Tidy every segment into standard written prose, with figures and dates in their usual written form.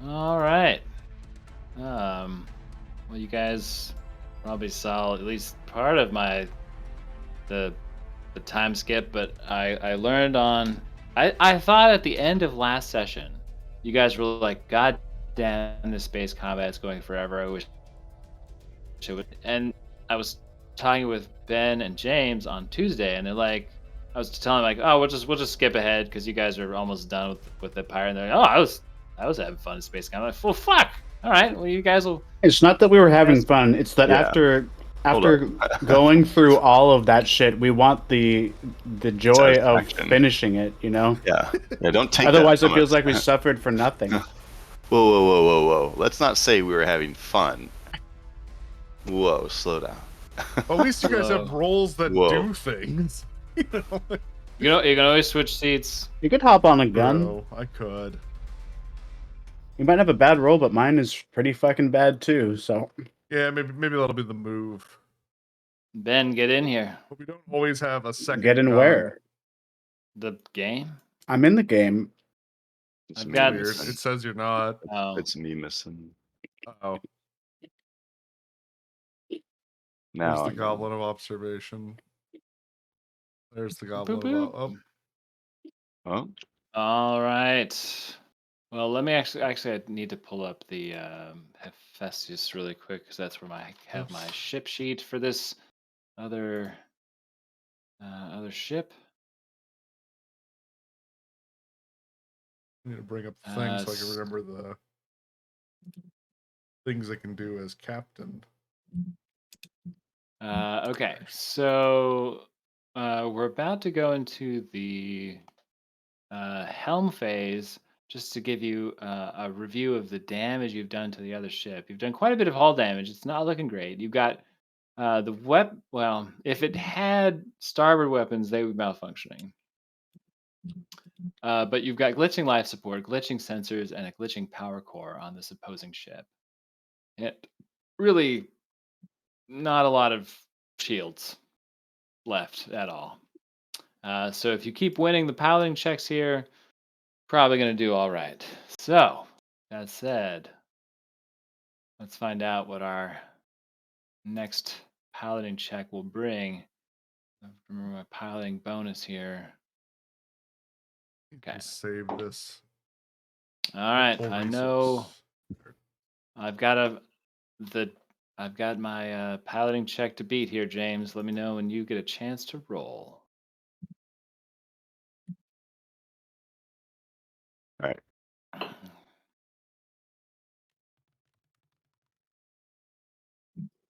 All right. Um, well, you guys probably saw at least part of the the time skip, but I learned on I thought at the end of last session, you guys were like, "God damn, this space combat is going forever. I wish it would." And I was talking with Ben and James on Tuesday, and they're like, I was telling them like, "Oh, we'll just skip ahead because you guys are almost done with the pirate." And they're like, "Oh, I was having fun in space combat." I'm like, well, fuck. All right. Well, It's not that we were you having guys fun. It's that Yeah. Hold after up. going through all of that shit, we want the joy of Satisfaction. finishing it, you know? Yeah. Yeah. Don't take that Otherwise it from feels like we us. suffered for nothing. Whoa, whoa, whoa, whoa, whoa. Let's not say we were having fun. Whoa, slow down. At least you guys have Slow. roles that Whoa. do things. You know, like, you can always switch seats. You could hop on a gun. bro, I could. You might have a bad roll, but mine is pretty fucking bad too, so Yeah, maybe that'll be the move. Ben, get in here. But we don't always have a second get in gun. where? The game. I'm in the game. It's I've me got- Weird. missing. It says you're not. Oh, It's me missing. Oh, there's Now the I'm Goblin of Observation. There's the Goblin boop. of Oh, All right. Well, let me actually I need to pull up the Hephaestus really quick because that's where I have my Oops. ship sheet for this other other ship. I need to bring up the thing so I can S- remember the things I can do as captain. Okay, so we're about to go into the helm phase. Just to give you a review of the damage you've done to the other ship. You've done quite a bit of hull damage. It's not looking great. You've got the well, if it had starboard weapons, they would be malfunctioning. But you've got glitching life support, glitching sensors, and a glitching power core on this opposing ship. It really not a lot of shields left at all. So if you keep winning the piloting checks here, probably going to do all right. So that said, let's find out what our next piloting check will bring. Remember my piloting bonus here. Okay. Save this. All right. Full I resource. know I've got the I've got my piloting check to beat here, James. Let me know when you get a chance to roll. all right.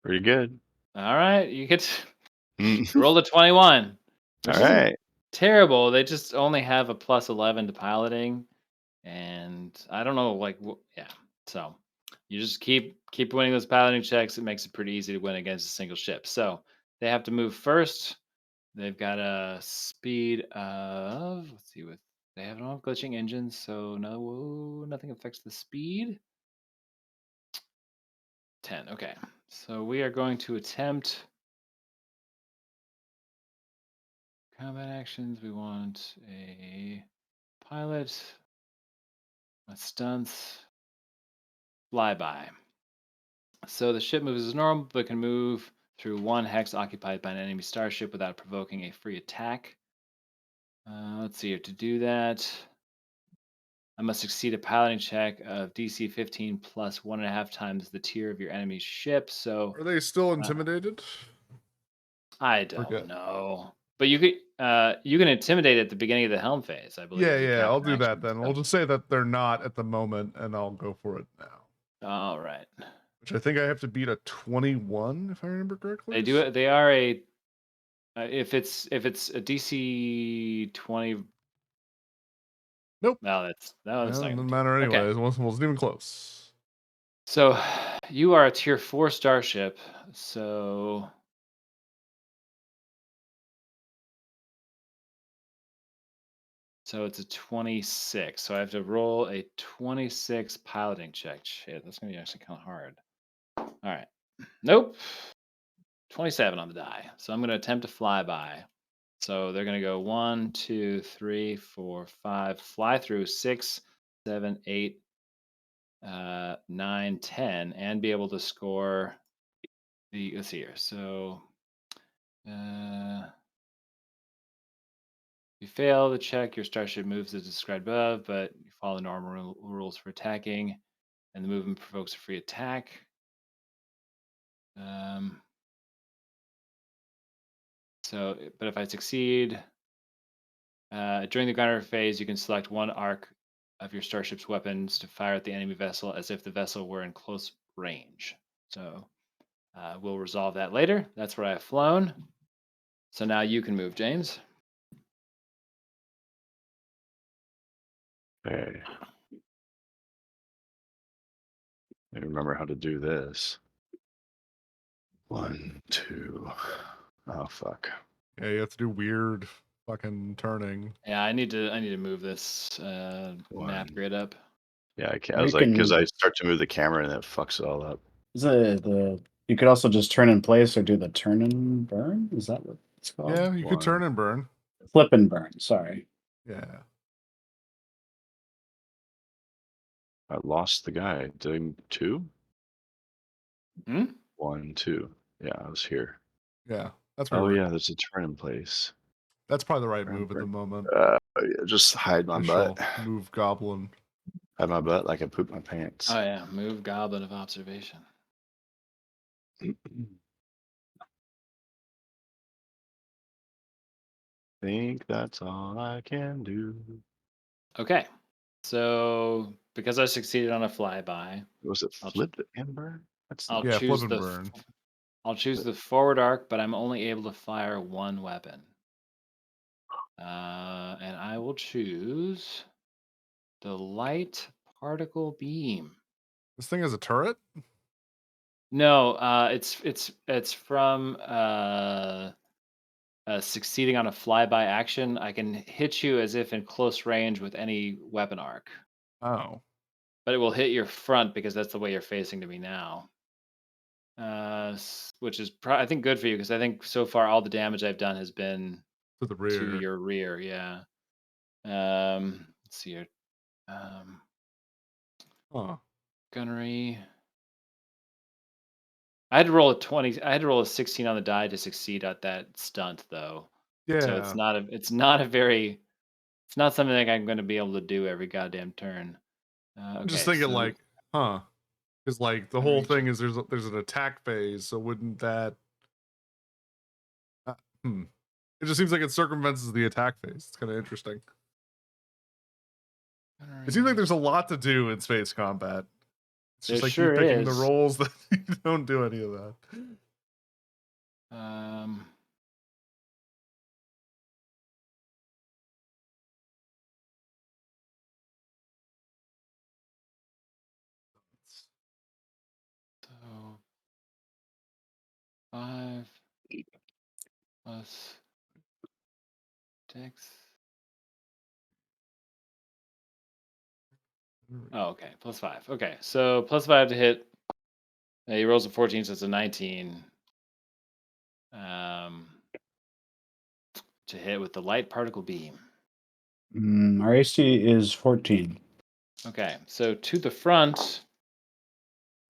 Pretty good. All right, you get Mm. roll a 21, All which isn't right. terrible. They just only have a plus 11 to piloting, and I don't know, like, yeah. So you just keep winning those piloting checks. It makes it pretty easy to win against a single ship. So they have to move first. They've got a speed of, let's see, with they have no glitching engines, so nothing affects the speed. 10. Okay, so we are going to attempt combat actions. We want a pilot, a stunts, flyby. So the ship moves as normal, but can move through one hex occupied by an enemy starship without provoking a free attack. Let's see here. To do that, I must succeed a piloting check of DC 15 plus 1.5 times the tier of your enemy's ship. So Are they still uh, intimidated? I Okay. don't know, but you can intimidate at the beginning of the helm phase. I believe. Yeah, Is your yeah, I'll do that counteraction. then. So- We'll just say that they're not at the moment, and I'll go for it now. all right. Which I think I have to beat a 21, if I remember correctly. They do it. They are a if it's a DC 20. Nope. No, that's no, that's Well, not it gonna doesn't do matter it. Okay. anyways. Wasn't even close. So you are a tier 4 starship. So it's a 26. So I have to roll a 26 piloting check. Shit, that's gonna be actually kind of hard. All right. Nope. 27 on the die. So I'm gonna attempt to fly by. So they're gonna go 1, 2, 3, 4, 5, fly through 6, 7, 8, 9, 10, and be able to score the. Let's see here. So, if you fail the check, your starship moves as described above, but you follow the normal rules for attacking, and the movement provokes a free attack. But if I succeed, during the gunner phase, you can select one arc of your starship's weapons to fire at the enemy vessel as if the vessel were in close range. So we'll resolve that later. That's where I have flown. So now you can move, James. Okay. I remember how to do this. 1, 2. Oh fuck. Yeah, you have to do weird fucking turning. Yeah, I need to move this map One. grid up. Yeah, I can't. I Or was you like, because can- I start to move the camera and that fucks it all up. Is the you could also just turn in place or do the turn and burn? Is that what it's called? Yeah, you could turn One. and burn. Flip and burn. Sorry. Yeah. I lost the guy. Doing 2? Hmm? 1, 2. Yeah, I was here. Yeah. That's where Oh we're- yeah, there's a turn in place. That's probably the right Turn, move at the turn. moment. Yeah, just hide my I butt. shall move goblin. Hide my butt like I poop my pants. Oh yeah, move Goblin of Observation. Think that's all I can do. Okay, so because I succeeded on a flyby, Was it I'll ch- flip and burn? That's I'll not Yeah, choose flip the and burn. I'll choose the forward arc, but I'm only able to fire one weapon. And I will choose the light particle beam. This thing is a turret? No, it's from succeeding on a flyby action. I can hit you as if in close range with any weapon arc, Oh. but it will hit your front because that's the way you're facing to me now. Which is I think good for you because I think so far all the damage I've done has been To the rear. to your rear. Yeah. Let's see here. Huh. Gunnery. I had to roll a 20. I had to roll a 16 on the die to succeed at that stunt, though. Yeah. So it's not a very. It's not something that I'm going to be able to do every goddamn turn. I'm just Okay, thinking so like, huh. Because like the whole thing is there's an attack phase, so wouldn't that It just seems like it circumvents the attack phase. It's kind of interesting. It seems like there's a lot to do in space combat. It's just There like sure you picking the is. roles that you don't do any of that. So 5 plus 6. Oh, okay. Plus 5. Okay. So plus 5 to hit. He rolls a 14, so it's a 19. To hit with the light particle beam. Our AC is 14. Okay. So to the front.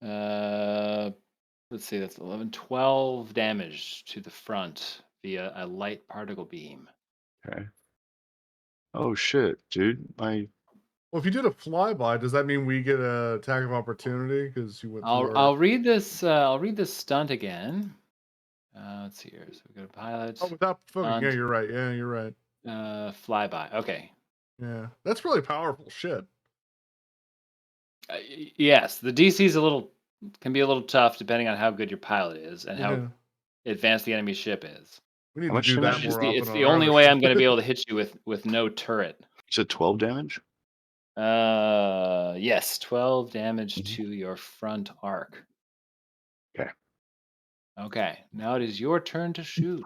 Let's see. That's 11, 12 damage to the front via a light particle beam. Okay. Oh shit, dude. My Well, if you did a flyby, does that mean we get an attack of opportunity? Because you went through I'll read this. I'll read this stunt again. Let's see here. So we got a pilot. Oh, without focus. Yeah, stunt, you're right. Yeah, you're right. flyby. Okay. Yeah, that's really powerful shit. Yes, the DC can be a little tough depending on how good your pilot is and how advanced the enemy ship is. We need How to much do that damage? more often. It's on the our only other way shit. I'm going to be able to hit you with no turret. you said 12 damage? Yes, 12 damage Mhm. to your front arc. Okay. Okay, now it is your turn to shoot.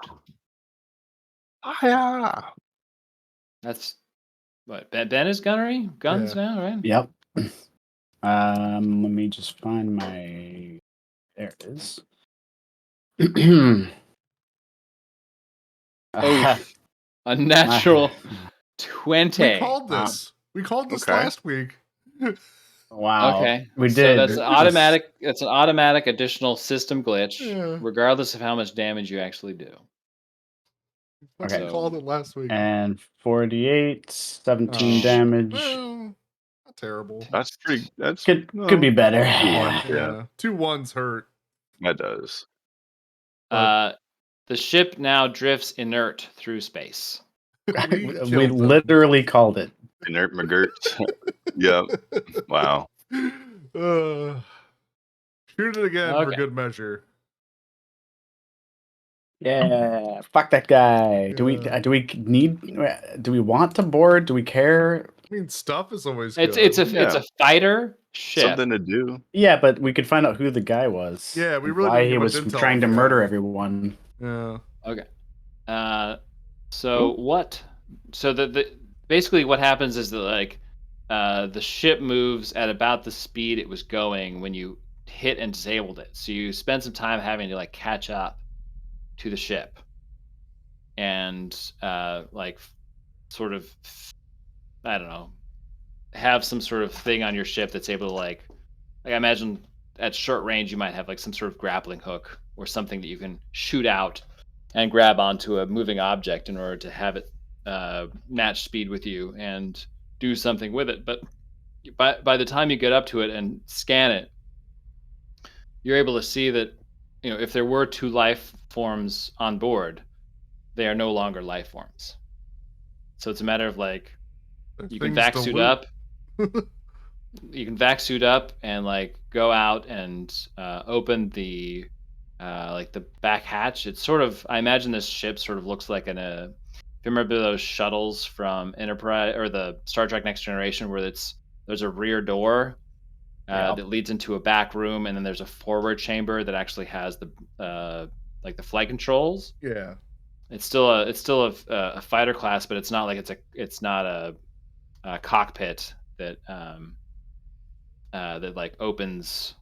Ah, That's what Ben is gunnery guns Yeah. now, right? Yep. Let me just find my. There it is. Oh, a natural 20. We called this. We called this Okay. last week. Wow. Okay. We So did. that's an Just- automatic. That's an automatic additional system glitch, Yeah. regardless of how much damage you actually do. Fucking Okay. called it last week. And 48, 17 Oh. damage. Well, not terrible. That's pretty. That's Could be better. Yeah. Yeah. 2 1s hurt. That does. The ship now drifts inert through space. We We killed them. literally called it. Inert McGirt. Yep. Wow. Shoot it again for Okay. good measure. Yeah, fuck that guy. Do we Yeah. do we want to board? Do we care? I mean, stuff is always It's good. it's a Yeah. it's a fighter ship. Something to do. Yeah, but we could find out who the guy was. Yeah, we and really why didn't he get was much intel trying to on that. murder everyone. Yeah. Okay. So what? So the basically what happens is that like the ship moves at about the speed it was going when you hit and disabled it. So you spend some time having to like catch up to the ship and sort of I don't know, have some sort of thing on your ship that's able to like I imagine at short range you might have like some sort of grappling hook or something that you can shoot out and grab onto a moving object in order to have it match speed with you and do something with it. But by the time you get up to it and scan it, you're able to see that if there were 2 life forms on board, they are no longer life forms. So it's a matter of like you can vac suit up. You can vac suit up and like go out and open the like the back hatch. It's sort of I imagine this ship sort of looks like if you remember those shuttles from Enterprise or the Star Trek Next Generation where there's a rear door that leads into a back room and then there's a forward chamber that actually has the like the flight controls. Yeah. It's still a fighter class, but it's not like it's not a cockpit that that like opens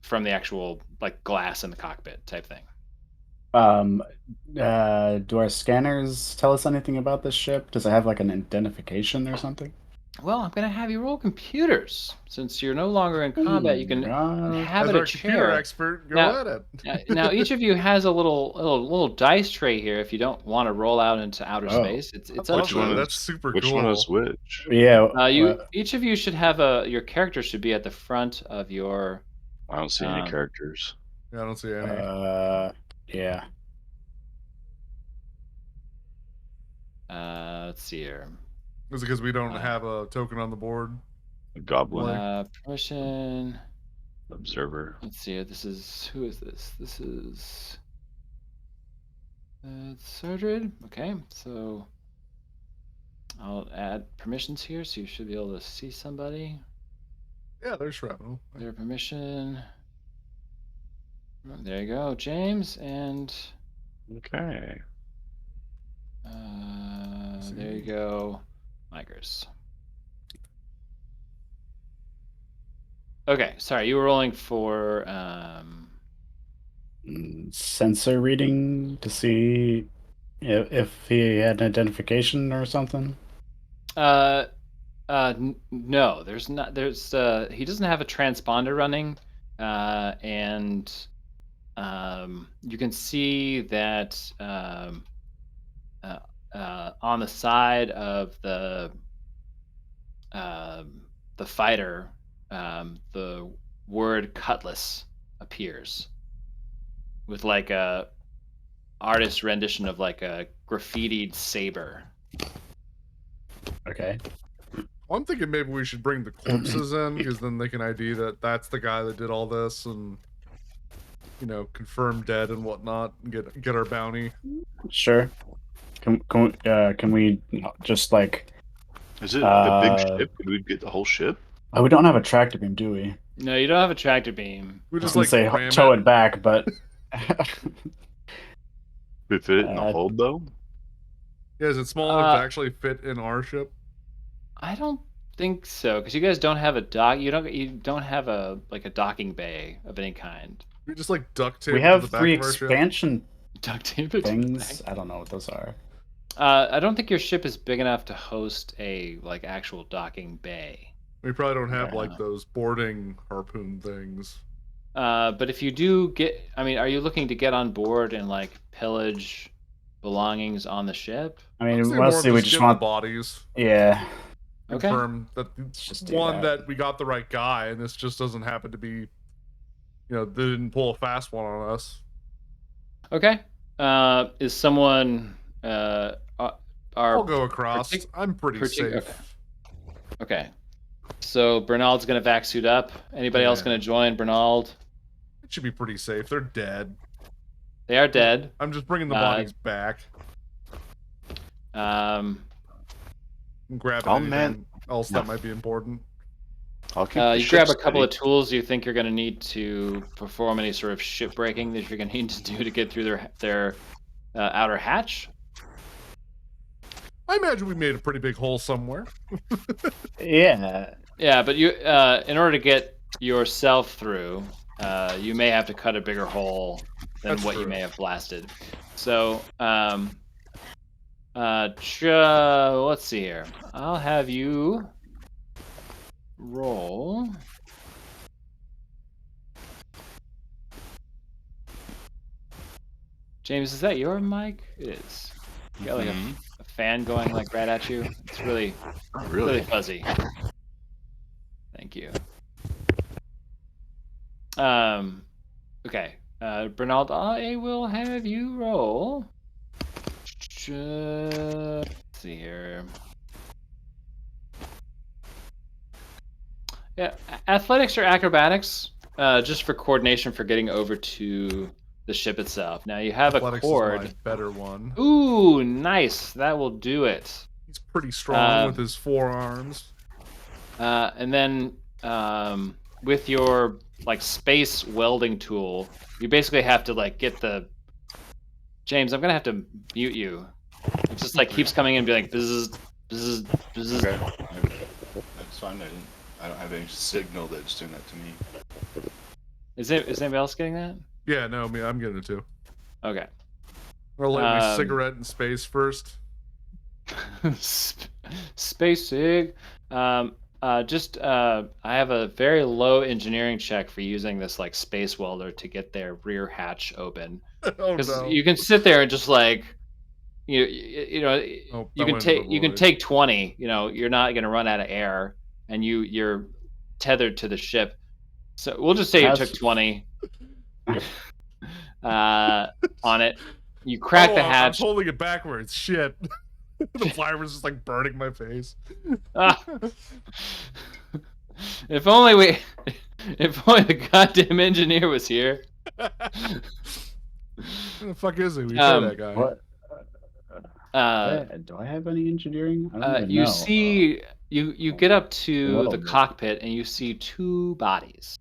from the actual like glass in the cockpit type thing. Do our scanners tell us anything about this ship? Does it have like an identification or something? Well, I'm gonna have you roll computers since you're no longer in combat. You can have As it our a computer chair. expert, go Now- at it. Now each of you has a little dice tray here. If you don't want to roll out into outer Oh. space, it's I up love to one you. is- that. That's super Which cool. one is which? Yeah. Each of you should have your character should be at the front of your. I don't see any characters. Yeah, I don't see any. Yeah. Let's see here. Is it because we don't have a token on the board? A goblin Permission. observer. Let's see here. Who is this? This is Surdred. Okay, so I'll add permissions here, so you should be able to see somebody. Yeah, there's Shrapnel. Their permission. There you go, James, and Okay. there you go, Micers. Okay, sorry, you were rolling for Sensor reading to see if he had an identification or something. no, there's not. He doesn't have a transponder running, and you can see that on the side of the fighter, the word "cutlass" appears with like a artist rendition of like a graffitied saber. Okay. Well, I'm thinking maybe we should bring the corpses in because then they can ID that that's the guy that did all this and confirm dead and whatnot and get our bounty. Sure. Can we just like? Is it a big ship? Could we get the whole ship? Oh, we don't have a tractor beam, do we? No, you don't have a tractor beam. We I was just gonna like say ram tow it. it back, but Could we fit it in the hold though? Yeah, is it small enough to Uh, actually fit in our ship? I don't think so, because you guys don't have a dock. You don't have a docking bay of any kind. We just like duct tape we to have the back 3 of our ship? expansion Duct tape it to the things. back. I don't know what those are. I don't think your ship is big enough to host a actual docking bay. We probably don't have Yeah. like those boarding harpoon things. But if you do get, I mean, are you looking to get on board and like pillage belongings on the ship? I I mean, was thinking more of mostly we just getting want. the bodies. Yeah. Okay. Confirm that Let's just do one that. that we got the right guy, and this just doesn't happen to be, you know, they didn't pull a fast one on us. Okay. Is someone our I'll go across. partic- I'm pretty partic- safe. okay. So Bernald's gonna vac suit up. Anybody else Yeah. gonna join Bernald? It should be pretty safe. They're dead. They are dead. I'm just bringing the Uh, bodies back. Um, And grabbing Oh, anything man. else No. that might be important. I'll keep the you grab a ship couple steady. of tools you think you're gonna need to perform any sort of ship breaking that you're gonna need to do to get through their outer hatch. I imagine we made a pretty big hole somewhere. Yeah. Yeah, but you, in order to get yourself through, you may have to cut a bigger hole than That's what you true. may have blasted. So, let's see here. I'll have you roll. James, is that your mic? It is. You got like Mhm. a fan going like right at you. It's really Oh, really really? fuzzy. Thank you. Okay. Bernald, I will have you roll. Let's see here. Yeah, athletics or acrobatics, just for coordination for getting over to the ship itself. Now you have Athletics a is cord. my better one. Ooh, nice. That will do it. He's pretty strong Um, with his forearms. And then with your like space welding tool, you basically have to like get the. James, I'm gonna have to mute you. It just like keeps coming in and be like, bzzz, bzzz, bzzz. Okay. That's fine. I don't have any signal that's doing that to me. Is anybody else getting that? Yeah, no, I'm getting it too. Okay. I'll light my Um, cigarette in space first. Space sig. I have a very low engineering check for using this like space welder to get their rear hatch open. Oh Because no. you can sit there and just like, you know, Oh, you that can went into take the you can void. take 20. You know, you're not gonna run out of air, and you're tethered to the ship. So we'll just say you That's- took 20 on it. You crack the I'm hatch. holding it backwards. Shit. The fire was just like burning my face. Ah. If only the goddamn engineer was here. Where the fuck is he? We Um, heard that guy. What? Uh, Do I have any engineering? I don't even you know. see, you get up to little the bit. cockpit and you see two bodies.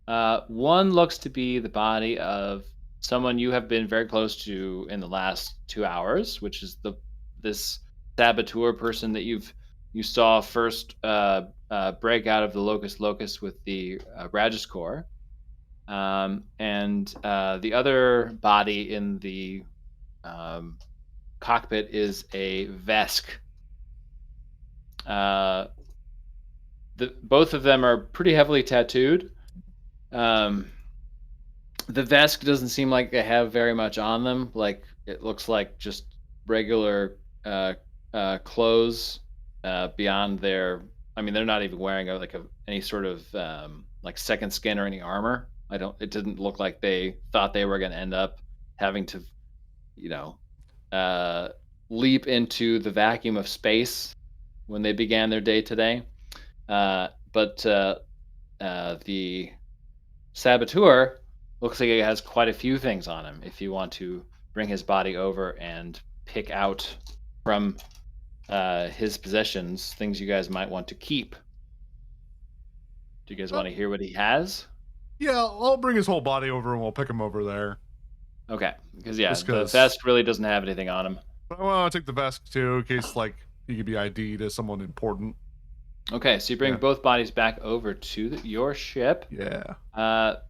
One looks to be the body of someone you have been very close to in the last 2 hours, which is this saboteur person that you saw first break out of the Locus with the Ragus Corps. And the other body in the cockpit is a Vesk. Both of them are pretty heavily tattooed. The Vesk doesn't seem like they have very much on them. Like it looks like just regular clothes. Beyond their, I mean, they're not even wearing any sort of like second skin or any armor. It didn't look like they thought they were going to end up having to, leap into the vacuum of space when they began their day today. But the saboteur looks like he has quite a few things on him. If you want to bring his body over and pick out from his possessions things you guys might want to keep. Do you guys want to hear what he has? Yeah, I'll bring his whole body over and we'll pick him over there. Okay, because Just the 'cause- vest really doesn't have anything on him. But I want to take the vest too, in case like he could be ID to someone important. Okay, so you bring Yeah. both bodies back over to your ship. Yeah.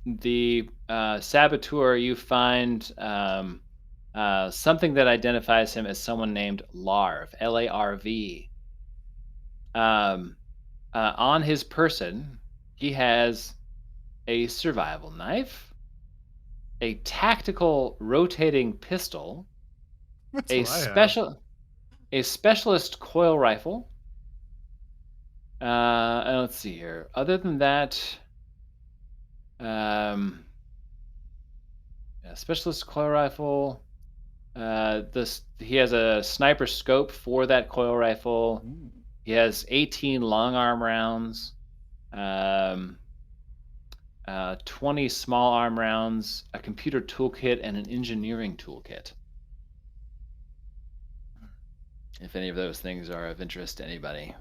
The saboteur, you find something that identifies him as someone named Larv, Larv. On his person, he has a survival knife, a tactical rotating pistol, That's a what I have. specialist coil rifle. And let's see here. Other than that, specialist coil rifle. He has a sniper scope for that coil rifle. Ooh. He has 18 long arm rounds, 20 small arm rounds, a computer toolkit, and an engineering toolkit. If any of those things are of interest to anybody.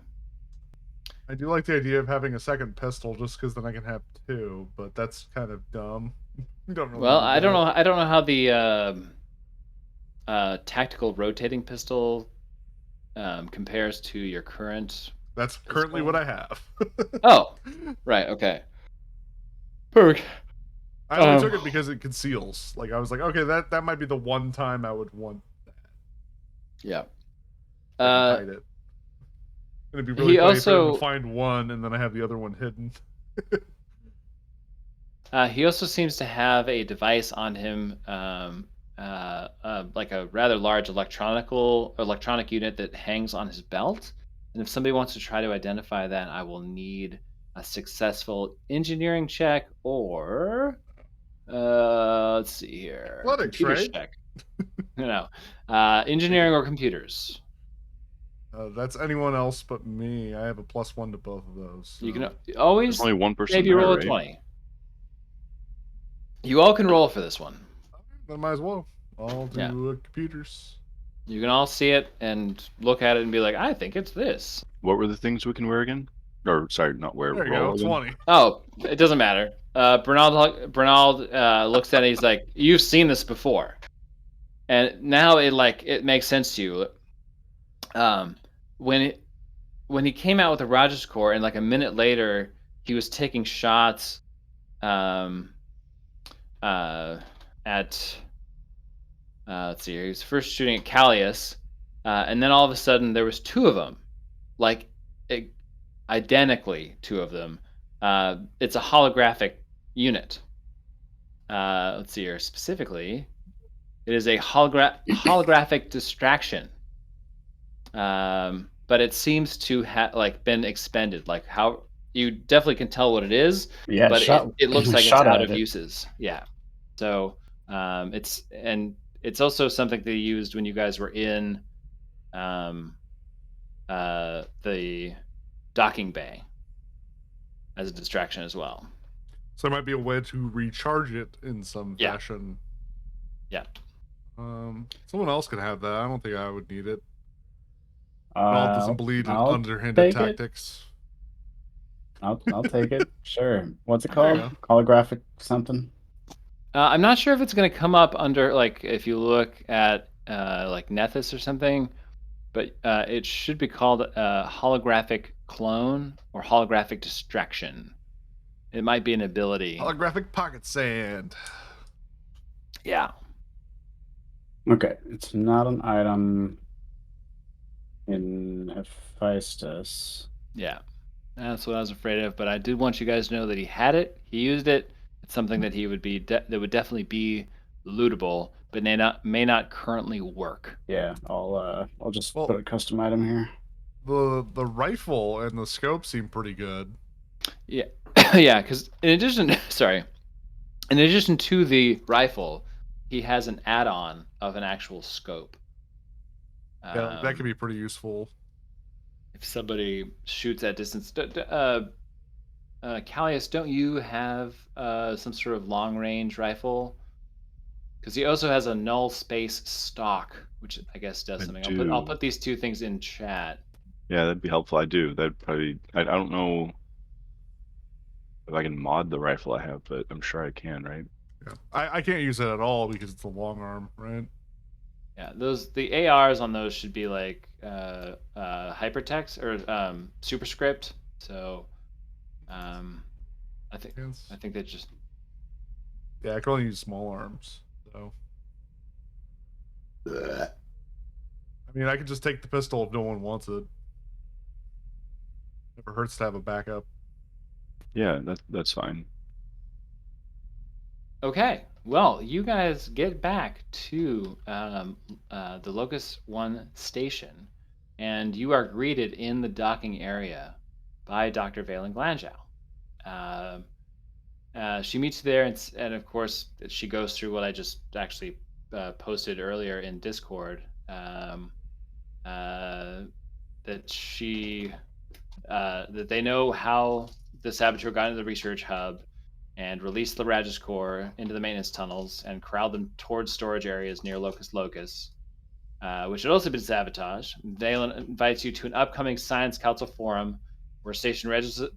I do like the idea of having a second pistol just because then I can have two, but that's kind of dumb. You don't really Well, need I don't that. know. I don't know how the tactical rotating pistol compares to your current. That's currently what I have. Oh, right. Okay. Perfect. I only took it because it conceals. Like I was like, okay, that might be the one time I would want that. Yeah. I can hide it. It'd be really He funny for them also to find one and then I have the other one hidden. he also seems to have a device on him, like a rather large electronic unit that hangs on his belt. And if somebody wants to try to identify that, I will need a successful engineering check or let's see here, Athletics, computers right? check. No, engineering or computers. That's anyone else but me. I have a +1 to both of those. You can There's always only one person maybe there, roll a right? 20. You all can roll for this one. Then might as well. I'll do Yeah. computers. You can all see it and look at it and be like, I think it's this. What were the things we can wear again? Or sorry, not wear. There you roll go, again? 20. Oh, it doesn't matter. Bernard looks at it. He's like, "You've seen this before," and now it makes sense to you. When he came out with the Rogers Core, and like a minute later, he was taking shots, at let's see here. He was first shooting at Callius, and then all of a sudden there was two of them, like identically two of them. It's a holographic unit. Let's see here specifically. It is a holographic distraction. But it seems to have like been expended. Like how you definitely can tell what it is, Yeah, but it looks like it's shot out at of it. uses. Yeah. So it's also something they used when you guys were in the docking bay as a distraction as well. So there might be a way to recharge it in some Yeah. fashion. Yeah. Someone else can have that. I don't think I would need it. It all doesn't bleed in I'll underhanded take it. tactics. I'll take it. Sure. What's it There you called? Holographic something. I'm not sure if it's going to come up under like if you look at like Nethys or something, but it should be called holographic clone or holographic distraction. It might be an ability. Holographic pocket sand. Yeah. Okay, it's not an item in Hephaestus. Yeah. That's what I was afraid of, but I did want you guys to know that he had it. He used it. It's something that he would be that would definitely be lootable, but may not currently work. Yeah, I'll just Well- put a custom item here. The rifle and the scope seem pretty good. Yeah. Yeah, because in addition to the rifle, he has an add-on of an actual scope. Yeah, that could be pretty useful. If somebody shoots at distance. Callius, don't you have some sort of long-range rifle? Because he also has a null space stock, which I guess does I something. I'll do. put these two things in chat. Yeah, that'd be helpful. I do. That'd probably. I don't know if I can mod the rifle I have, but I'm sure I can, right? Yeah. I can't use it at all because it's a long arm, right? Yeah, the ARs on those should be like hypertext or superscript. So, I think they just. Yeah, I can only use small arms. So, I mean, I could just take the pistol if no one wants it. Never hurts to have a backup. Yeah, that's fine. Okay, well, you guys get back to the Locust One station, and you are greeted in the docking area by Dr. Valen Glanjow. She meets you there, and of course, she goes through what I just actually posted earlier in Discord. That she that they know how the saboteur got into the research hub and released the Rajas Core into the maintenance tunnels and corralled them towards storage areas near Locust Locus, which had also been sabotaged. Valen invites you to an upcoming Science Council forum where station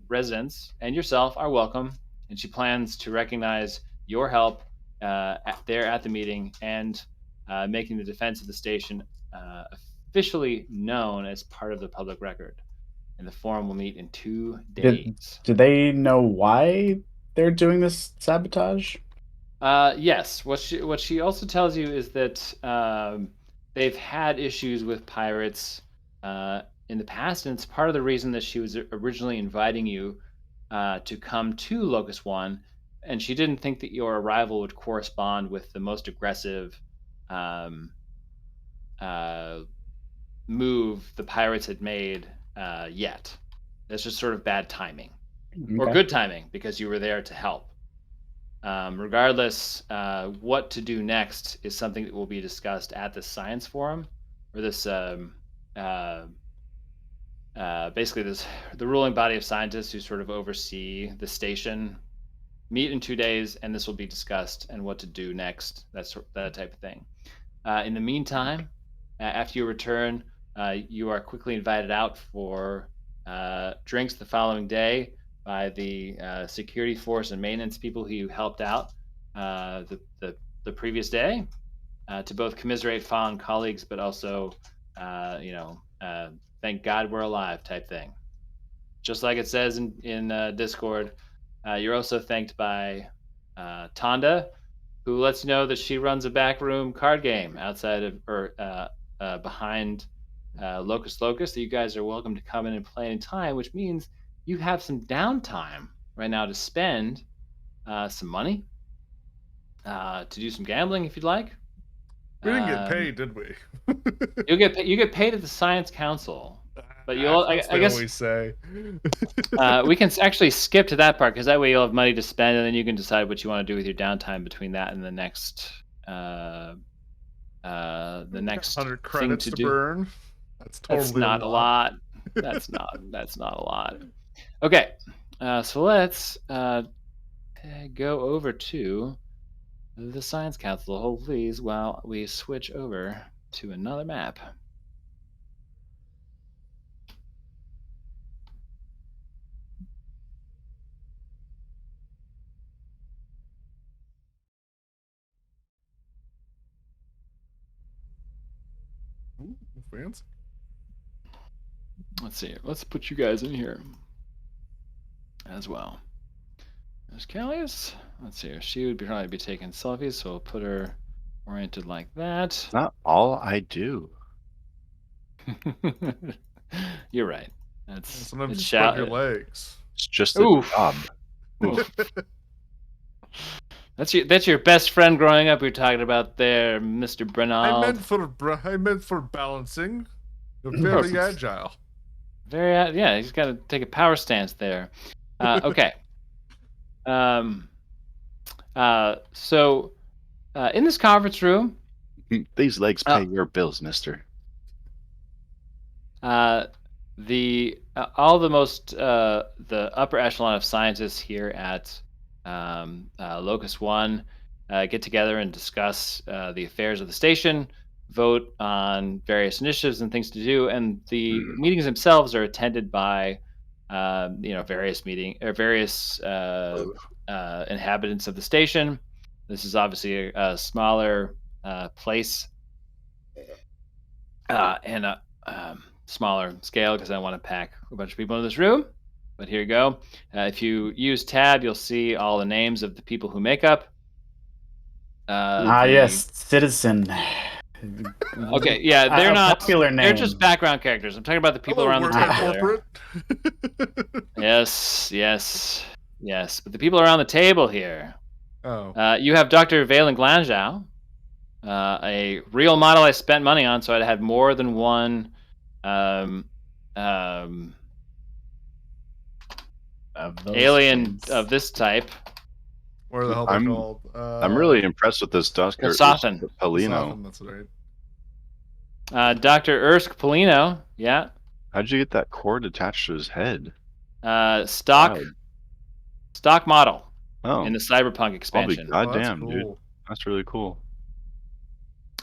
residents and yourself are welcome, and she plans to recognize your help there at the meeting and making the defense of the station officially known as part of the public record. And the forum will meet in 2 days. Do they know why they're doing this sabotage? Yes. What she also tells you is that they've had issues with pirates in the past, and it's part of the reason that she was originally inviting you to come to Locust One, and she didn't think that your arrival would correspond with the most aggressive move the pirates had made yet. That's just sort of bad timing, or Okay. good timing, because you were there to help. Regardless, what to do next is something that will be discussed at this science forum, or this basically the ruling body of scientists who sort of oversee the station meet in 2 days, and this will be discussed and what to do next. That type of thing. In the meantime, after you return, you are quickly invited out for drinks the following day by the security force and maintenance people who you helped out the previous day, to both commiserate fallen colleagues, but also, thank God we're alive type thing. Just like it says in Discord, you're also thanked by Tonda, who lets you know that she runs a backroom card game outside of or behind Locust Locust, that you guys are welcome to come in and play anytime, which means you have some downtime right now to spend some money to do some gambling if you'd like. We didn't get paid, did we? You get paid at the Science Council, but I That's what they guess always say. we can actually skip to that part, because that way you'll have money to spend, and then you can decide what you want to do with your downtime between that and the next 100 thing credits to to do. burn. That's totally That's not a lot. That's not a lot. Okay, so let's go over to the Science Council. Hold please while we switch over to another map. Ooh, fancy. Let's see. Let's put you guys in here as well. There's Callius. Let's see. She would probably be taking selfies, so we'll put her oriented like that. Not all I do. You're right. That's Sometimes it's you spread your legs. It's just a Oof. job. Oof. That's your best friend growing up. You're talking about there, Mr. Brenald. I meant for balancing. You're very agile. Very yeah. He's got to take a power stance there. Okay. So in this conference room, These legs pay your bills, mister. all the upper echelon of scientists here at Locust One get together and discuss the affairs of the station, vote on various initiatives and things to do, and the meetings themselves are attended by various inhabitants of the station. This is obviously a smaller place and a smaller scale, because I want to pack a bunch of people in this room. But here you go. If you use tab, you'll see all the names of the people who make up. Yes, citizen. Okay, yeah, they're A not popular name. They're just background characters. I'm talking about the people Hello, around the work at table there. corporate. Yes. But the people around the table here. Oh, You have Dr. Valen Glanzhou, a real model I spent money on, so I had more than one Of those alien things. of this type. what the hell they're I'm- called? I'm really impressed with this Dr. Soften. Polino. That's right. Dr. Ersk Polino, yeah. How'd you get that cord attached to his head? Stock model Oh, in the Cyberpunk I'll be expansion. goddamn, Oh, that's dude. cool. That's really cool.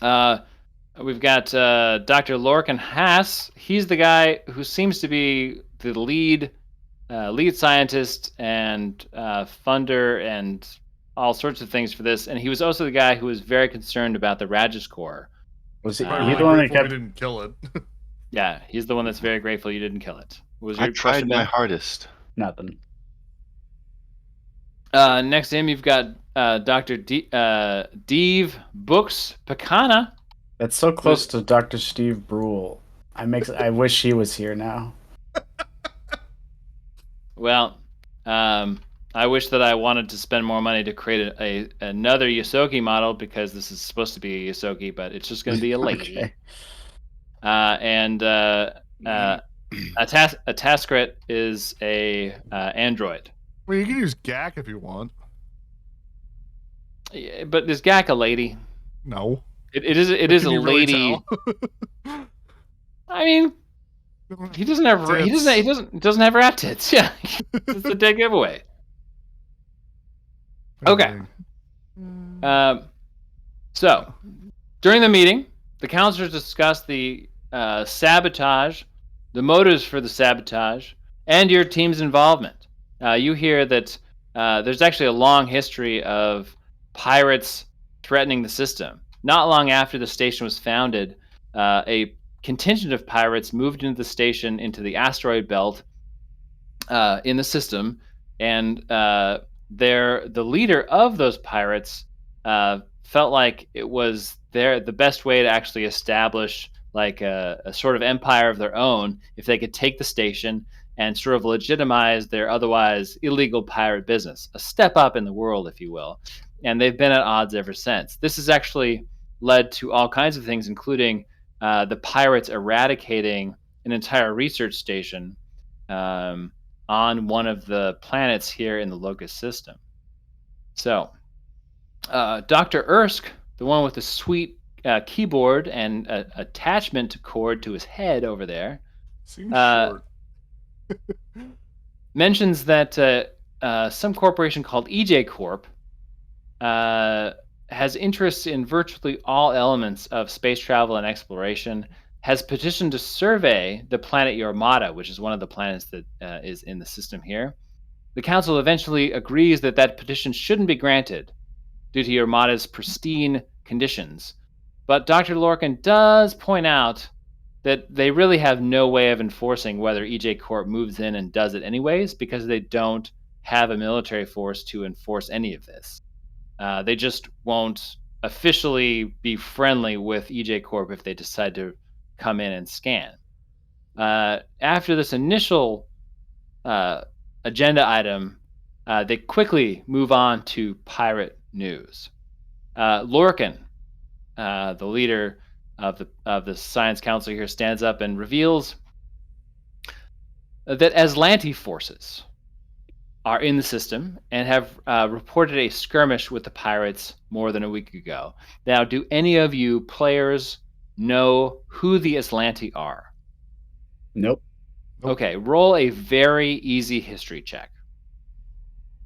We've got Dr. Lorcan Haas. He's the guy who seems to be the lead scientist and funder and all sorts of things for this. And he was also the guy who was very concerned about the Rages Core. Was he? Probably He really the one that grateful we kept. didn't kill it. Yeah, he's the one that's very grateful you didn't kill it. What was I your tried question, my Ben? hardest. Nothing. Next to him, you've got Dr. Deve Books Pekana. That's so close to Dr. Steve Brule. I wish he was here now. Well, I wish that I wanted to spend more money to create another Yosoki model because this is supposed to be a Yosoki, but it's just going to be a lady. Okay. And a Taskret is a android. I mean, you can use GAC if you want. Yeah, but is Gak a lady? No. It is a Can you really lady. tell? I mean, he doesn't have doesn't have rat tits. Yeah, it's a dead giveaway. Okay. So, during the meeting, the counselors discussed the sabotage, the motives for the sabotage, and your team's involvement. You hear that there's actually a long history of pirates threatening the system. Not long after the station was founded, a contingent of pirates moved into the station into the asteroid belt in the system, and the leader of those pirates felt like it was the best way to actually establish like a sort of empire of their own if they could take the station and sort of legitimize their otherwise illegal pirate business, a step up in the world, if you will. And they've been at odds ever since. This has actually led to all kinds of things, including the pirates eradicating an entire research station on one of the planets here in the Locust system. So, Dr. Ersk, the one with the sweet keyboard and attachment cord to his head over there, Seems short. mentions that some corporation called EJ Corp has interests in virtually all elements of space travel and exploration, has petitioned to survey the planet Yormata, which is one of the planets that is in the system here. The council eventually agrees that that petition shouldn't be granted due to Yormata's pristine conditions. But Dr. Lorcan does point out that they really have no way of enforcing whether EJ Corp moves in and does it anyways, because they don't have a military force to enforce any of this. They just won't officially be friendly with EJ Corp if they decide to come in and scan. After this initial agenda item, they quickly move on to pirate news. Lorcan, the leader of the Science Council here, stands up and reveals that Aslanti forces are in the system and have reported a skirmish with the pirates more than a week ago. Now, do any of you players know who the Aslanti are? Nope. Okay, roll a very easy history check.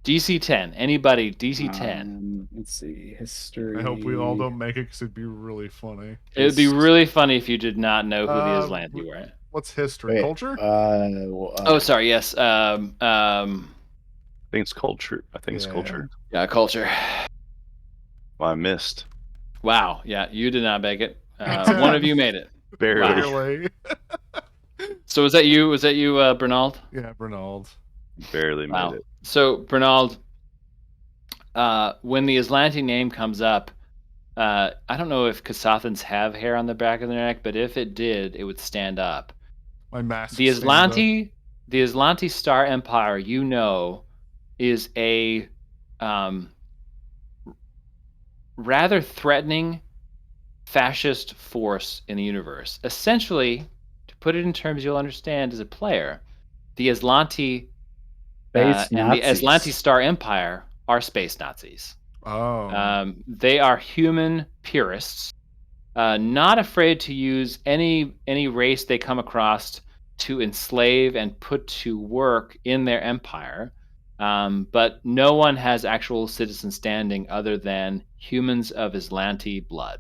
DC 10. Anybody? DC 10. Let's see. History. I hope we all don't make it because it'd be really funny. It would be really funny if you did not know who the Aslanti were. What's history? Wait, Culture? Oh, sorry. Yes. I think it's culture. Yeah. Culture. Yeah, culture. Well, I missed. Wow. Yeah, you did not make it. One of you made it. Barely. Really? So was that you? Was that you, Bernald? Yeah, Bernald. Barely Wow. made it. So Bernald, when the Aslanti name comes up, I don't know if Kasathans have hair on the back of their neck, but if it did, it would stand up. My mask The stands up. The Aslanti Star Empire, is a rather threatening fascist force in the universe. Essentially, to put it in terms you'll understand as a player, the Aslanti Space and the Nazis. Aslanti Star Empire are space Nazis. Oh. They are human purists, not afraid to use any race they come across to enslave and put to work in their empire. But no one has actual citizen standing other than humans of Aslanti blood.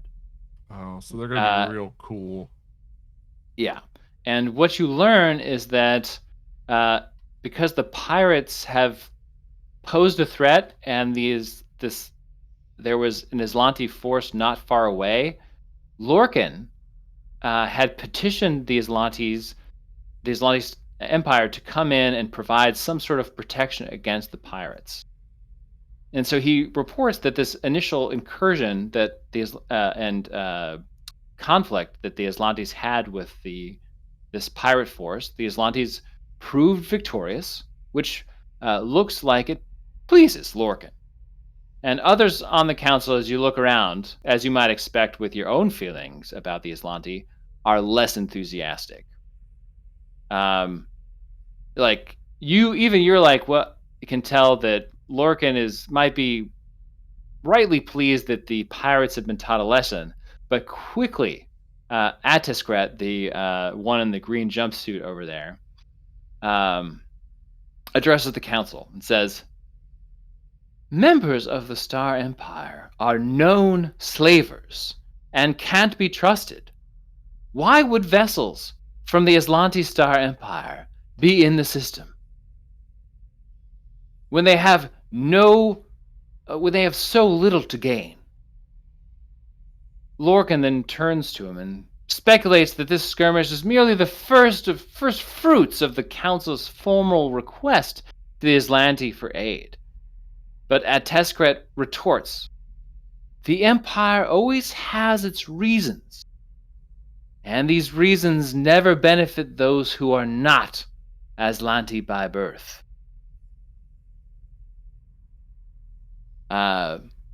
Oh, so they're gonna Uh, be real cool. Yeah. And what you learn is that because the pirates have posed a threat and there was an Aslanti force not far away, Lorcan had petitioned the Aslanti Empire to come in and provide some sort of protection against the pirates. And so he reports that this initial incursion that conflict that the Aslantes had with this pirate force, the Aslantes proved victorious, which looks like it pleases Lorcan. And others on the council, as you look around, as you might expect with your own feelings about the Aslanti, are less enthusiastic. Like you're like, well, you can tell that Lorcan might be rightly pleased that the pirates have been taught a lesson, but quickly, Attiskret, the one in the green jumpsuit over there, addresses the council and says, "Members of the Star Empire are known slavers and can't be trusted. Why would vessels from the Aslanti Star Empire be in the system when they have so little to gain?" Lorcan then turns to him and speculates that this skirmish is merely the first fruits of the council's formal request to the Aslanti for aid. But Attiskret retorts, "The Empire always has its reasons, and these reasons never benefit those who are not Aslanti by birth."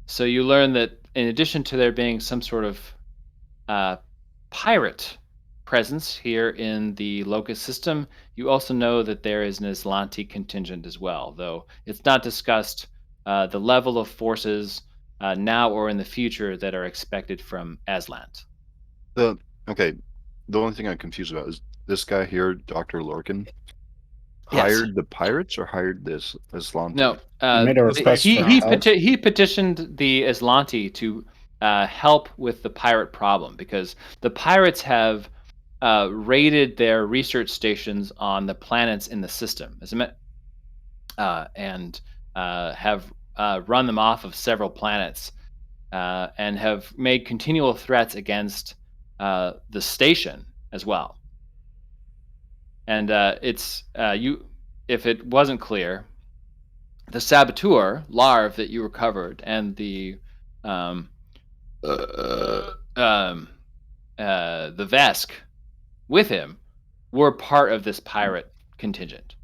So you learn that in addition to there being some sort of pirate presence here in the Locust system, you also know that there is an Aslanti contingent as well, though it's not discussed the level of forces now or in the future that are expected from Aslant. Okay, the only thing I'm confused about is this guy here, Dr. Lorcan, Yes. hired the pirates or hired this Aslanti? No, He made a request he for he, help. he petitioned the Aslanti to help with the pirate problem because the pirates have raided their research stations on the planets in the system, and have run them off of several planets, and have made continual threats against the station as well. And if it wasn't clear, the saboteur larve that you recovered and the Vesk with him were part of this pirate contingent.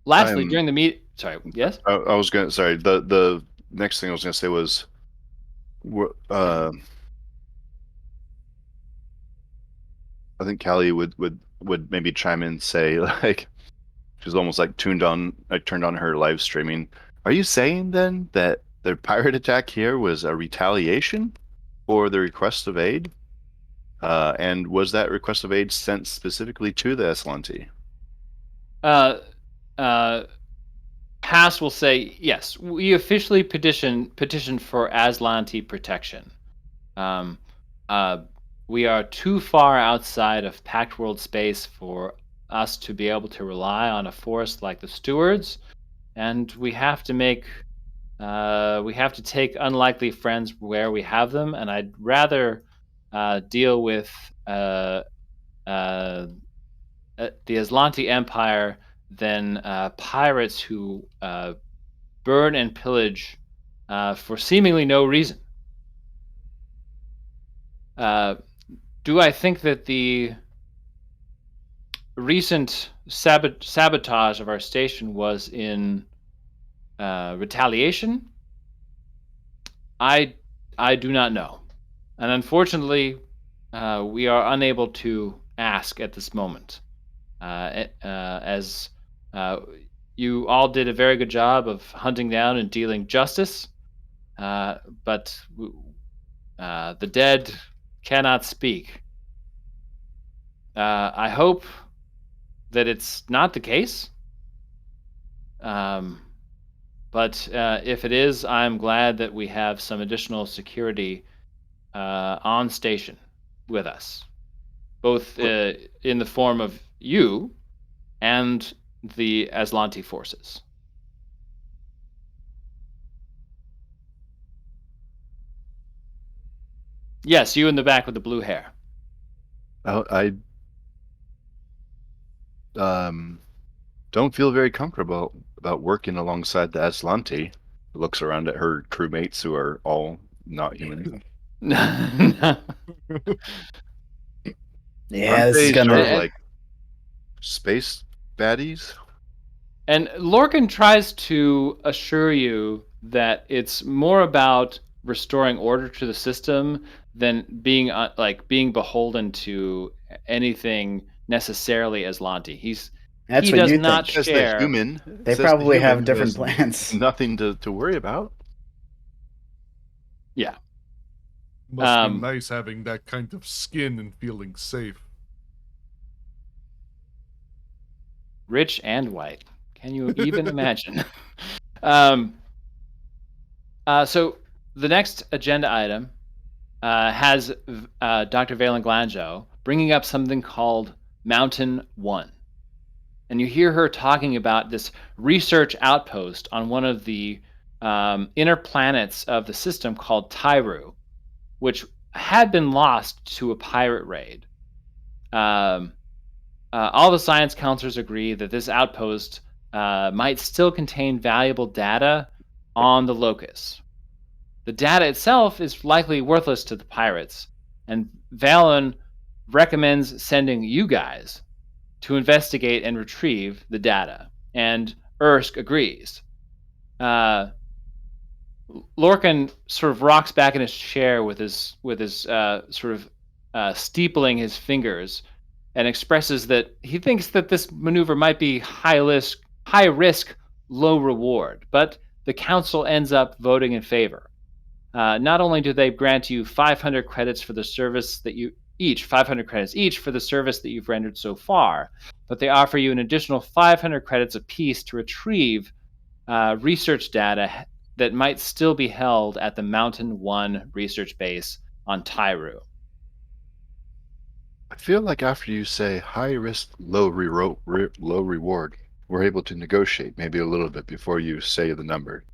Lastly, during the meet, sorry, yes. I was gonna. Sorry. The next thing I was gonna say was, I think Callie would maybe chime in and say, like, she's almost like turned on her live streaming. Are you saying then that the pirate attack here was a retaliation for the request of aid? And was that request of aid sent specifically to the Aslanti? Pass will say yes. We officially petitioned for Aslanti protection. We are too far outside of Pact World space for us to be able to rely on a force like the Stewards, and we have to take unlikely friends where we have them. And I'd rather deal with the Aslanti Empire than pirates who burn and pillage for seemingly no reason. Do I think that the recent sabotage of our station was in retaliation? I do not know, and unfortunately, we are unable to ask at this moment. As you all did a very good job of hunting down and dealing justice, but the dead cannot speak. I hope that it's not the case. But if it is, I'm glad that we have some additional security on station with us, both in the form of you and the Aslanti forces. Yes, you in the back with the blue hair. I don't feel very comfortable about working alongside the Aslanti. Looks around at her crewmates who are all not human. Yeah, Aren't this is they gonna. sort of like space baddies? And Lorcan tries to assure you that it's more about restoring order to the system than being being beholden to anything necessarily Aslanti. That's He what does you not think. As the share. human, They says the probably have human who different has plans. Nothing to worry about. Yeah. Must be nice having that kind of skin and feeling safe. Rich and white. Can you even imagine? So the next agenda item has Dr. Valen Glanjo bringing up something called Mountain One. And you hear her talking about this research outpost on one of the inner planets of the system called Tyru, which had been lost to a pirate raid. All the science counselors agree that this outpost might still contain valuable data on the Locus. The data itself is likely worthless to the pirates, and Valen recommends sending you guys to investigate and retrieve the data, and Ersk agrees. Lorcan sort of rocks back in his chair with his sort of steepling his fingers, and expresses that he thinks that this maneuver might be high risk, low reward. But the council ends up voting in favor. Not only do they grant you 500 credits for the service that you each 500 credits each for the service that you've rendered so far, but they offer you an additional 500 credits apiece to retrieve research data that might still be held at the Mountain One research base on Tyru. I feel like after you say high risk, low reward, we're able to negotiate maybe a little bit before you say the number.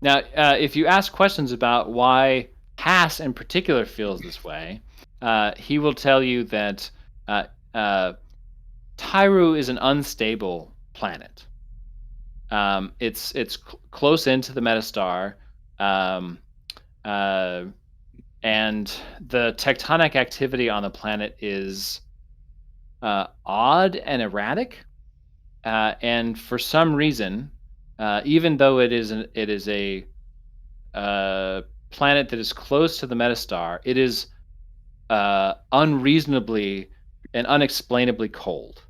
Now, if you ask questions about why Hass in particular feels this way, he will tell you that Tyru is an unstable planet. It's close into the metastar, and the tectonic activity on the planet is odd and erratic, and for some reason, even though it is a planet that is close to the metastar, it is unreasonably and unexplainably cold.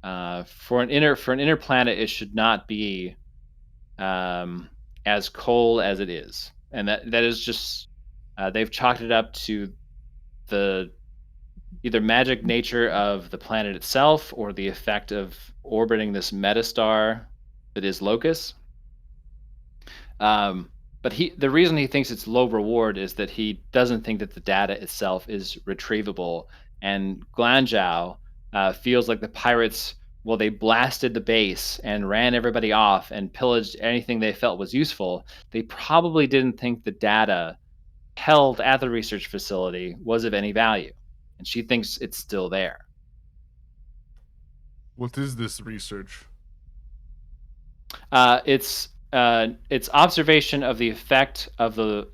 For an inner planet, it should not be as cold as it is, and that is just they've chalked it up to the either magic nature of the planet itself or the effect of orbiting this metastar that is Locus. But the reason he thinks it's low reward is that he doesn't think that the data itself is retrievable, and Glanzhou feels like the pirates, well, they blasted the base and ran everybody off and pillaged anything they felt was useful. They probably didn't think the data held at the research facility was of any value, and she thinks it's still there. What is this research? It's observation of the effect of um,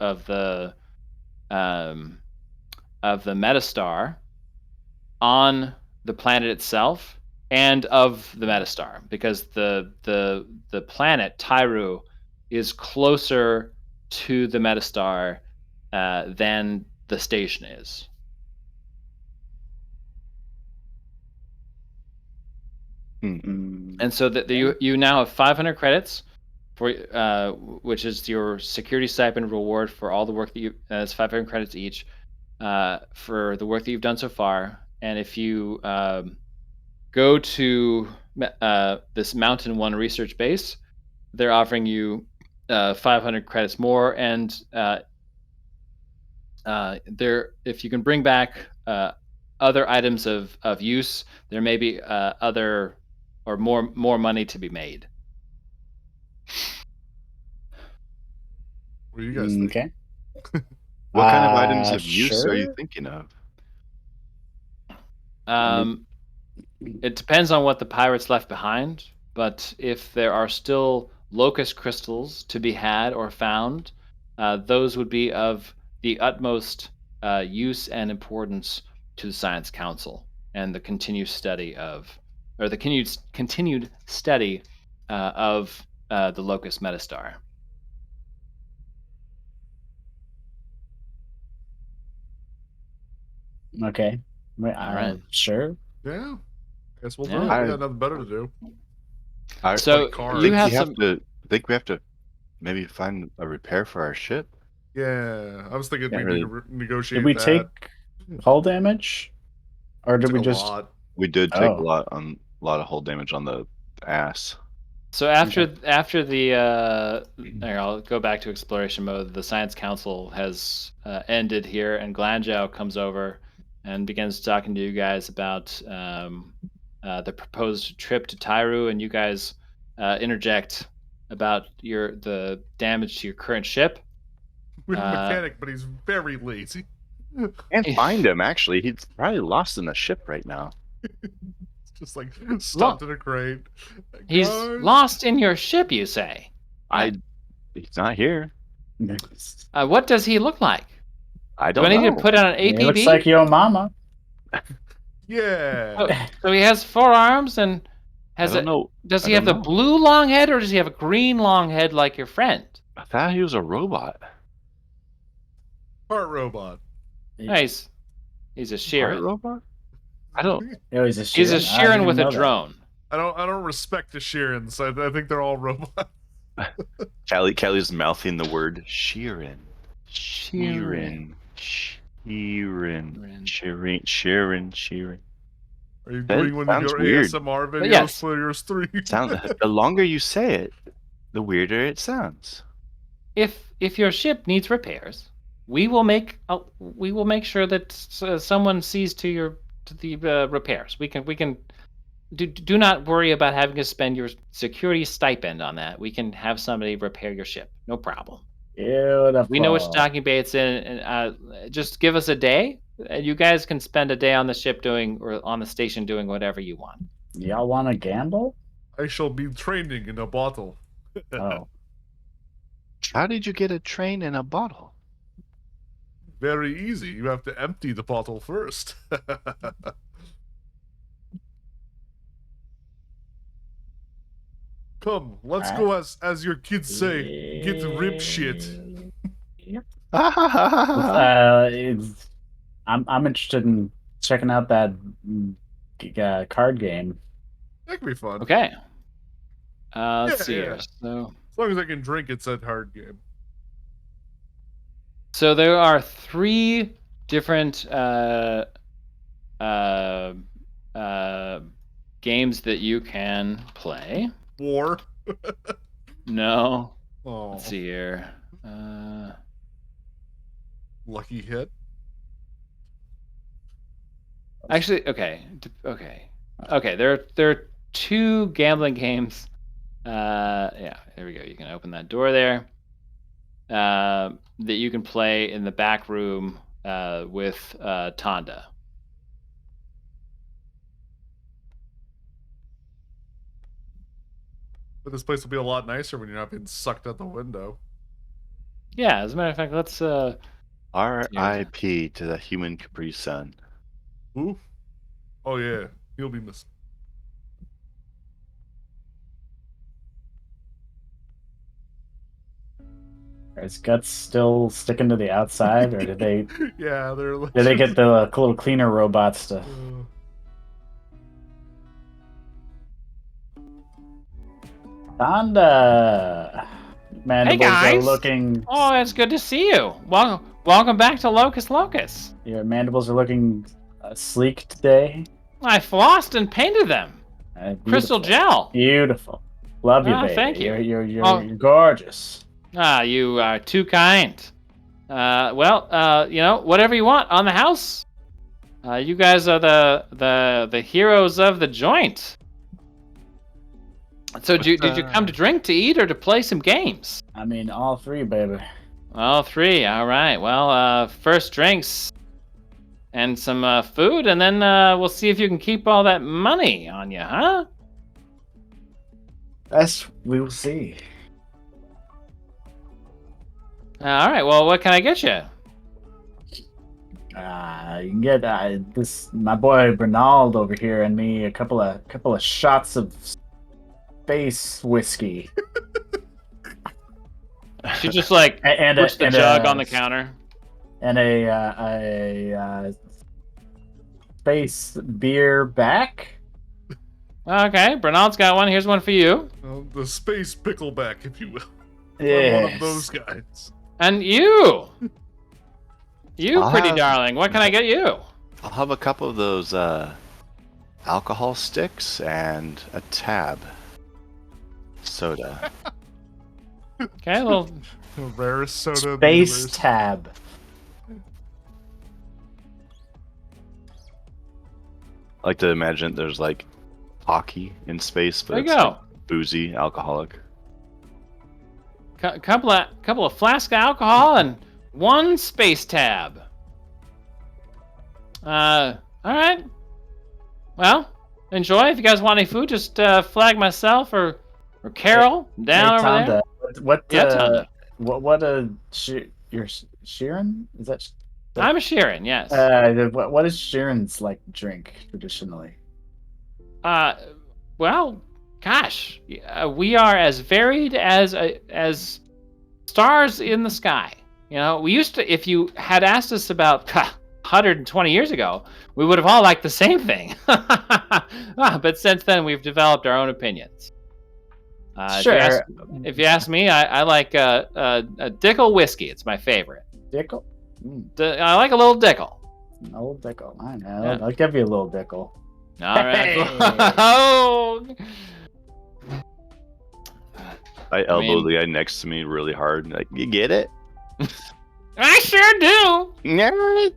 the metastar on the planet itself and of the metastar, because the planet Tyru is closer to the metastar than the station is. Mm, And so that you now have 500 credits for which is your security stipend reward for all the work that you. It's 500 credits each for the work that you've done so far. And if you go to this Mountain One research base, they're offering you 500 credits more, and there, if you can bring back other items of use, there may be other or more money to be made. What do you guys think? okay. What kind of items of use are you Sure. thinking of? It depends on what the pirates left behind, but if there are still locust crystals to be had or found, those would be of the utmost use and importance to the Science Council and the continued study of, or the continued study of the locust metastar. Okay. All right. Sure. Yeah. Guess we'll do Yeah. it. We got nothing better to do. So cards. you have some. I think we have to maybe find a repair for our ship. Yeah. I was thinking Can't we need really- to negotiate Did we that. take hull damage, or did Took we a just? lot. We did take Oh. a lot of hull damage on the ass. So after the there, I'll go back to exploration mode. The Science Council has ended here, and Glanzhou comes over and begins talking to you guys about the proposed trip to Tyru, and you guys interject about the damage to your current ship. We have a mechanic, but he's very lazy. Can't find him, actually. He's probably lost in the ship right now. It's just like stuffed in a crate. He's Guys, lost in your ship, you say? He's not here. What does he look like? I Do don't I need know. to put on an APB? It looks like your mama. Yeah. So he has 4 arms and has I don't know. Does I he have the don't know. blue long head, or does he have a green long head like your friend? I thought he was a robot. Part robot. No, he's a Part Sheeran. robot? I don't. Oh, he's a Sheeran. He's a I didn't Sheeran with know a that. drone. I don't respect the Sheerans. I think they're all robots. Kelly's mouthing the word Sheeran. Sheeran. Sheeran. Are you That doing one of sounds your weird. ASMR videos yes. for yours 3? The longer you say it, the weirder it sounds. If your ship needs repairs, we will make sure that someone sees to the repairs. We can do not worry about having to spend your security stipend on that. We can have somebody repair your ship. No problem. Beautiful. We know which docking bay it's in, and just give us a day, and you guys can spend a day on the ship or on the station doing whatever you want. Y'all want to gamble? I shall be training in a bottle. Oh, How did you get a train in a bottle? Very easy. You have to empty the bottle first. Come, let's go as your kids say, get rib shit. I'm interested in checking out that card game. That could be fun. Okay. Let's see Yeah. here. So As long as I can drink, it's a hard game. there are 3 different games that you can play. War. No. Oh, Let's see here. lucky hit. Actually, okay. There are 2 gambling games. Yeah, there we go. You can open that door there. That you can play in the back room with Tonda. But this place will be a lot nicer when you're not being sucked out the window. Yeah, as a matter of fact, let's R.I.P. to the human Capri Sun. Ooh. Oh yeah, he'll be missed. Are his guts still sticking to the outside, or did they Yeah, they're. did they get the little cleaner robots to? Donda. Mandibles guys. are looking. Oh, it's good to see you. Welcome back to Locus Locus. Your mandibles are looking sleek today. I flossed and painted them. Crystal gel. Beautiful. Love you, baby. Thank you. You're gorgeous. Ah, you are too kind. Whatever you want on the house. You guys are the heroes of the joint. So did you come to drink, to eat, or to play some games? I mean, all three, baby. All three. All right. Well, first drinks and some food, and then we'll see if you can keep all that money on you, huh? Yes, we will see. All right. Well, what can I get you? You can get this my boy Bernald over here and me a couple of shots of space whiskey. She just like puts the jug on the counter. And a space beer back. Okay, Bernard's got one. Here's one for you. The space pickleback, if you will. Yeah. One of those guys. And you, pretty have- darling. What can I get you? I'll have a couple of those alcohol sticks and a tab soda. Okay, well, The rarest soda. in the Space universe. tab. I like to imagine there's like hockey in space, but there you it's go. like boozy, alcoholic. Couple of flask of alcohol and one space tab. All right. Well, enjoy. If you guys want any food, just flag myself or Carol down Hey, over there. Tonda, what Yeah, Tonda. you're Sheeran? Is that? I'm a Sheeran, yes. What is Sheeran's like drink traditionally? Well, gosh, we are as varied as stars in the sky. You know, we used to. If you had asked us about 120 years ago, we would have all liked the same thing. But since then, we've developed our own opinions. Sure. If you ask me, I like a Dickel whiskey. It's my favorite. Dickel? I like a little Dickel. An old Dickel. I know. Yeah. I'll give you a little Dickel. All right. Hey. Oh. I elbow mean- the guy next to me really hard. Like, you get it? I sure do. Nerd.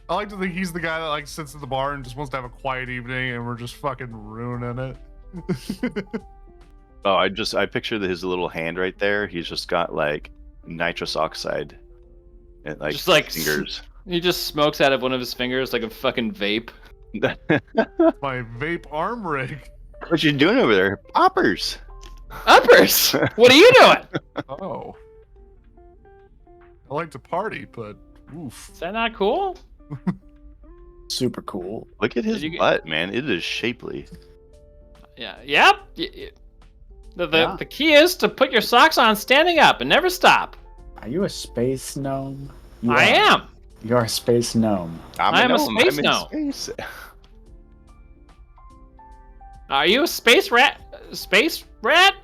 I like to think he's the guy that like sits at the bar and just wants to have a quiet evening, and we're just fucking ruining it. Oh, I picture his little hand right there. He's just got like nitrous oxide and like, Just, like, fingers. He just smokes out of one of his fingers like a fucking vape. My vape arm rig. What you doing over there? Poppers. Uppers. What are you doing? Oh. I like to party, but oof. Is that not cool? Super cool. Look at his Did you get- butt, man. It is shapely. Yeah. Yep. The key is to put your socks on standing up and never stop. Are you a space gnome? You I are. am. You're a space gnome. I'm a gnome. space I'm in gnome. space. Are you a space rat? Space rat?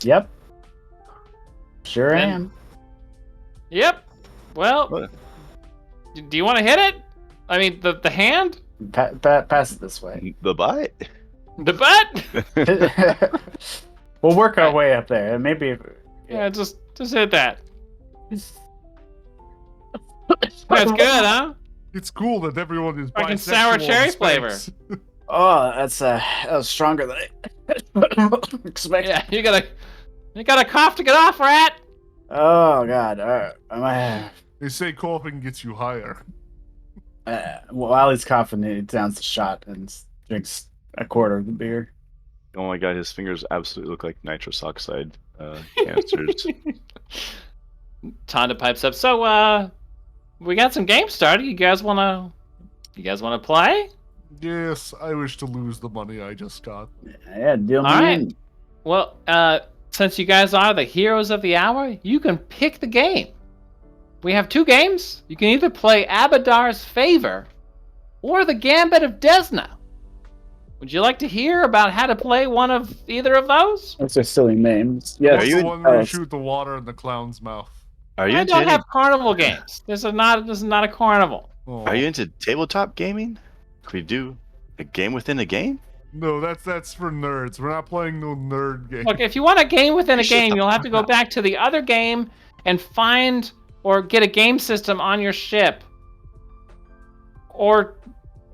Yep. Sure Then- am. Yep. Well, What? do you want to hit it? I mean, the hand, Pass it this way. The butt. the butt. We'll work our way up there. And maybe. Yeah, just hit that. That's good, huh? It's cool that everyone is Fucking bisexual sour in cherry space. flavor. Oh, that was stronger than I expected. Yeah, you gotta cough to get off, rat. Oh God. They say coughing gets you higher. While he's coughing, he downs the shot and drinks a quarter of the beer. Oh my god, his fingers absolutely look like nitrous oxide canisters. Tonda pipes up. So, we got some games started. You guys wanna play? Yes, I wish to lose the money I just got. Yeah, deal me All right. in. Well, since you guys are the heroes of the hour, you can pick the game. We have 2 games. You can either play Abadar's Favor or the Gambit of Desna. Would you like to hear about how to play one of either of those? Those are silly names. Yes. What's you the in- one where you Alice. shoot the water in the clown's mouth? Are you I into don't any, have carnival games. This is not a carnival. Oh. Are you into tabletop gaming? Could we do a game within a game? No, that's for nerds. We're not playing no nerd game. Look, if you want a game within a Shut game, the you'll have to fuck go up. back to the other game and find or get a game system on your ship. Or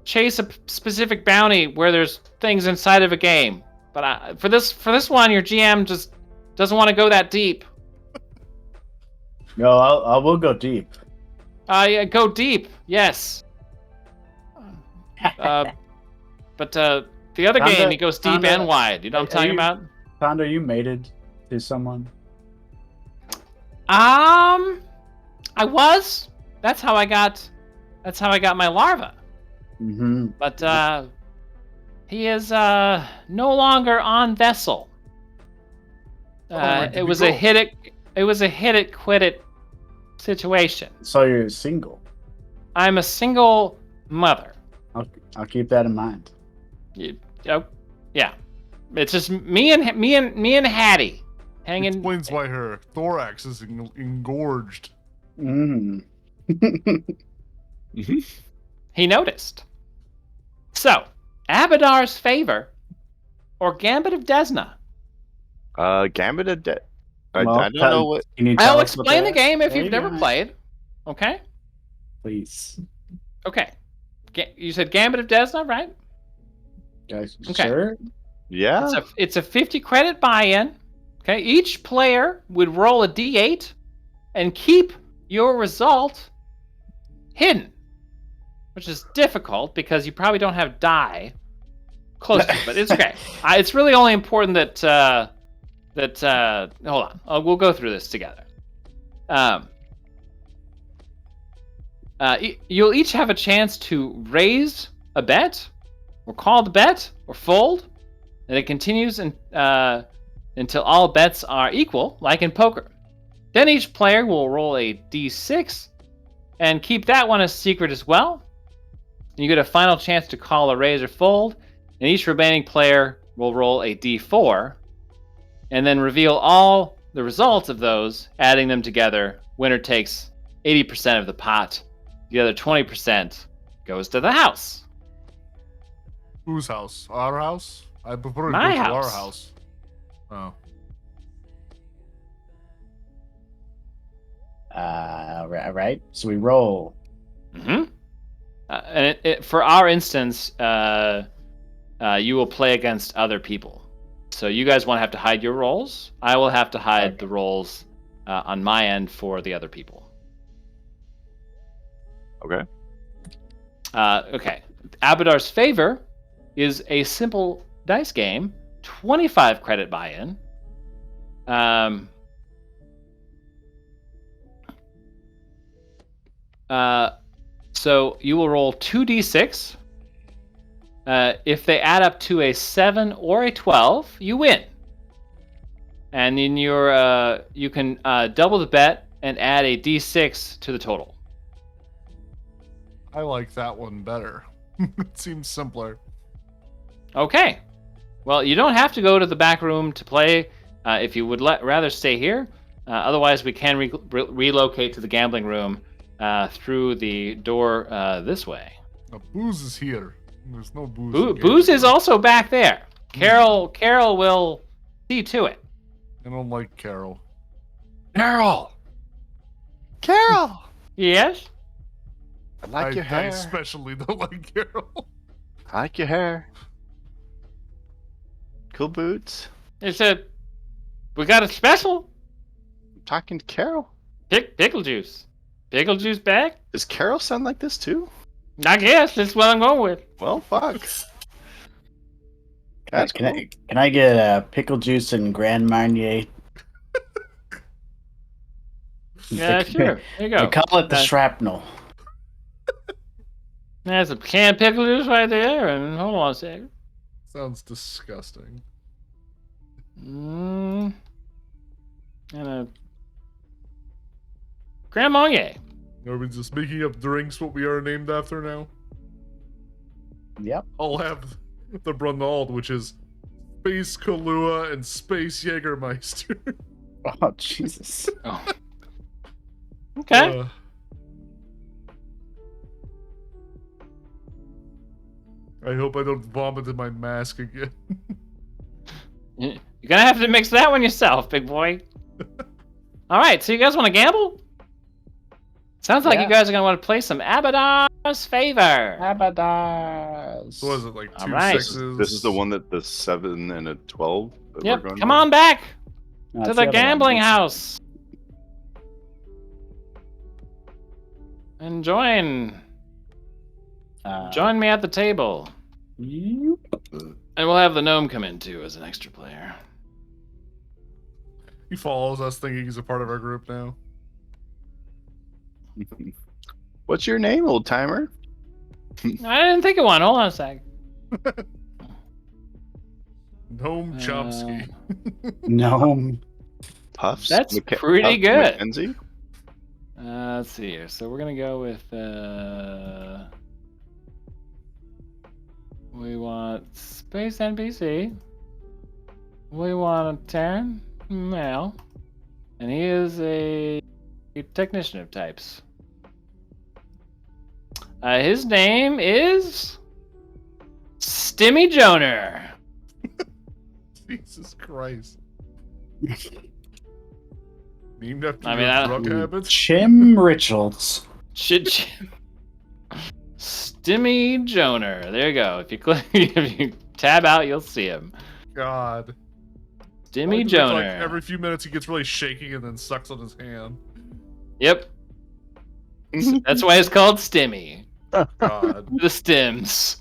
chase a specific bounty where there's things inside of a game. But for this one, your GM just doesn't want to go that deep. No, I will go deep. Yeah, go deep, yes. But the other Tonda- game, he goes deep Tonda, and wide. You know what I'm talking about? Tonda, are you mated to someone? I was. That's how I got my larva. Mm-hmm. But he is no longer on vessel. where did It he was go? a hit it quit it situation. So you're single. I'm a single mother. I'll keep that in mind. Yeah. It's just me and Hattie hanging. Explains why her thorax is engorged. Mm. He noticed. So, Abadar's Favor or Gambit of Desna? Gambit of Death. I Well, don't know what. Can you tell I'll us what explain the that- game if There you've you never go. played. Okay? Please. Okay. You said Gambit of Desna, right? Guys, Okay. sure? Yeah. It's a 50 credit buy-in. Okay, each player would roll a d8 and keep your result hidden, which is difficult because you probably don't have die close to it, but it's okay. It's really only important that hold on, we'll go through this together. You'll each have a chance to raise a bet, or call the bet, or fold, and it continues until all bets are equal, like in poker. Then each player will roll a d6 and keep that one a secret as well. And you get a final chance to call a raise or fold, and each remaining player will roll a d4 and then reveal all the results of those, adding them together. Winner takes 80% of the pot. The other 20% goes to the house. Whose house? Our house? I prefer to My go to our house. house. Oh. Right. So we roll. Mm-hmm. And for our instance, you will play against other people. So you guys won't have to hide your roles. I will have to hide the roles on my end for the other people. Okay. Okay. Abadar's Favor is a simple dice game, 25 credit buy-in. So you will roll 2d6. If they add up to a 7 or a 12, you win. And in your you can double the bet and add a d6 to the total. I like that one better. It seems simpler. Okay. Well, you don't have to go to the back room to play if you would rather stay here. Otherwise, we can relocate to the gambling room through the door this way. Now, booze is here. There's no booze. in Booze Gator. is also back there. Carol will see to it. I don't like Carol. Carol. Carol. Yes? I like your I hair. especially don't like Carol. I like your hair. Cool boots. It's we got a special. I'm talking to Carol. Pickle juice. Pickle juice back? Does Carol sound like this too? I guess that's what I'm going with. Well, fuck. That's can I get pickle juice and Grand Marnier? Yeah, sure. There you They go. call it the shrapnel. There's a can of pickle juice right there, and hold on a second. Sounds disgusting. And a Grand Marnier. Nobody's just making up drinks what we are named after now. Yep. I'll have the Brunald, which is Space Kahlua and Space Jägermeister. Oh Jesus. Oh. Okay. I hope I don't vomit in my mask again. You're gonna have to mix that one yourself, big boy. All right, so you guys want to gamble? Sounds like you guys are gonna want to play some Abadar's Favor. Abadar's. So was it like two All right. sixes? This is the one that the 7 and a 12. That Yep. We're going Come with? on back No, to it's the other one. gambling It's- house and join me at the table. Yep. And we'll have the gnome come in too as an extra player. He follows us thinking he's a part of our group now. What's your name, old timer? I didn't think of one. Hold on a sec. Gnome Chomsky. Gnome. Puffs? That's pretty good. Mackenzie? Let's see here. So we're gonna go with we want space NPC. We want a Terran male, and he is a technician of types. His name is Stimmy Joner. Jesus Christ. Named after I mean, your I- drug habits? Chim Richards. Should Stimmy Joner. There you go. If you click, if you tab out, you'll see him. God. Stimmy Why do it, Joner. Like, every few minutes he gets really shaky and then sucks on his hand. Yep. That's why it's called Stimmy. God. The stims.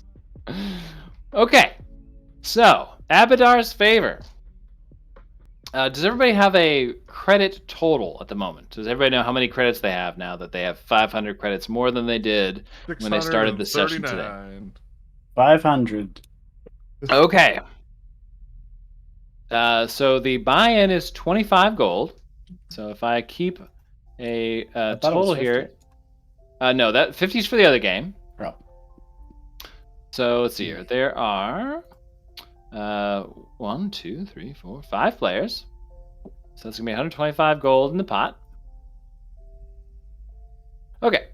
Okay. So, Abadar's Favor. Does everybody have a credit total at the moment? Does everybody know how many credits they have now that they have 500 credits more than they did when they started the session today? 639. 500. Okay. So the buy-in is 25 gold. So if I keep a I thought it was total 50. here, no, that 50 is for the other game. Oh. So let's see here. There are 1, 2, 3, 4, 5 players. So that's gonna be 125 gold in the pot. Okay.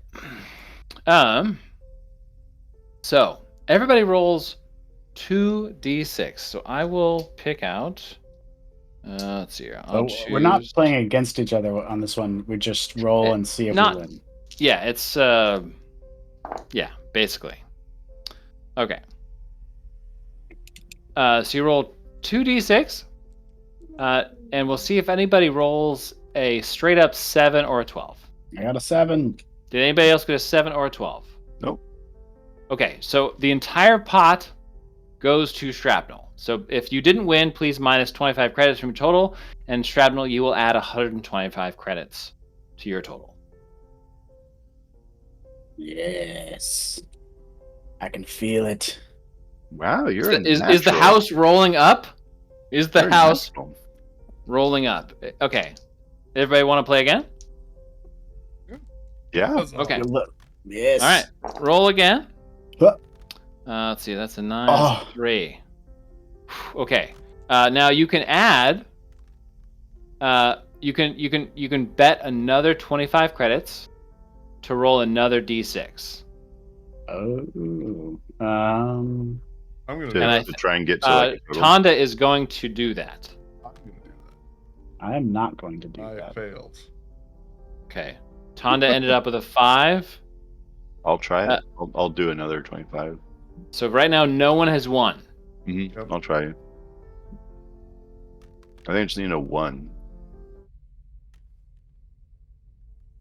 So everybody rolls 2d6. So I will pick out. Let's see here. I'll So we're not choose- playing against each other on this one. We just roll and see if not- we win. Yeah, it's yeah, basically. Okay. So you roll 2d6, and we'll see if anybody rolls a straight up 7 or a 12. I got a 7. Did anybody else get a 7 or a 12? Nope. Okay, so the entire pot goes to Shrapnel. So if you didn't win, please minus 25 credits from your total, and Shrapnel, you will add 125 credits to your total. Yes. I can feel it. Wow, you're Is a the natural. house rolling up? Is the You're a house natural. rolling up? Okay. Everybody want to play again? Yeah. Okay. Yes. All right. Roll again. Huh. Let's see. That's a 9. Oh. That's a 3. Okay. Now you can add. You can bet another 25 credits to roll another d6. Oh. I'm gonna To, do And I that. to try and get to like a total. Tonda is going to do that. I'm gonna do I am not going to do that. I that. failed. Okay. Tonda ended up with a 5. I'll try it. Uh, I'll do another 25. So right now, no one has won. Yep. I'll try it. I think I just need a 1.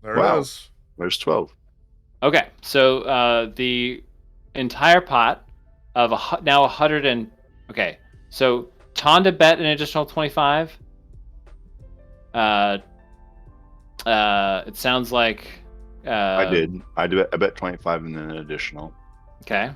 There Wow. it is. There's 12. Okay, so the entire pot of now 100 and okay, So Tonda bet an additional 25. It sounds like I did. I bet 25 and then an additional. Okay.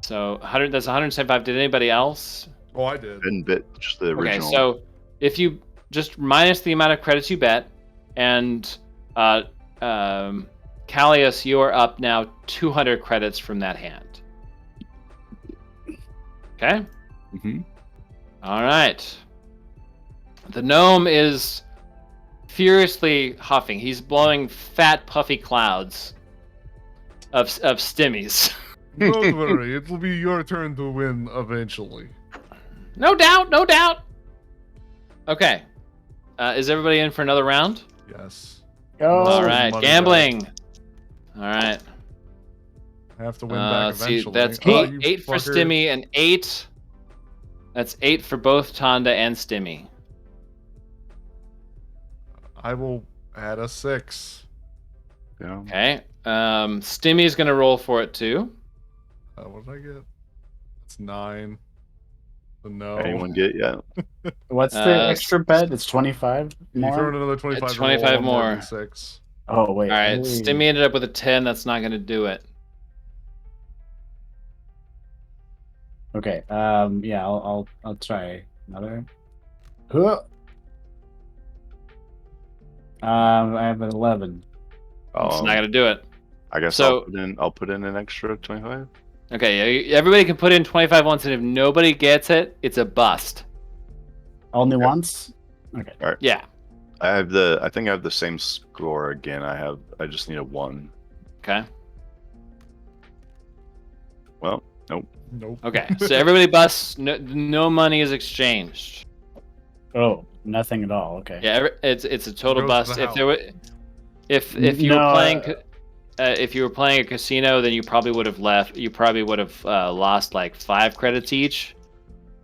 So 100. That's 175. Did anybody else? Oh, I did. Didn't bet just the Okay. original. So if you just minus the amount of credits you bet, and Callius, you are up now 200 credits from that hand. Okay. Mhm. All right. The gnome is furiously huffing. He's blowing fat, puffy clouds of stimmies. Don't worry, it will be your turn to win eventually. No doubt, no doubt. Okay. Is everybody in for another round? Yes. Go. All right, money gambling. All right. I have to win back See, eventually. that's Oh, eight, you eight for fucker. Stimmy and 8. That's 8 for both Tonda and Stimmy. I will add a 6. Yeah. Okay. Stimmy's gonna roll for it too. What did I get? That's 9. So no. Anyone get yet? What's the extra bet? It's 25 You throw more. in another 25. It's to roll 25 one more. 6. Oh wait. All right. hey. Stimmy ended up with a 10. That's not gonna do it. Okay. Yeah. I'll try another. Huh. I have an 11. It's not gonna do it. I guess So- I'll put in an extra 25. Okay. Everybody can put in 25 once, and if nobody gets it, it's a bust. Only once. Okay. Yeah. I think I have the same score again. I just need a 1. Okay. Well, nope. Nope. Okay. So everybody busts. No money is exchanged. Oh, nothing at all. Okay. Yeah. It's a total Goes to bust. the If there were, if you No, were playing. If you were playing a casino, then you probably would have left. You probably would have lost like 5 credits each.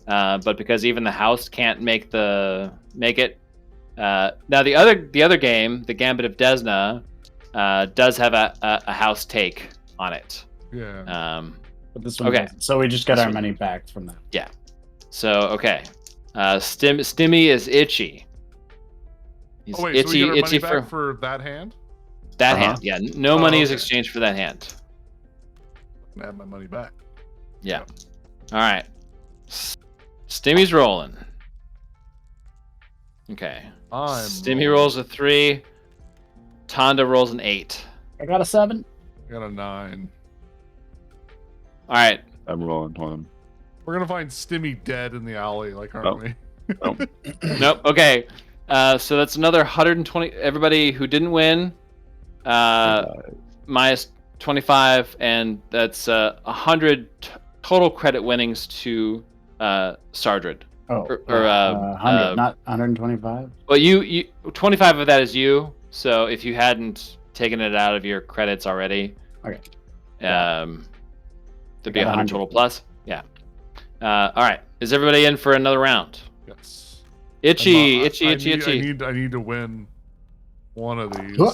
But because even the house can't make it. Now the other game, the Gambit of Desna, does have a house take on it. Yeah. But this one. Okay. doesn't. So we just got This our one- money back from that. So okay, Stimmy is itchy. He's Oh wait, itchy, so we get our itchy money back for that hand? that Uh-huh. hand. Yeah, no money is okay. exchanged for that hand. I can add my money back. Yeah. All right. Stimmy's rolling. Okay. I'm Stimmy rolls a 3. Tonda rolls an 8. I got a 7. I got a 9. All right. I'm rolling one. We're gonna find Stimmy dead in the alley, like aren't Oh. we? Nope. Okay. So that's another 120. Everybody who didn't win, minus 25, and that's 100 total credit winnings to Sardred. Oh, Or, 100, not 125. Well, you 25 of that is you. So if you hadn't taken it out of your credits already, Okay. there'd be I got 100 100. total plus. Yeah. All right. Is everybody in for another round? Yes. Itchy, I itchy, itchy, need, itchy. I need to win one of these. Huh.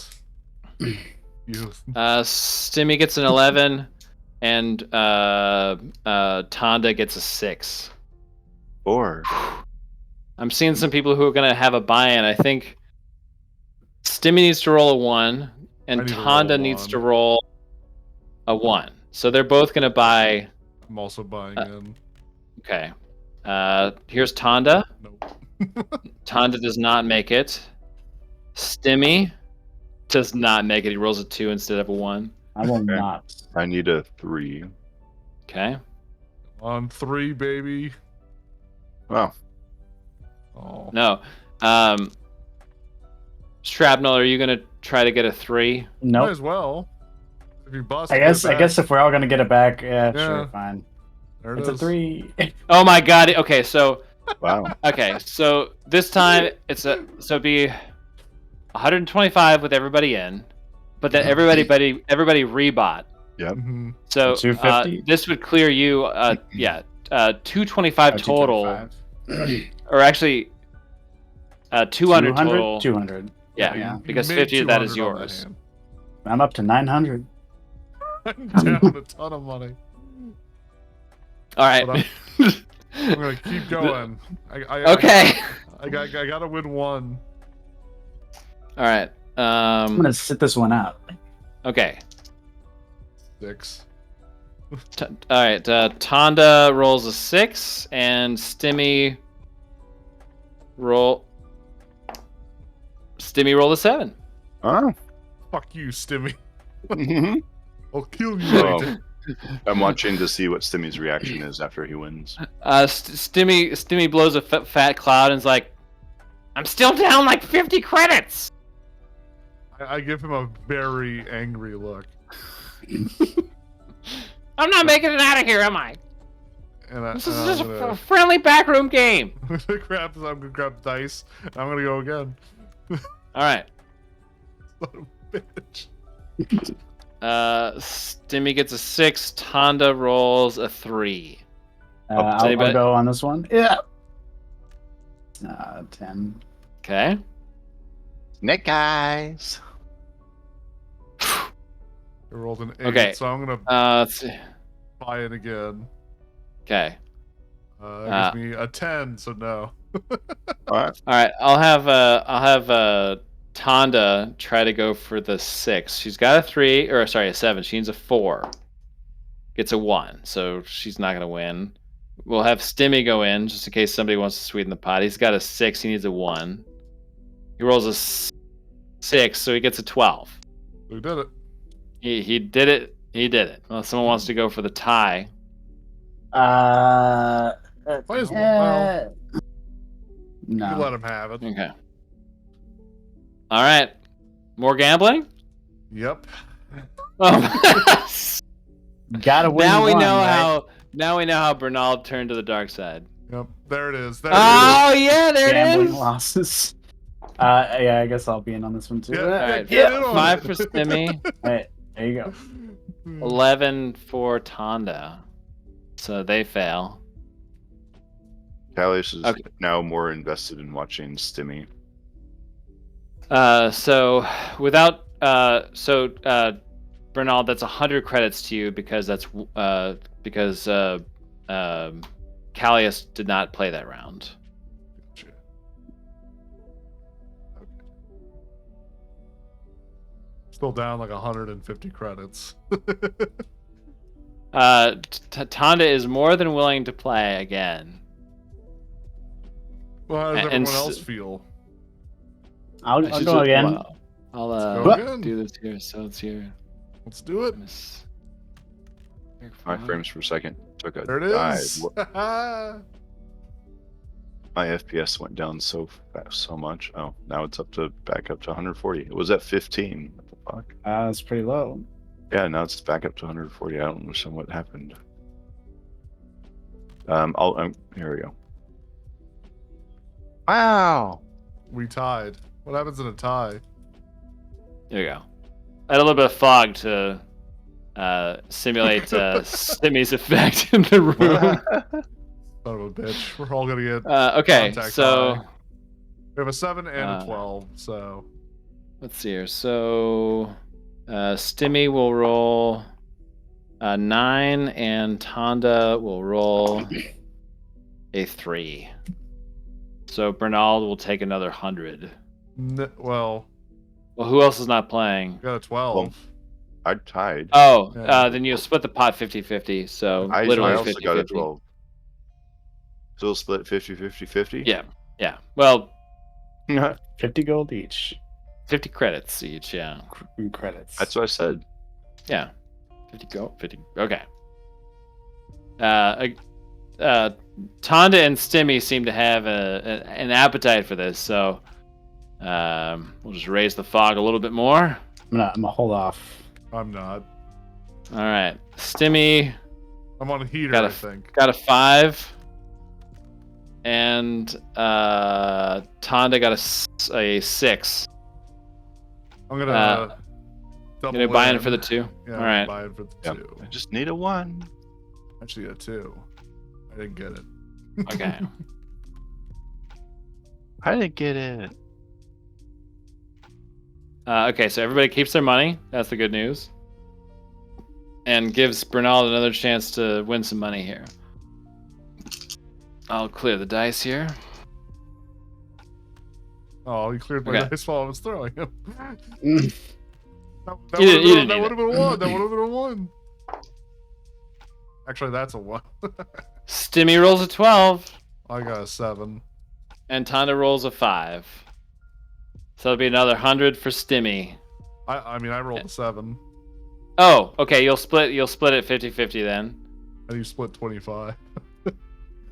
You. Stimmy gets an 11, and Tonda gets a 6. 4. I'm seeing some people who are going to have a buy-in. I think Stimmy needs to roll a 1, and I need to roll Tonda a needs 1. to roll a 1. So they're both going to buy. I'm also buying in. Okay. Here's Tonda. Nope. Tonda does not make it. Stimmy does not make it. He rolls a 2 instead of a 1. I will Okay. not. I need a 3. Okay. On 3, baby. Wow. Oh. No. Shrapnel, are you going to try to get a 3? Might Nope. as well. If you bust, I you get guess. it I back. guess if we're all gonna get it back, yeah, Yeah. sure, fine. There it It's a is. 3. Oh my god. Okay, so Wow. this time it'd be 125 with everybody in, but then everybody rebought. Mhm. So 250? this would clear you 225 total, or actually 200 total. 200. Yeah, Yeah. because Made 50 of that is 200 on yours. hand. I'm up to 900. I'm down a ton of money. All right. But I'm gonna keep going. Okay. I gotta win one. All right. I'm gonna sit this one out. Okay. 6. All right. Tonda rolls a 6, and Stimmy rolled a 7. Oh. Fuck you, Stimmy. Mhm. I'll kill you Oh. later. I'm watching to see what Stimmy's reaction is after he wins. Stimmy blows a fat cloud and is like, "I'm still down like 50 credits." I give him a very angry look. I'm not making it out of here, am I? And This is just a friendly backroom game. I'm gonna grab dice. And I'm gonna go again. All right. Son of a bitch. Stimmy gets a 6. Tonda rolls a 3. I'll anybody- go on this one. Yeah. 10. Okay. Snake eyes. I rolled an 8, Okay. so I'm gonna Let's see. buy it again. Okay. That gives me a 10, so no. All right. All right. I'll have Tonda try to go for the 6. She's got a 3, or sorry, a 7. She needs a 4. Gets a 1, so she's not gonna win. We'll have Stimmy go in just in case somebody wants to sweeten the pot. He's got a 6. He needs a 1. He rolls a 6, so he gets a 12. We did it. He did it. He did it. Well, someone wants to go for the tie. Might as well. You No. let him have it. Okay. All right. More gambling? Yep. Oh. Gotta win. now we one, know right? how. Now we know how Bernal turned to the dark side. Yep. There it is. There it Oh yeah, there it Gambling is. losses. Yeah, I guess I'll be in on this one too. Yeah, All right. get in on 5 it. for Stimmy, Alright, there you go. is. 11 for Tonda. So they fail. Kalish is Okay. now more invested in watching Stimmy. So without Bernal, that's 100 credits to you because that's because Callius did not play that round. Gotcha. Okay. Still down like 150 credits. Tonda is more than willing to play again. Well, how does And everyone else feel? I'll I should go just- again. well, I'll Let's go again. do this here. So it's here. Let's do it. 5 frames per second. Took a There it dive. is. My FPS went down so fast, so much. Oh, now it's back up to 140. It was at 15. What the fuck? It's pretty low. Yeah, now it's back up to 140. I don't understand what happened. Here we go. Wow. We tied. What happens in a tie? There you go. I had a little bit of fog to simulate Stimmy's effect in the room. Son of a bitch. We're all gonna get. Okay, Contact so high. We have a 7 and a Uh, 12. So let's see here. So Stimmy will roll 9, and Tonda will roll a 3. So Bernald will take another 100. well, Well, who else is not playing? we got a 12. I tied. Oh, Yeah. then you split the pot 50-50. So I literally also 50-50. got a 12. Still split 50-50-50? Yeah. Yeah. Well, 50 gold each. 50 credits each. Yeah. Credits. That's what I said. Yeah. 50 go. 50. Okay. Tonda and Stimmy seem to have an appetite for this, so we'll just raise the fog a little bit more. I'm gonna hold off. I'm not. All right. Stimmy I'm on a heater, Got a- I think. got a 5. And Tonda got a 6. I'm gonna double. You know, buying in. it for the 2. Yeah, All right. Buying for the Yep. 2. I just need a 1. Actually, a 2. I didn't get it. Okay. I didn't get it. Okay, so everybody keeps their money. That's the good news. And gives Bernal another chance to win some money here. I'll clear the dice here. Oh, he cleared my Okay. dice while I was throwing him. Mm. That You didn't need would it. have been a 1. That would have been a 1. Actually, that's a 1. Stimmy rolls a 12, I got a 7. and Tonda rolls a 5. So it'll be another 100 for Stimmy. I mean, I rolled a 7. Oh, okay. You'll split it 50-50 then. And you split 25.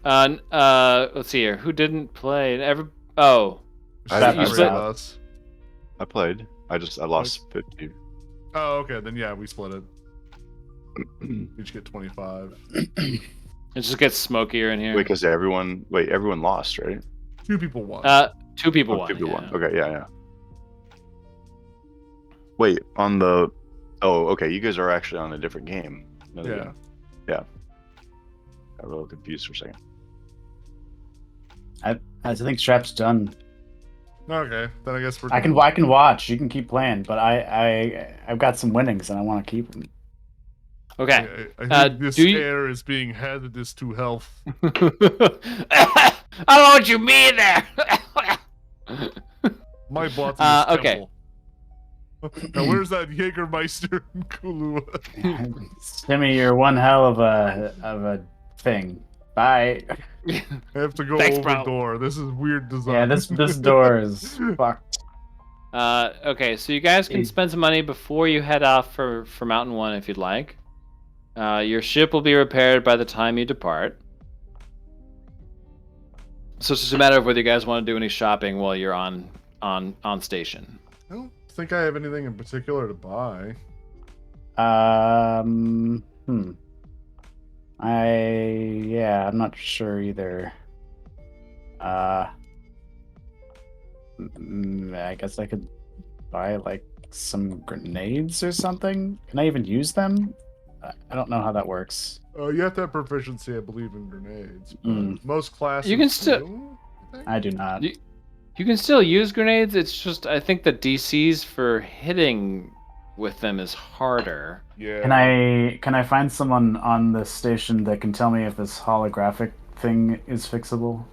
Let's see here. Who didn't play? Oh, I- Three I- of I- us. I played. I lost 50. Oh, okay. Then yeah, we split it. We each get 25. it just gets smokier in here. Wait, because everyone lost, right? 2 people won. 2 people Oh, won. 2 people yeah. won. Okay, yeah. Wait, on the. Oh, okay. You guys are actually on a different game. Another Yeah. game. Yeah. Got a little confused for a second. I think Strap's done. Okay, then I guess we're. I can watch. You can keep playing, but I've got some winnings and I want to keep them. Okay. I think this do you- air is being hazardous to health. I don't know what you mean there. My body is Okay. temple. Now where's that Jägermeister in Kulua? Timmy, you're one hell of a thing. Bye. I have to go Thanks, over bro. door. This is weird design. Yeah, this door is fucked. Okay, so you guys can spend some money before you head off for Mountain 1 if you'd like. Your ship will be repaired by the time you depart. So it's just a matter of whether you guys want to do any shopping while you're on station. I don't think I have anything in particular to buy. I'm not sure either. I guess I could buy like some grenades or something. Can I even use them? I don't know how that works. You have to have proficiency, I believe, in grenades. But Mm. most classes. You can still- do, I think. I do not. You can still use grenades. It's just I think the DCs for hitting with them is harder. Yeah. Can I find someone on this station that can tell me if this holographic thing is fixable?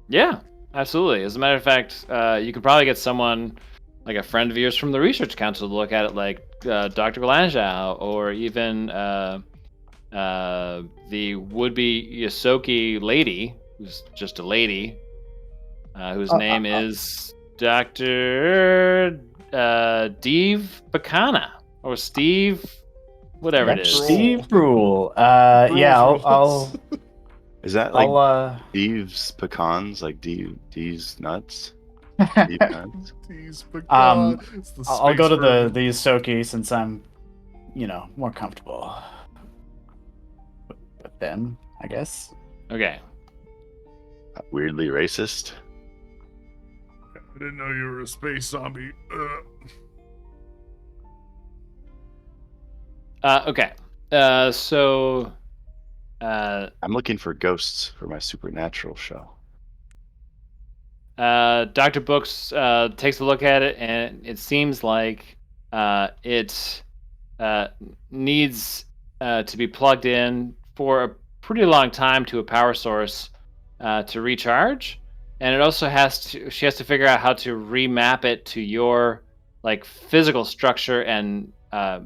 Yeah, absolutely. As a matter of fact, you could probably get someone like a friend of yours from the Research Council to look at it, like Dr. Galangao, or even the would-be Yosoki lady, who's just a lady, whose name is Dr. Dave Bacana, or Steve, whatever it That's is. Steve Rule. Yeah, I'll Is that like I'll Steve's pecans, like D's nuts? Steve nuts? These pecan- Um, it's the I'll go space to the version. Yosoki since I'm, more comfortable with them, I guess. Okay. Weirdly racist. I didn't know you were a space zombie. Okay. So. I'm looking for ghosts for my supernatural show. Dr. Books takes a look at it, and it seems like it needs to be plugged in for a pretty long time to a power source to recharge, and it also she has to figure out how to remap it to your like physical structure and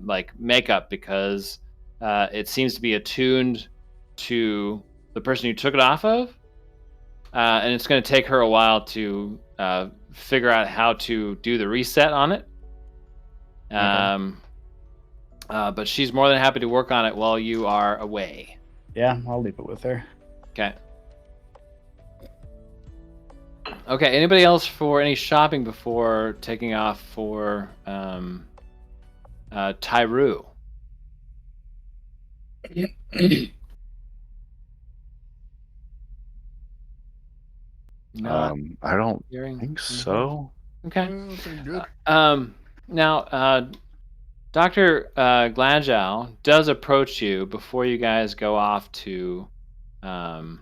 like makeup, because it seems to be attuned to the person you took it off of. And it's going to take her a while to figure out how to do the reset on it. But she's more than happy to work on it while you are away. Yeah, I'll leave it with her. Okay. Okay, anybody else for any shopping before taking off for Tyru? Not I don't hearing think anything? so. Okay. Pretty good. Now, Dr. Glangau does approach you before you guys go off to Tyru,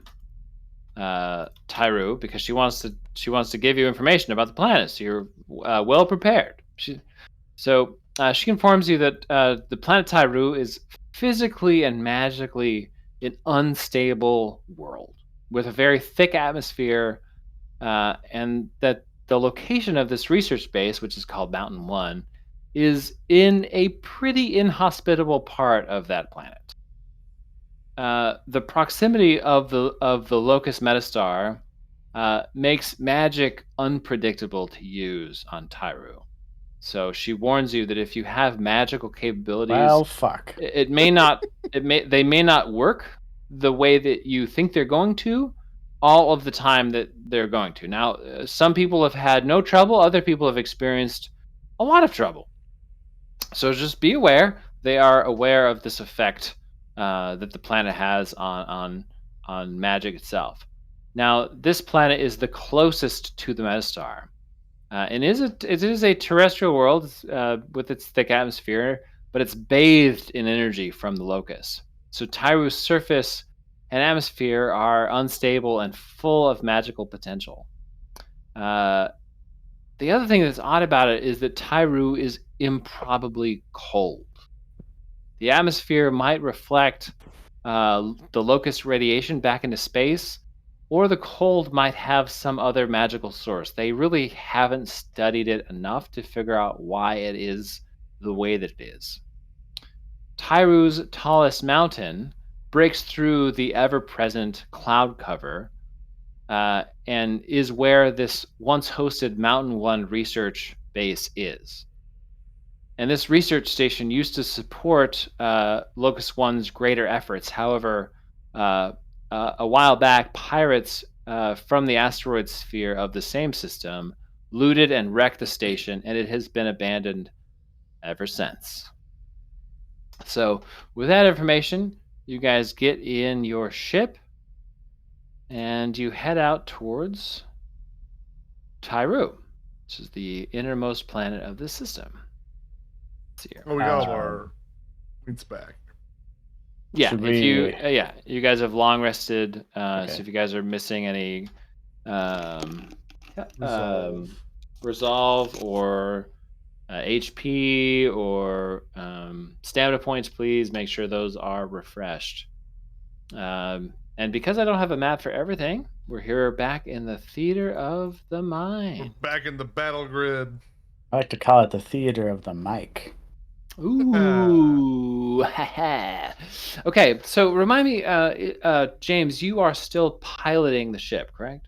because she wants to give you information about the planet, so you're well prepared. She informs you that the planet Tyru is physically and magically an unstable world. with a very thick atmosphere, and that the location of this research base, which is called Mountain One, is in a pretty inhospitable part of that planet. The proximity of the Locust Metastar makes magic unpredictable to use on Tyru. So she warns you that if you have magical capabilities, Well, fuck. it may not they may not work the way that you think they're going to all of the time that they're going to. Now, some people have had no trouble, other people have experienced a lot of trouble. So just be aware. They are aware of this effect that the planet has on magic itself. Now, this planet is the closest to the Metastar, and it is a terrestrial world with its thick atmosphere, but it's bathed in energy from the locust. So Tyru's surface and atmosphere are unstable and full of magical potential. The other thing that's odd about it is that Tyru is improbably cold. The atmosphere might reflect the locust radiation back into space, or the cold might have some other magical source. They really haven't studied it enough to figure out why it is the way that it is. Tyru's tallest mountain breaks through the ever-present cloud cover and is where this once hosted Mountain One research base is. And this research station used to support Locust One's greater efforts. However, a while back, pirates from the asteroid sphere of the same system looted and wrecked the station, and it has been abandoned ever since. So, with that information, you guys get in your ship and you head out towards Tyru, which is the innermost planet of the system. Let's see here. Oh, we got all our points back. Yeah, Should if you we- you guys have long rested. Okay. So if you guys are missing any Resolve. resolve or HP or stamina points, please make sure those are refreshed. And because I don't have a map for everything, we're here back in the Theater of the We're Mind. back in the battle grid. I like to call it the theater of the mic. Ooh, okay. So remind me, James, you are still piloting the ship, correct?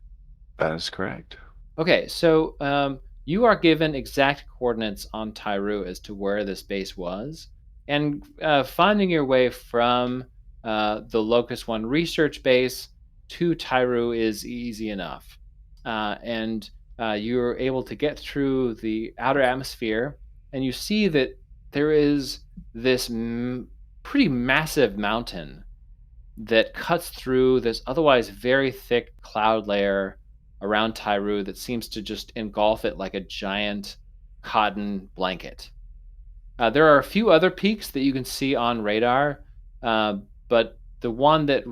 That is correct. Okay, so you are given exact coordinates on Tyru as to where this base was, and finding your way from the Locust One research base to Tyru is easy enough, and you're able to get through the outer atmosphere, and you see that there is this pretty massive mountain that cuts through this otherwise very thick cloud layer around Tyru that seems to just engulf it like a giant cotton blanket. There are a few other peaks that you can see on radar, but the one that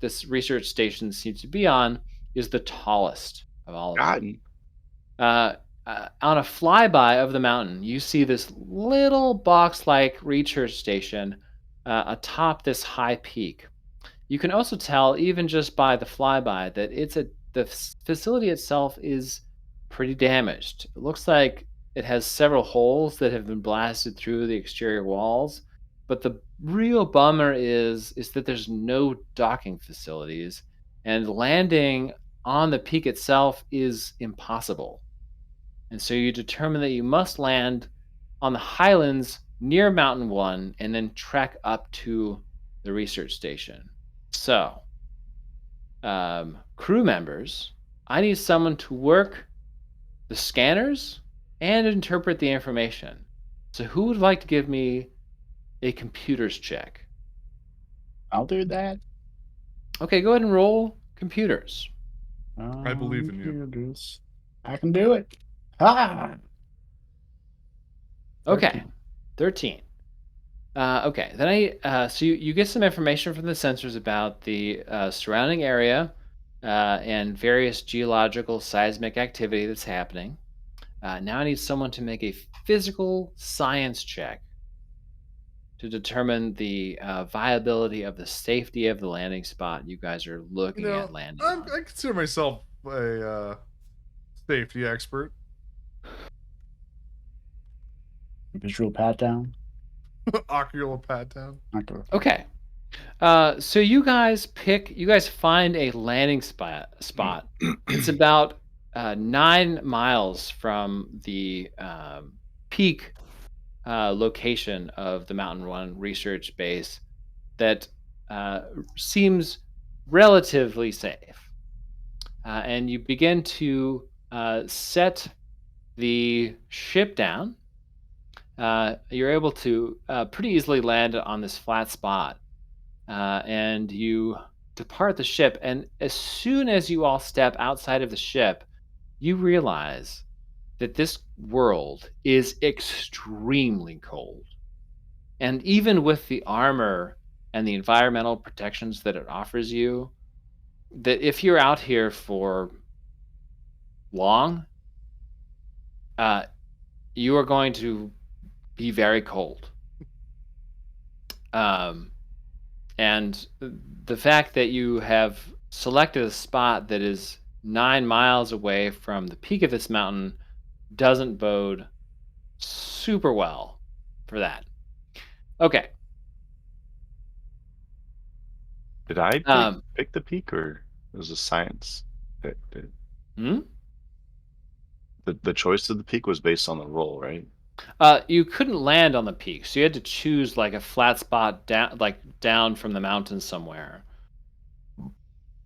this research station seems to be on is the tallest of all of them. Gotten. On a flyby of the mountain, you see this little box-like research station atop this high peak. You can also tell, even just by the flyby, that the facility itself is pretty damaged. It looks like it has several holes that have been blasted through the exterior walls, but the real bummer is that there's no docking facilities, and landing on the peak itself is impossible. And so you determine that you must land on the highlands near Mountain One and then trek up to the research station. So, crew members, I need someone to work the scanners and interpret the information. So who would like to give me a computers check? I'll do that. Okay, go ahead and roll computers. I believe in you. Computers. I can do it. Ah! Okay, 13. Okay, then so you get some information from the sensors about the surrounding area and various geological seismic activity that's happening. Now I need someone to make a physical science check. to determine the viability of the safety of the landing spot you guys are looking at landing on. I consider myself a safety expert. Visual pat down. Ocular pat down. Okay. So you guys find a landing spot. It's about 9 miles from the peak location of the Mountain One research base that seems relatively safe. And you begin to set the ship down. You're able to pretty easily land on this flat spot. And you depart the ship. And as soon as you all step outside of the ship, you realize that this world is extremely cold. And even with the armor and the environmental protections that it offers you, that if you're out here for long, you are going to be very cold. And the fact that you have selected a spot that is 9 miles away from the peak of this mountain doesn't bode super well for that. Okay. Did I pick the peak, or was it science that did? The choice of the peak was based on the roll, right? You couldn't land on the peak, so you had to choose like a flat spot down from the mountain somewhere.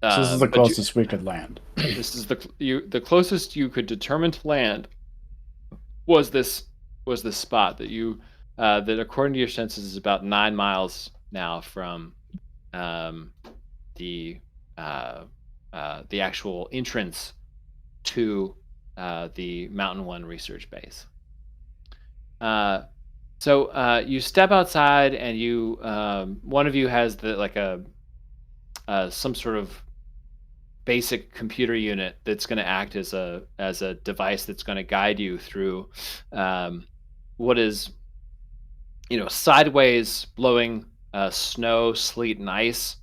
So this is the closest we could land. This is the closest you could determine to land was this spot that you that according to your senses is about 9 miles now from the actual entrance to the Mountain One research base. So you step outside, and you one of you has some sort of basic computer unit that's going to act as a device that's going to guide you through what is sideways blowing snow, sleet, and ice,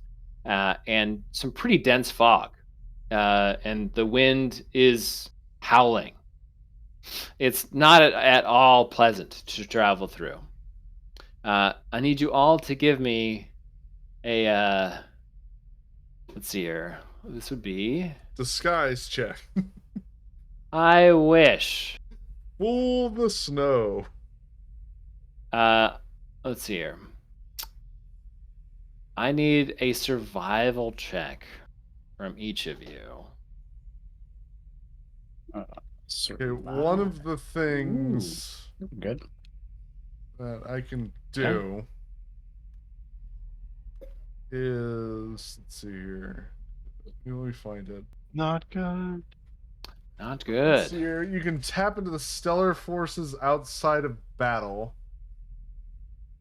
and some pretty dense fog, and the wind is howling. It's not at all pleasant to travel through. I need you all to give me a let's see here. This would be disguise check. I wish. Fool the snow. Let's see here. I need a survival check from each of you. Okay, one of the things good that I can do is, let's see here. Let me find it. Not good. Not good. Let's see here. You can tap into the stellar forces outside of battle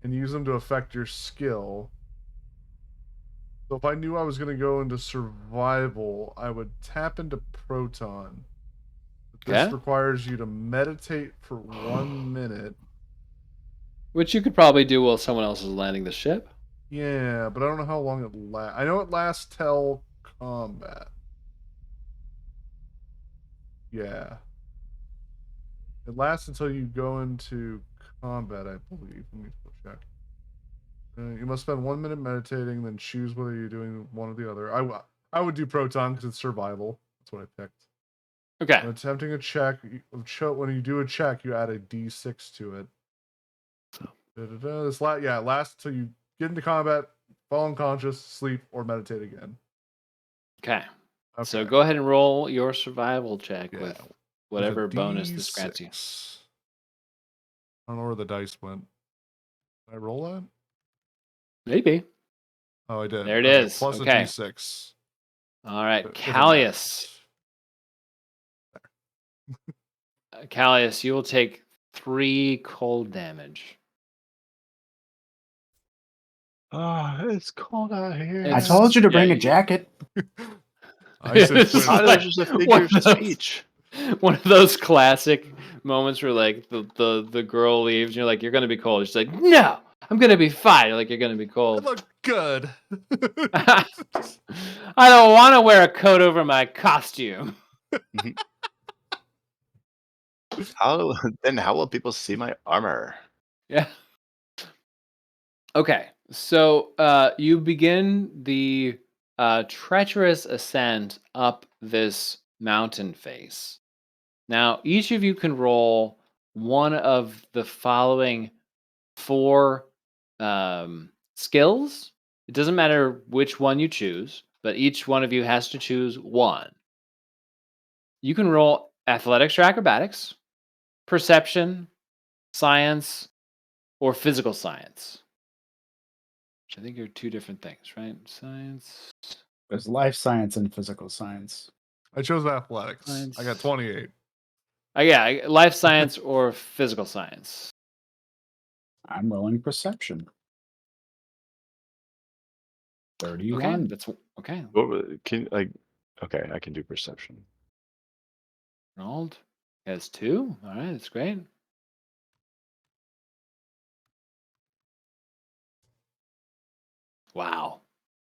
and use them to affect your skill. So if I knew I was going to go into survival, I would tap into Proton. This requires you to meditate for 1 minute. Which you could probably do while someone else is landing the ship. Yeah, but I don't know how long it lasts. I know it lasts till combat. Yeah. It lasts until you go into combat, I believe. Let me check. You must spend 1 minute meditating, then choose whether you're doing one or the other. I would do Proton because it's survival. That's what I picked. Okay. When attempting a check, when you do a check, you add a d6 to it. This it lasts until you get into combat, fall unconscious, sleep, or meditate again. Okay. So go ahead and roll your survival check with whatever bonus this grants you. I don't know where the dice went. Did I roll that? Maybe. Oh, I did. There it is. Plus okay. a d6. All right, Callius. Callius, you will take 3 cold damage. Oh, it's cold out here. I told you to bring a jacket. I said just a figure of speech. One of those classic moments where like the girl leaves and you're like, you're gonna be cold. She's like, no, I'm gonna be fine. Like you're gonna be I cold. look good. I don't want to wear a coat over my costume. How will people see my armor? Yeah. Okay. So you begin the treacherous ascent up this mountain face. Now, each of you can roll one of the following 4 skills. It doesn't matter which one you choose, but each one of you has to choose one. You can roll athletics or acrobatics, perception, science, or physical science. Which I think are 2 different things, right? Science. There's life science and physical science. I chose athletics. Science. I got 28. Yeah, life science or physical science. I'm rolling perception. 31. Okay, that's okay. Okay, I can do perception. Ronald has 2. All right, that's great. Wow.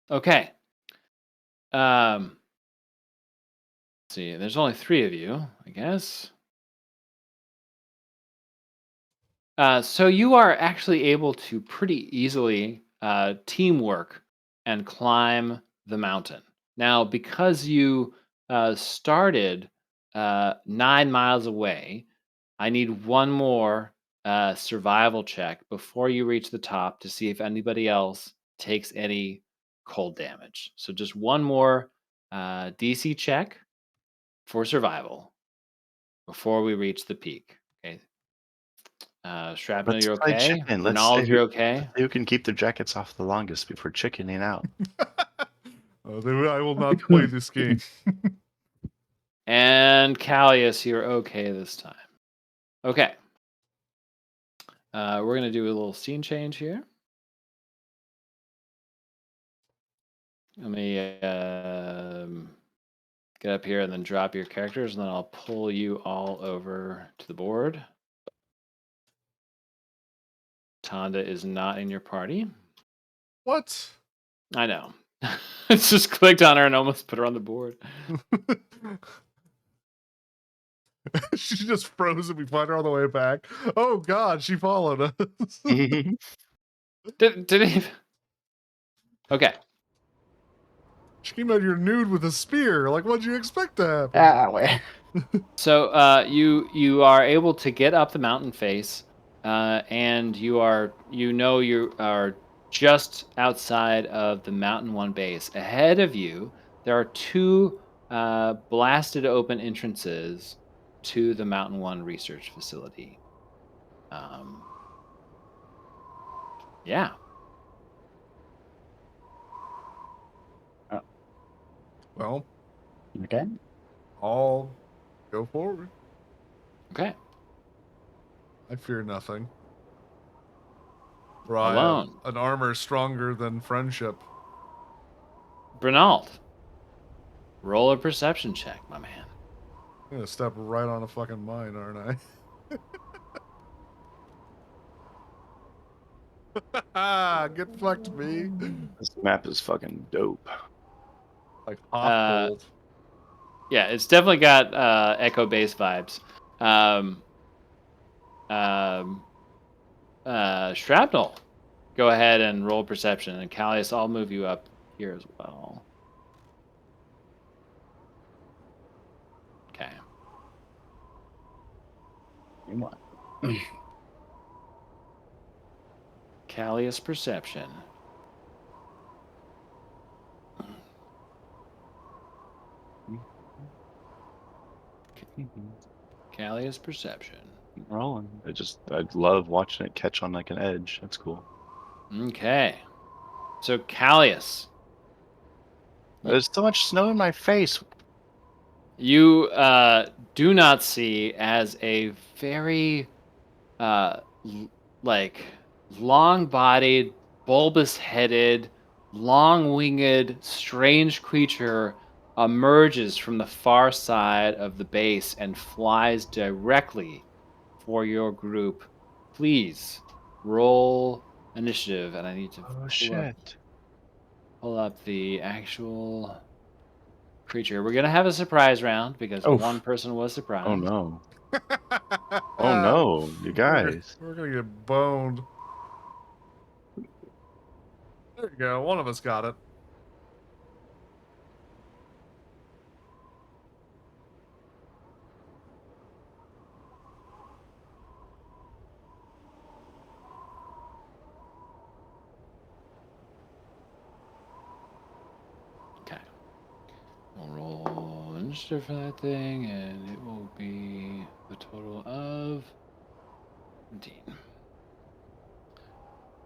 Okay. Let's see. There's only 3 of you, I guess. So you are actually able to pretty easily teamwork and climb the mountain. Now, because you started 9 miles away, I need one more survival check before you reach the top to see if anybody else takes any cold damage. So just one more DC check for survival before we reach the peak. Okay. Shrapnel, Let's you're play okay. chicken. Let's Ronald, see you're okay. who can keep their jackets off the longest before chickening out. I will not play this game. And Callius, you're okay this time. Okay. We're going to do a little scene change here. Let me get up here and then drop your characters, and then I'll pull you all over to the board. Tonda is not in your party. What? I know. It's just clicked on her and almost put her on the board. She just froze and we find her on the way back. Oh God, she followed us. Didn't even... Okay. She came out here nude with a spear. Like, what'd you expect to happen? Wait. So you are able to get up the mountain face, and you are just outside of the Mountain One base. Ahead of you, there are 2 blasted open entrances to the Mountain One research facility. Yeah. Well, Okay. I'll go forward. Okay. I fear nothing. For I have Alone. an armor stronger than friendship. Bernald, roll a perception check, my man. I'm gonna step right on a fucking mine, aren't I? Get fucked, me. This map is fucking dope. Like hot cold. Yeah, it's definitely got Echo Base vibes. Shrapnel, go ahead and roll perception, and Callius, I'll move you up here as well. Okay. What? Callius perception. Callius perception. Rolling. I love watching it catch on like an edge. That's cool. Okay. So Callius, There's so much snow in my face. you do not see as a very like long-bodied, bulbous-headed, long-winged, strange creature emerges from the far side of the base and flies directly for your group. Please roll initiative, and I need to pull up the actual creature. We're gonna have a surprise round because Oof. one person was surprised. Oh no. Oh no, you guys. We're gonna get boned. There you go. One of us got it. Okay. We'll roll initiative for that thing, and it will be a total of 17.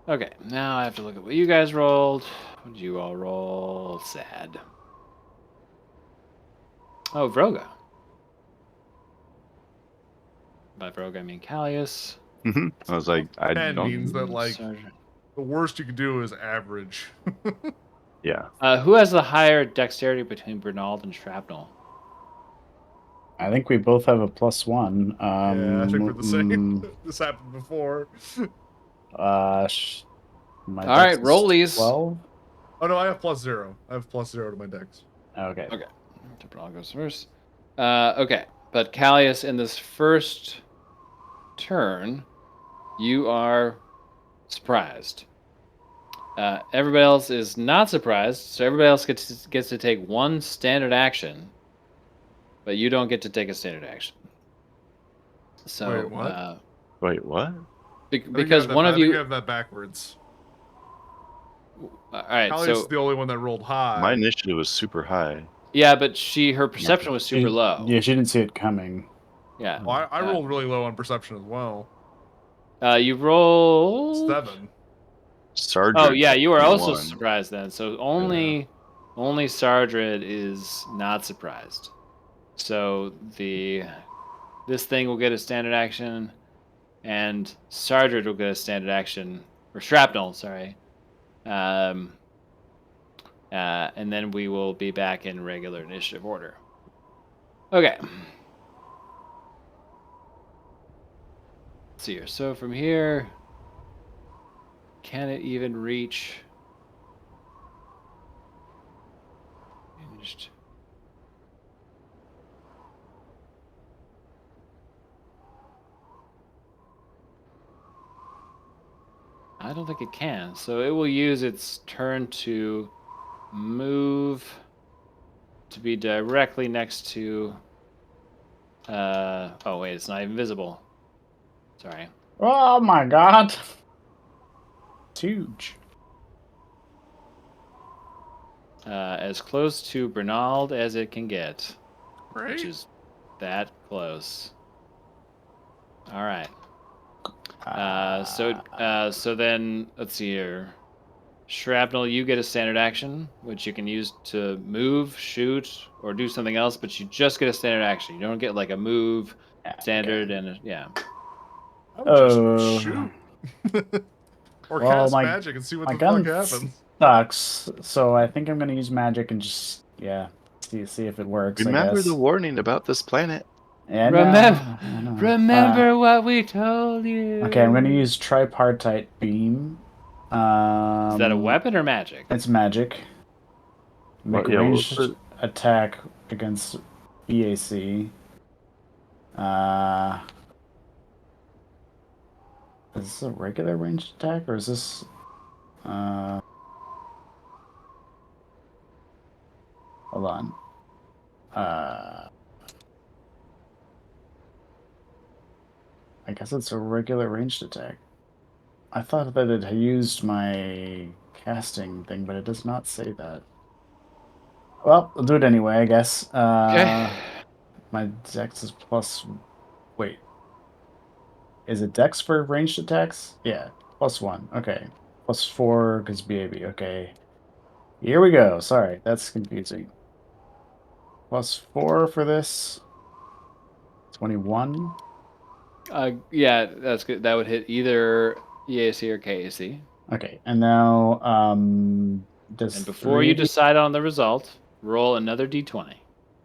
Okay, now I have to look at what you guys rolled. What did you all roll? Sad. Oh, Vroga. By Vroga, I mean Callius. I was like, I 10 don't. means that, like, Sergeant. the worst you could do is average. Yeah. Who has the higher dexterity between Bernald and Shrapnel? I think we both have a +1. Yeah, I think we're the same. mm, This happened before. my All right, dex is roll these. 12. Oh no, I have +0. I have +0 to my dex. Okay. Okay. Bernald goes first. Okay, but Callius, in this first turn, you are surprised. Everybody else is not surprised, so everybody else gets to take one standard action, but you don't get to take a standard action. So, Wait, what? Wait, what? because one of I think you you. have that backwards. All right, Callius so is the only one that rolled high. My initiative was super high. yeah, but her perception was super low. Yeah, she didn't see it coming. Yeah. Well, I rolled really low on perception as well. You rolled 7. Sargent. Oh yeah, you are also 21. surprised then. So only Sardred is not surprised. So this thing will get a standard action, and Sardred will get a standard action, or Shrapnel, sorry. And then we will be back in regular initiative order. Okay. Let's see here. So from here, can it even reach? Hinged. I don't think it can. So it will use its turn to move to be directly next to. Oh wait, it's not even visible. Sorry. Oh my god. It's huge. As close to Bernald as it can get, Right? which is that close. All right. So then let's see here. Shrapnel, you get a standard action, which you can use to move, shoot, or do something else, but you just get a standard action. You don't get like a move, standard, and yeah. I would just shoot. Or Well, cast my- magic and see what my the fuck gun happens. sucks, so I think I'm gonna use magic and just see if it works. Remember I guess. the warning about this planet. Yeah, Remember, no. remember what we told you. Okay, I'm gonna use tripartite beam. Is that a weapon or magic? It's magic. Make Well, yeah, ranged well, attack against BAC. Is this a regular ranged attack or is this? Hold on. I guess it's a regular ranged attack. I thought that it had used my casting thing, but it does not say that. Well, I'll do it anyway, I guess. Okay. My dex is plus. Wait. Is it dex for ranged attacks? Yeah, +1. Okay. +4 because BAB. Okay. Here we go. Sorry, that's confusing. +4 for this. 21. Yeah, that's good. That would hit either EAC or KAC. Okay, and now does And before you 3D decide on the result, roll another d20.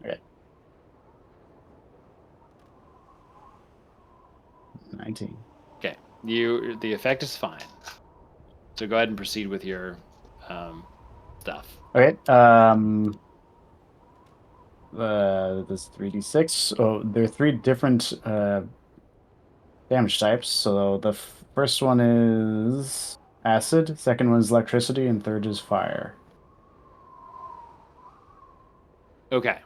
Okay. 19. Okay, the effect is fine. So go ahead and proceed with your stuff. Okay. This 3d6. So there are three different damage types. So the first one is acid, second one is electricity, and third is fire. Okay.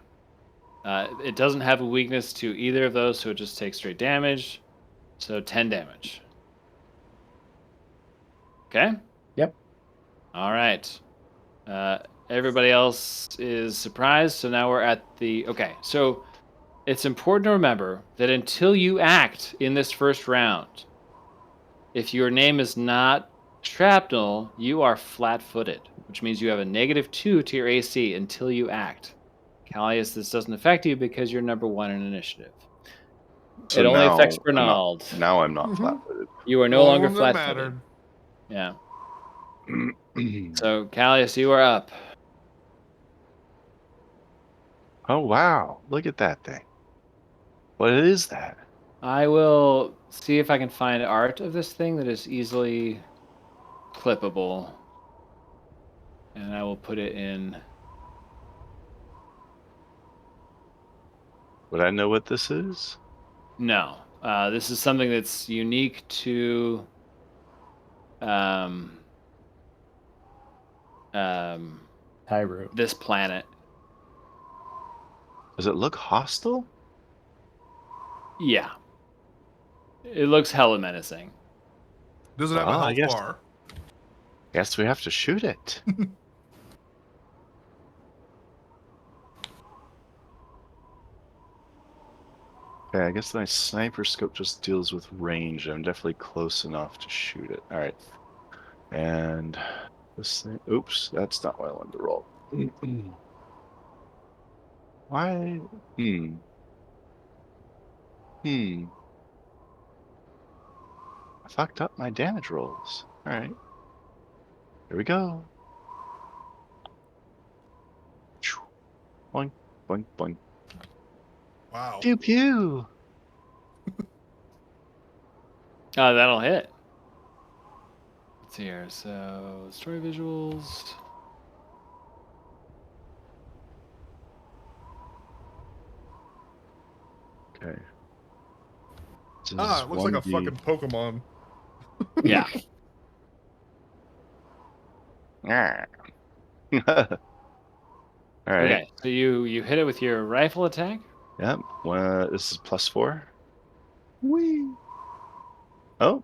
It doesn't have a weakness to either of those, so it just takes straight damage. So 10 damage. Okay? Yep. All right. Everybody else is surprised, so now we're at the... Okay, so it's important to remember that until you act in this first round, if your name is not shrapnel, you are flat-footed, which means you have a -2 to your AC until you act. Callius, this doesn't affect you because you're number 1 in initiative. So It only affects I'm not. Bernald. Now I'm not Mhm. flat-footed. You are The no only longer one that flat-footed. mattered. Yeah. So, Callius, you are up. Oh wow! Look at that thing. What is that? I will see if I can find art of this thing that is easily clippable. And I will put it in. Would I know what this is? No. This is something that's unique to um, um, Tyru. this planet. Does it look hostile? Yeah. It looks hella menacing. Does it have a Well, health bar? Guess we have to shoot it. Okay, I guess my sniper scope just deals with range. I'm definitely close enough to shoot it. All right. And this thing. Oops, that's not what I wanted to roll. Why? Hmm. Hmm. I fucked up my damage rolls. All right. Here we go. Boink, boink, boink. Wow. Pew pew. That'll hit. Let's see here. So, story visuals. Okay. This Ah, is it looks like a 1D. fucking Pokemon. Yeah. All right. Okay. So you hit it with your rifle attack. Yep. This is +4. Whee. Oh.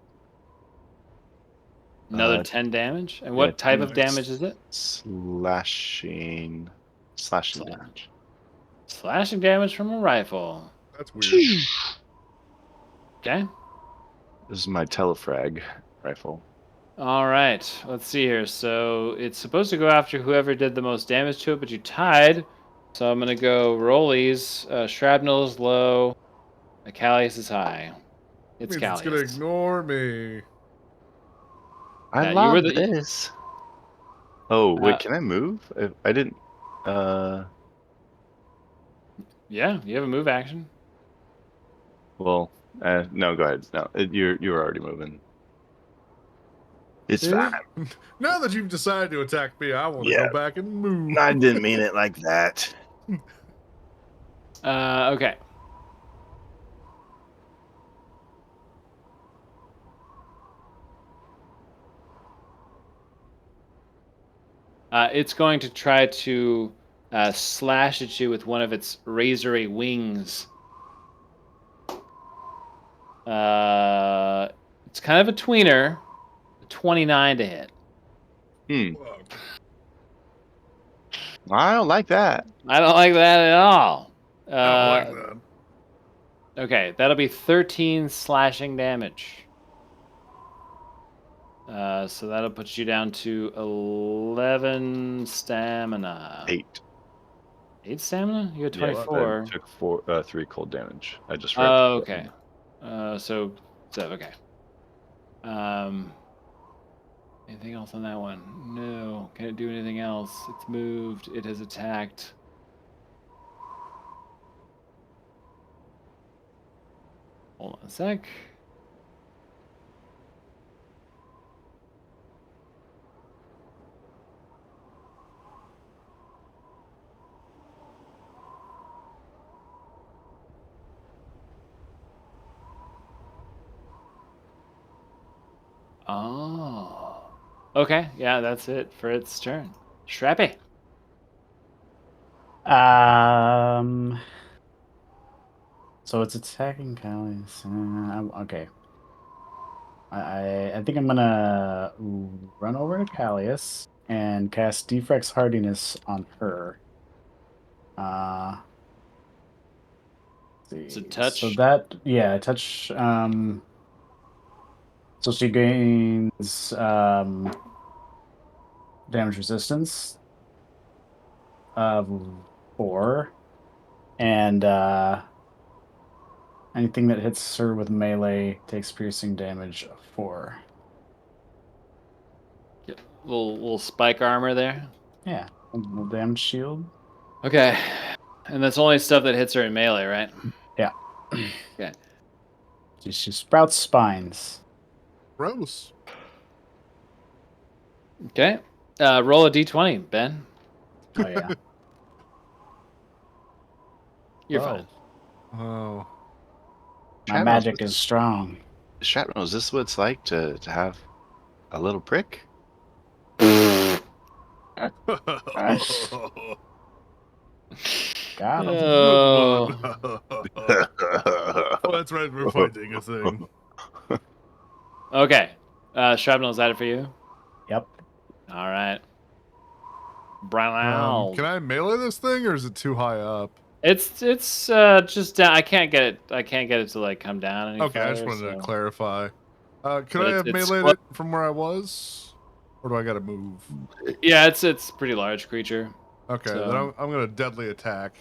Another 10 damage. And Yeah, what type of 10 damage is it? slashing Slash. damage. Slashing damage from a rifle. That's weird. Okay. This is my telefrag rifle. All right. Let's see here. So it's supposed to go after whoever did the most damage to it, but you tied. So I'm gonna go rollies. Shrapnel's low. Callius is high. It's Means it's gonna Callius. ignore me. I Yeah, you were love the. this. Oh, Uh, wait, can I move? I didn't yeah, you have a move action. well, no, go ahead. No, you were already moving. It's fine. Now that you've decided to attack me, I want to Yeah. go back and move. I didn't mean it like that. Okay. It's going to try to slash at you with one of its razory wings. It's kind of a tweener. 29 to hit. Fuck. I don't like that. I don't like that at all. I don't like that. Okay, that'll be 13 slashing damage. So that'll put you down to 11 stamina. 8. 8 stamina? You had Yeah, 24. I took 3 cold damage. I just read. Oh, okay. So okay. Anything else on that one? No. Can it do anything else? It's moved. It has attacked. Hold on a sec. Oh. Okay, yeah, that's it for its turn. Shrappy. So it's attacking Callie. Okay. I think I'm gonna run over to Callius and cast Defrex Hardiness on her. It's a See. So touch. touch. So she gains damage resistance of 4, and anything that hits her with melee takes piercing damage of 4. Yep. Little spike armor there. Yeah, a little damage shield. Okay. And that's only stuff that hits her in melee, right? Yeah. Okay. She sprouts spines. Gross. Okay. Roll a d20, Ben. Oh yeah. You're 12. fine. Oh. My Shatno, magic is strong. Shatno, is this what it's like to have a little prick? Got him. Oh. Oh, that's right. We're fighting a thing. Okay. Shrapnel, is that it for you? Yep. All right. Brown. Can I melee this thing, or is it too high up? It's just down. I can't get it to like come down any Okay, I just farther, wanted to so- clarify. Could But I have it's meleeed squa- it from where I was, or do I got to move? Yeah, it's a pretty large creature. Okay, So- then I'm gonna deadly attack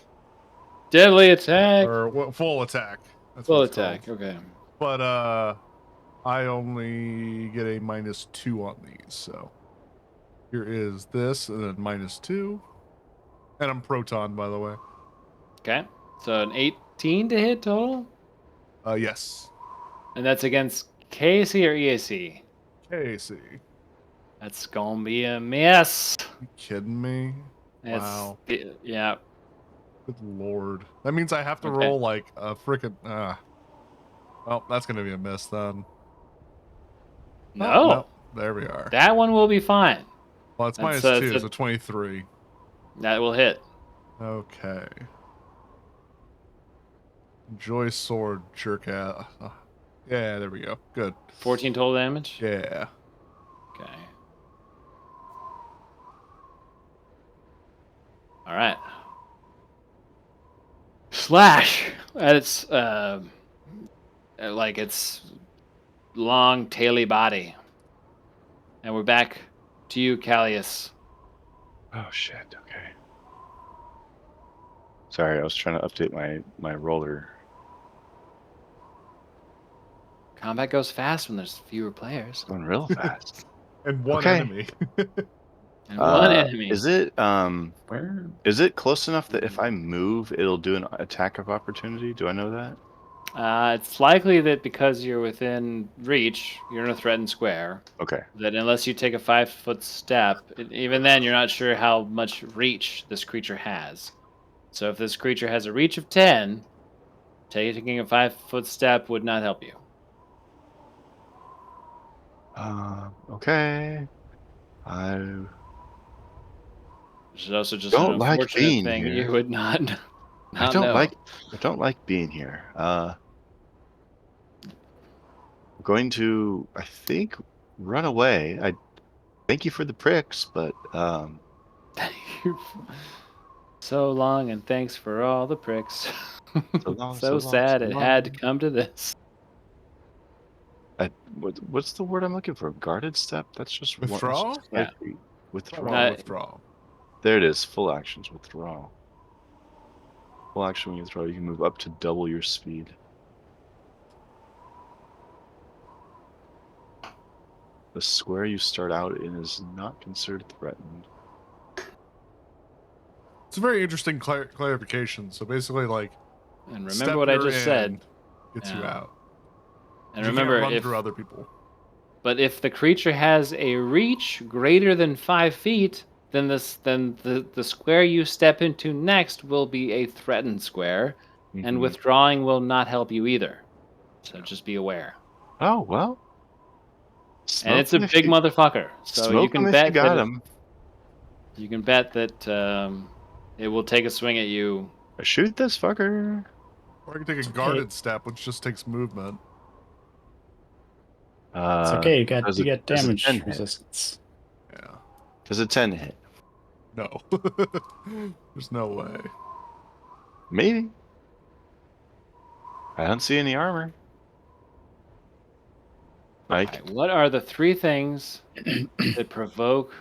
Deadly attack. or full attack. That's Full what it's attack. called. Okay. But I only get a -2 on these. So here is this, and then -2, and I'm proton, by the way. Okay. So an 18 to hit total, Yes. and that's against KC or EAC. Casey, That's gonna be a miss. you kidding me? It's, Wow. Yeah. Good lord. That means I have to Okay. roll like a freaking. Well, that's gonna be a miss then. No. Oh, no. There we are. That one will be fine. Well, it's That's, -2, it's so 23. That will hit. Okay. Enjoy sword, jerk out. Yeah, there we go. Good. 14 total damage. Yeah. Okay. All right. Slash at its like its long taily body, and we're back to you, Callius. Oh shit. Okay. Sorry, I was trying to update my roller. Combat goes fast when there's fewer players Going real fast. And one Okay. enemy. and one enemy. Is it Where? is it close enough that if I move, it'll do an attack of opportunity? Do I know that? It's likely that because you're within reach, you're in a threatened square. Okay. That unless you take a 5-foot step, even then you're not sure how much reach this creature has. So if this creature has a reach of 10, taking a 5-foot step would not help you. Okay. I Which is also just Don't an like unfortunate being thing here. you would not I don't know. like being here. I'm going to, I think, run away. I thank you for the pricks, but So long, and thanks for all the pricks. So long, so so long, sad so it had to long. come to this. what's the word I'm looking for? Guarded step? That's just one- that's Withdraw? just Yeah. slightly- Withdraw. Wrong, withdraw. There it is. Full actions. Withdraw. Full action when you withdraw, you can move up to double your speed. The square you start out in is not considered threatened. It's a very interesting clarification. So basically, like, And remember step what I you're just said. in gets you Yeah. out. And You remember, can't run if through other people. but if the creature has a reach greater than 5 feet, then the square you step into next will be a threatened square, and Mhm. withdrawing will not help you either. So just be aware. Oh well. And it's a Smoke 'em if big you- motherfucker. So you Smoke can 'em if bet you got that him. you can bet that it will take a swing at you. Shoot this fucker. Or I can take a It's okay. guarded step, which just takes movement. It's okay. You got does a 10 damage hit? resistance. Yeah. Does a 10 hit? No. There's no way. Maybe. I don't see any armor. Mike, Alright, what are the 3 things that provoke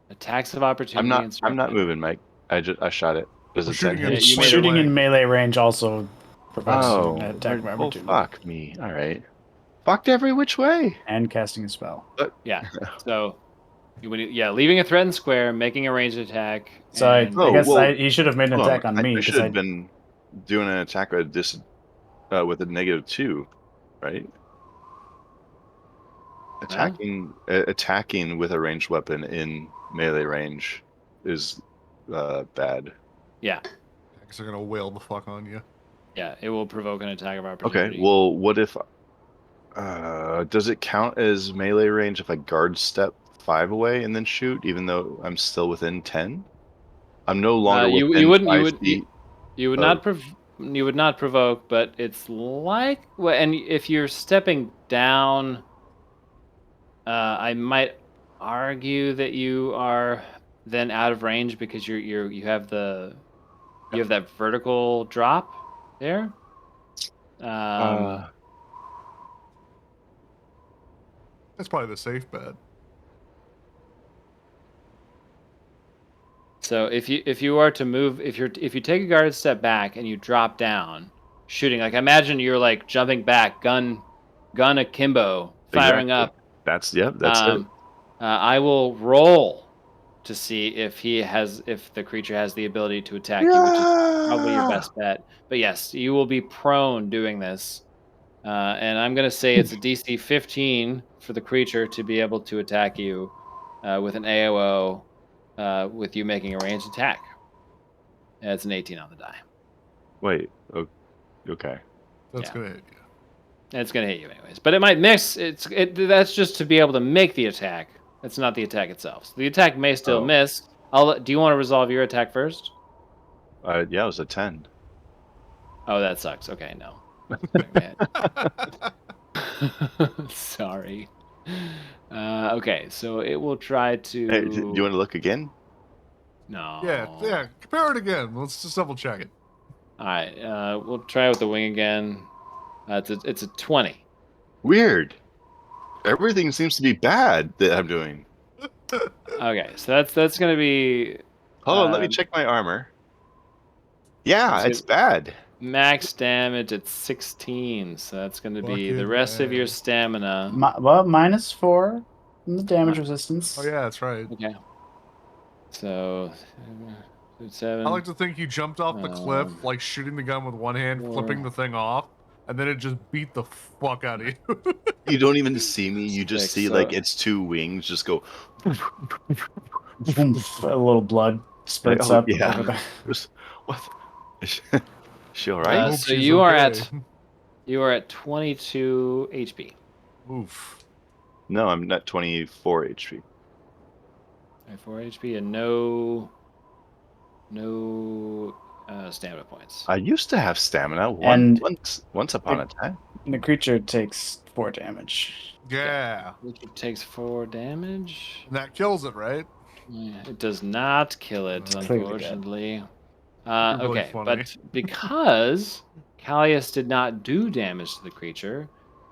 attacks of opportunity and I'm not surprise? moving, Mike. I shot it. Does We're a 10 shooting hit? in you made it. Shooting in range. melee range also provides Oh, an attack of well, opportunity. fuck me. All right. Fucked every which way. And casting a spell. Yeah. So leaving a threatened square, making a ranged attack. So I Oh, guess well, he should have made an hold on. attack on me I because should have been doing an attack with with a -2, right? Attacking with a ranged weapon in melee range is bad. Yeah. Because they're gonna wail the fuck on you. Yeah, it will provoke an attack of opportunity. Okay, well, what if does it count as melee range if I guard step 5 away and then shoot, even though I'm still within 10? I'm no longer you within wouldn't 5 feet. you would of- not you would not provoke, but it's like and if you're stepping down, I might argue that you are then out of range because you have that vertical drop there. uh, That's probably the safe bet. So if you are to move, if you take a guarded step back and you drop down, shooting, like imagine you're like jumping back, gun akimbo, firing Exactly. up. that's it. I will roll to see if the creature has the ability to attack you, which is probably your best bet. But yes, you will be prone doing this, and I'm gonna say it's a DC 15 for the creature to be able to attack you with an AOO. With you making a ranged attack. And it's an 18 on the die. Wait. Okay. That's Yeah. gonna hit you. And it's going to hit you anyways. But it might miss. That's just to be able to make the attack. That's not the attack itself. So the attack may still Oh. miss. Do you want to resolve your attack first? Yeah, it was a 10. Oh, that sucks. Okay, no. Sorry. Okay, so it will try to. Hey, do you want to look again? No. Yeah. Compare it again. Let's just double check it. All right. We'll try with the wing again. It's a 20. Weird. Everything seems to be bad that I'm doing. Okay, so that's gonna be Hold on, let me check my armor. Yeah, so- it's bad. max damage at 16. So that's gonna be the Fucking rest of your A. stamina. Well, -4 from the damage resistance. Oh yeah, that's right. Okay. So 7. I like to think you jumped off the cliff, Um, like shooting the gun with one hand, flipping the thing off, and then it just beat the fuck out of you. You don't even see me. You just Six, see so- like its 2 wings just go. Oomph, a little blood spurts Oh, up. yeah. What? Is she all right? Hope so she's you are okay. you are at 22 HP. Oof. No, I'm at 24 HP. 24 HP and no stamina points. I used to have stamina And- once upon a time. The creature takes 4 damage. Yeah. Which takes 4 damage. And that kills it, right? Yeah, it does not kill it, It's clearly dead. unfortunately. You're really Okay, funny. but because Callius did not do damage to the creature,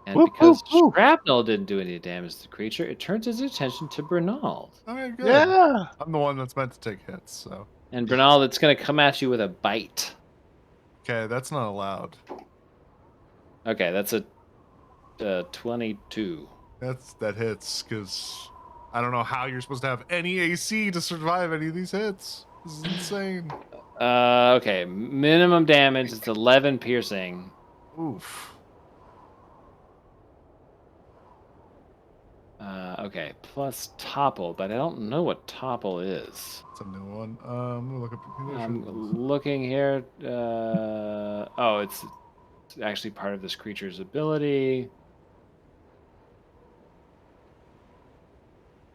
and Whoop, because whoop, whoop. Shrapnel didn't do any damage to the creature, it turns his attention to Bernald. Okay, good. Yeah. I'm the one that's meant to take hits, so. And Bernald, it's going to come at you with a bite. Okay, that's not allowed. Okay, that's a 22. That hits, because I don't know how you're supposed to have any AC to survive any of these hits. This is insane. Okay, minimum damage is 11 piercing. Oof. Okay, plus topple, but I don't know what topple is. That's a new one. I'm gonna look up the I'm conditions. looking here. Oh, it's actually part of this creature's ability.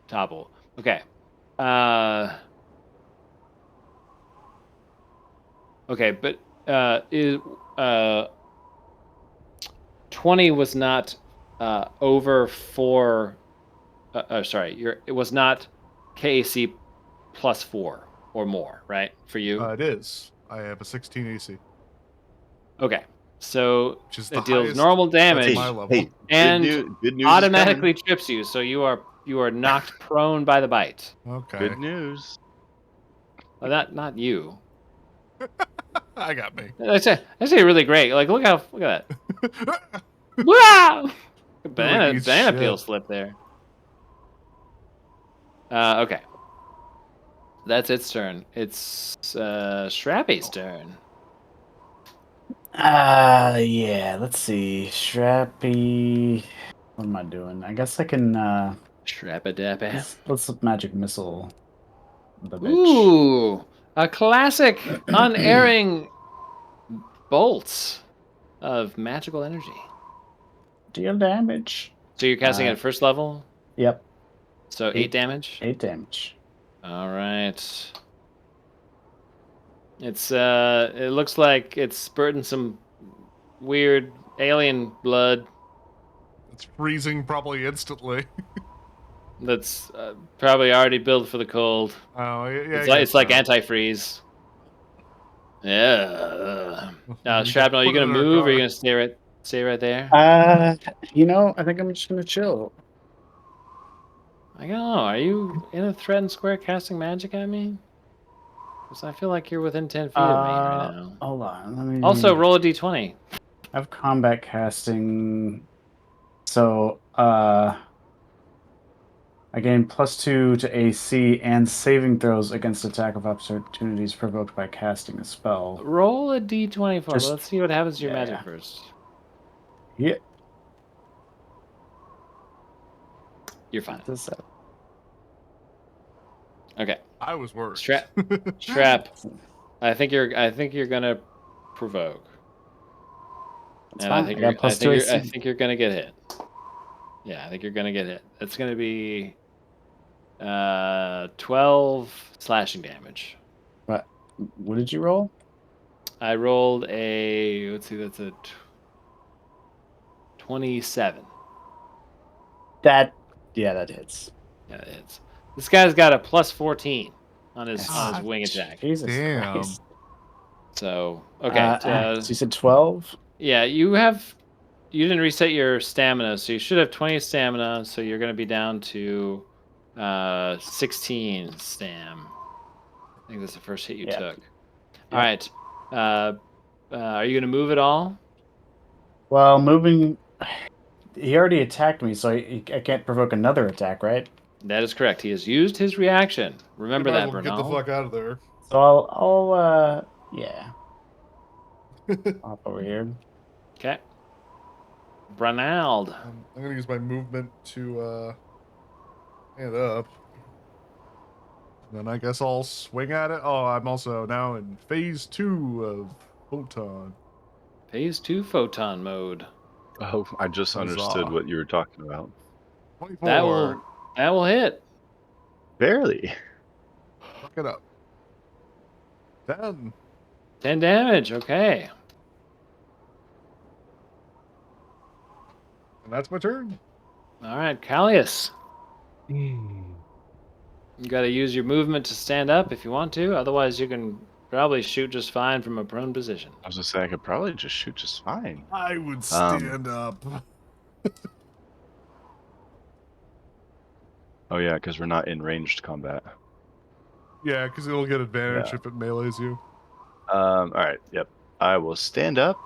topple. Okay. Okay, but is 20 was not over 4. Sorry, it was not KAC plus 4 or more, right? For you. It is. I have a 16 AC, Okay, so which is the it deals highest. normal That's damage my level. Hey, and good news is automatically coming. trips you, so you are knocked prone by the bite. Okay. Good news. Well, not you. I got me. That's actually really great. Like look at that. Wow! Like, eat Banana peel shit. slip there. Okay. That's its turn. It's Shrappy's turn. Yeah, let's see. Shrappy. What am I doing? I guess I can Shrappadappa. let's magic missile the bitch. Ooh, a classic unerring bolts of magical energy. Deal damage. So you're casting at first level, Yep. so 8 damage. 8 damage. All right. It's it looks like it's spurting some weird alien blood It's freezing probably instantly. that's probably already built for the cold. Oh, yeah. It's like antifreeze. Yeah. Now, We just Shrapnel, are you put it gonna in our move or are you car. gonna stay right there? I think I'm just gonna chill. I don't know. Are you in a threatened square casting magic at me? Because I feel like you're within 10 feet of me right now. Hold on. Let me Also, roll a d20. I have combat casting. So I gain +2 to AC and saving throws against attack of opportunities provoked by casting a spell. Roll a d20 for me. Just- Let's see what happens to your magic yeah. first. Yeah. You're fine. This Okay. I was worried. Shrap. I think you're gonna provoke. It's And fine. I got +2 I AC. think you're gonna get hit. Yeah, I think you're gonna get hit. It's gonna be 12 slashing damage. What did you roll? I rolled a let's see, that's a 27. That hits. Yeah, it hits. This guy's got a +14 on his Ah, wing attack. Jesus Damn. Christ. So okay, So you said 12? yeah, you didn't reset your stamina, so you should have 20 stamina. So you're gonna be down to 16 stam. I think that's the first hit you Yeah. took. Yeah. All right. Are you gonna move at all? Well, moving. He already attacked me, so I can't provoke another attack, right? That is correct. He has used his reaction. Remember You might that, as well get the Bernal. fuck out of there. So yeah, hop over here. Okay. Bernald. I'm gonna use my movement to stand up. Then I guess I'll swing at it. Oh, I'm also now in phase 2 of Photon. Phase 2 photon mode. Oh, I just understood Huzzah. what you were talking about. 24. That will hit. Barely. Fuck it up. 10. 10 damage. Okay. And that's my turn. All right, Callius. You got to use your movement to stand up if you want to. Otherwise, you can probably shoot just fine from a prone position. I was gonna say I could probably just shoot just fine. I would stand up. Oh yeah, because we're not in ranged combat. Yeah, because it'll get advantage Yeah. if it melees you. All right. Yep. I will stand up.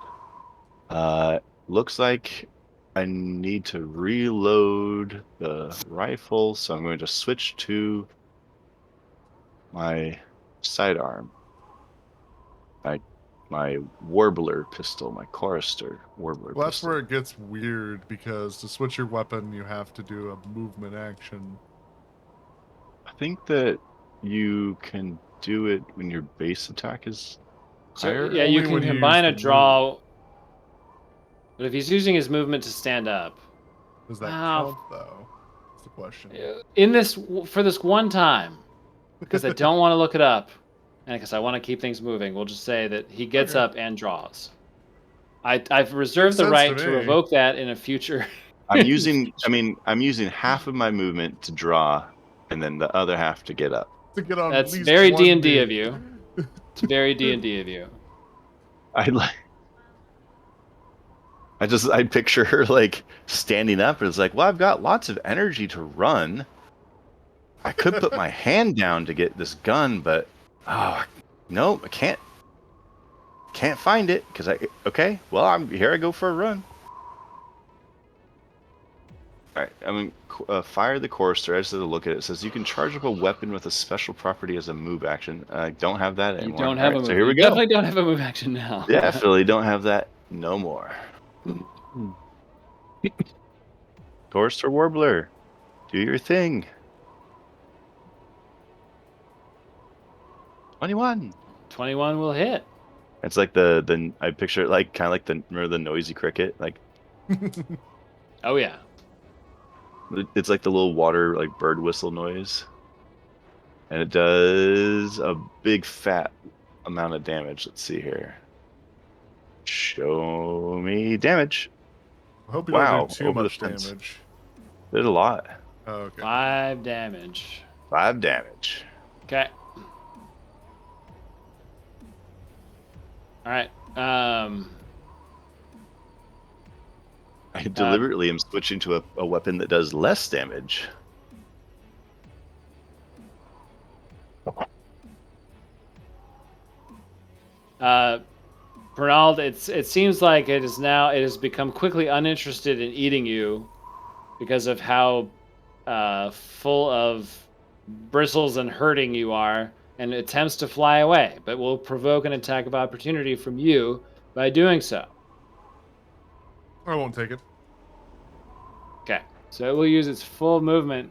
Looks like I need to reload the rifle, so I'm going to switch to my sidearm. My warbler pistol, my chorister warbler Well, that's pistol. where it gets weird because to switch your weapon, you have to do a movement action. I think that you can do it when your base attack is So, higher. yeah, you Only can when you combine a use the draw. But if he's using his movement to stand up, Does that Wow. count though? That's the question. In this for this one time, because I don't want to look it up, and because I want to keep things moving, we'll just say that he gets Okay. up and draws. I've reserved the sense right to to me. revoke that in a future. I'm using half of my movement to draw, and then the other half to get up. To get on That's at least very one D&D knee. of you. It's very D&D of you. I picture her like standing up, and it's like, well, I've got lots of energy to run. I could put my hand down to get this gun, but no, I can't. Can't find it because okay. Well, here. I go for a run. All right, I mean, fire the chorister. I just had to look at it. It says you can charge up a weapon with a special property as a move action. I don't have that You anymore. don't have All a right, so move. here we You go. definitely don't have a move action now. Definitely don't have that no more. Chorister Warbler, do your thing. 21. 21 will hit. It's like the I picture it like kind of like remember the noisy cricket, like Oh yeah. it's like the little water like bird whistle noise, and it does a big fat amount of damage. Let's see here. Show me damage. I hope you don't Wow, do too over the much fence. damage. There's a lot. Oh, okay. 5 damage. 5 damage. Okay. All right. I deliberately am switching to a weapon that does less damage. Bernald, it seems like it has become quickly uninterested in eating you because of how full of bristles and hurting you are, and attempts to fly away, but will provoke an attack of opportunity from you by doing so. I won't take it. Okay, so it will use its full movement.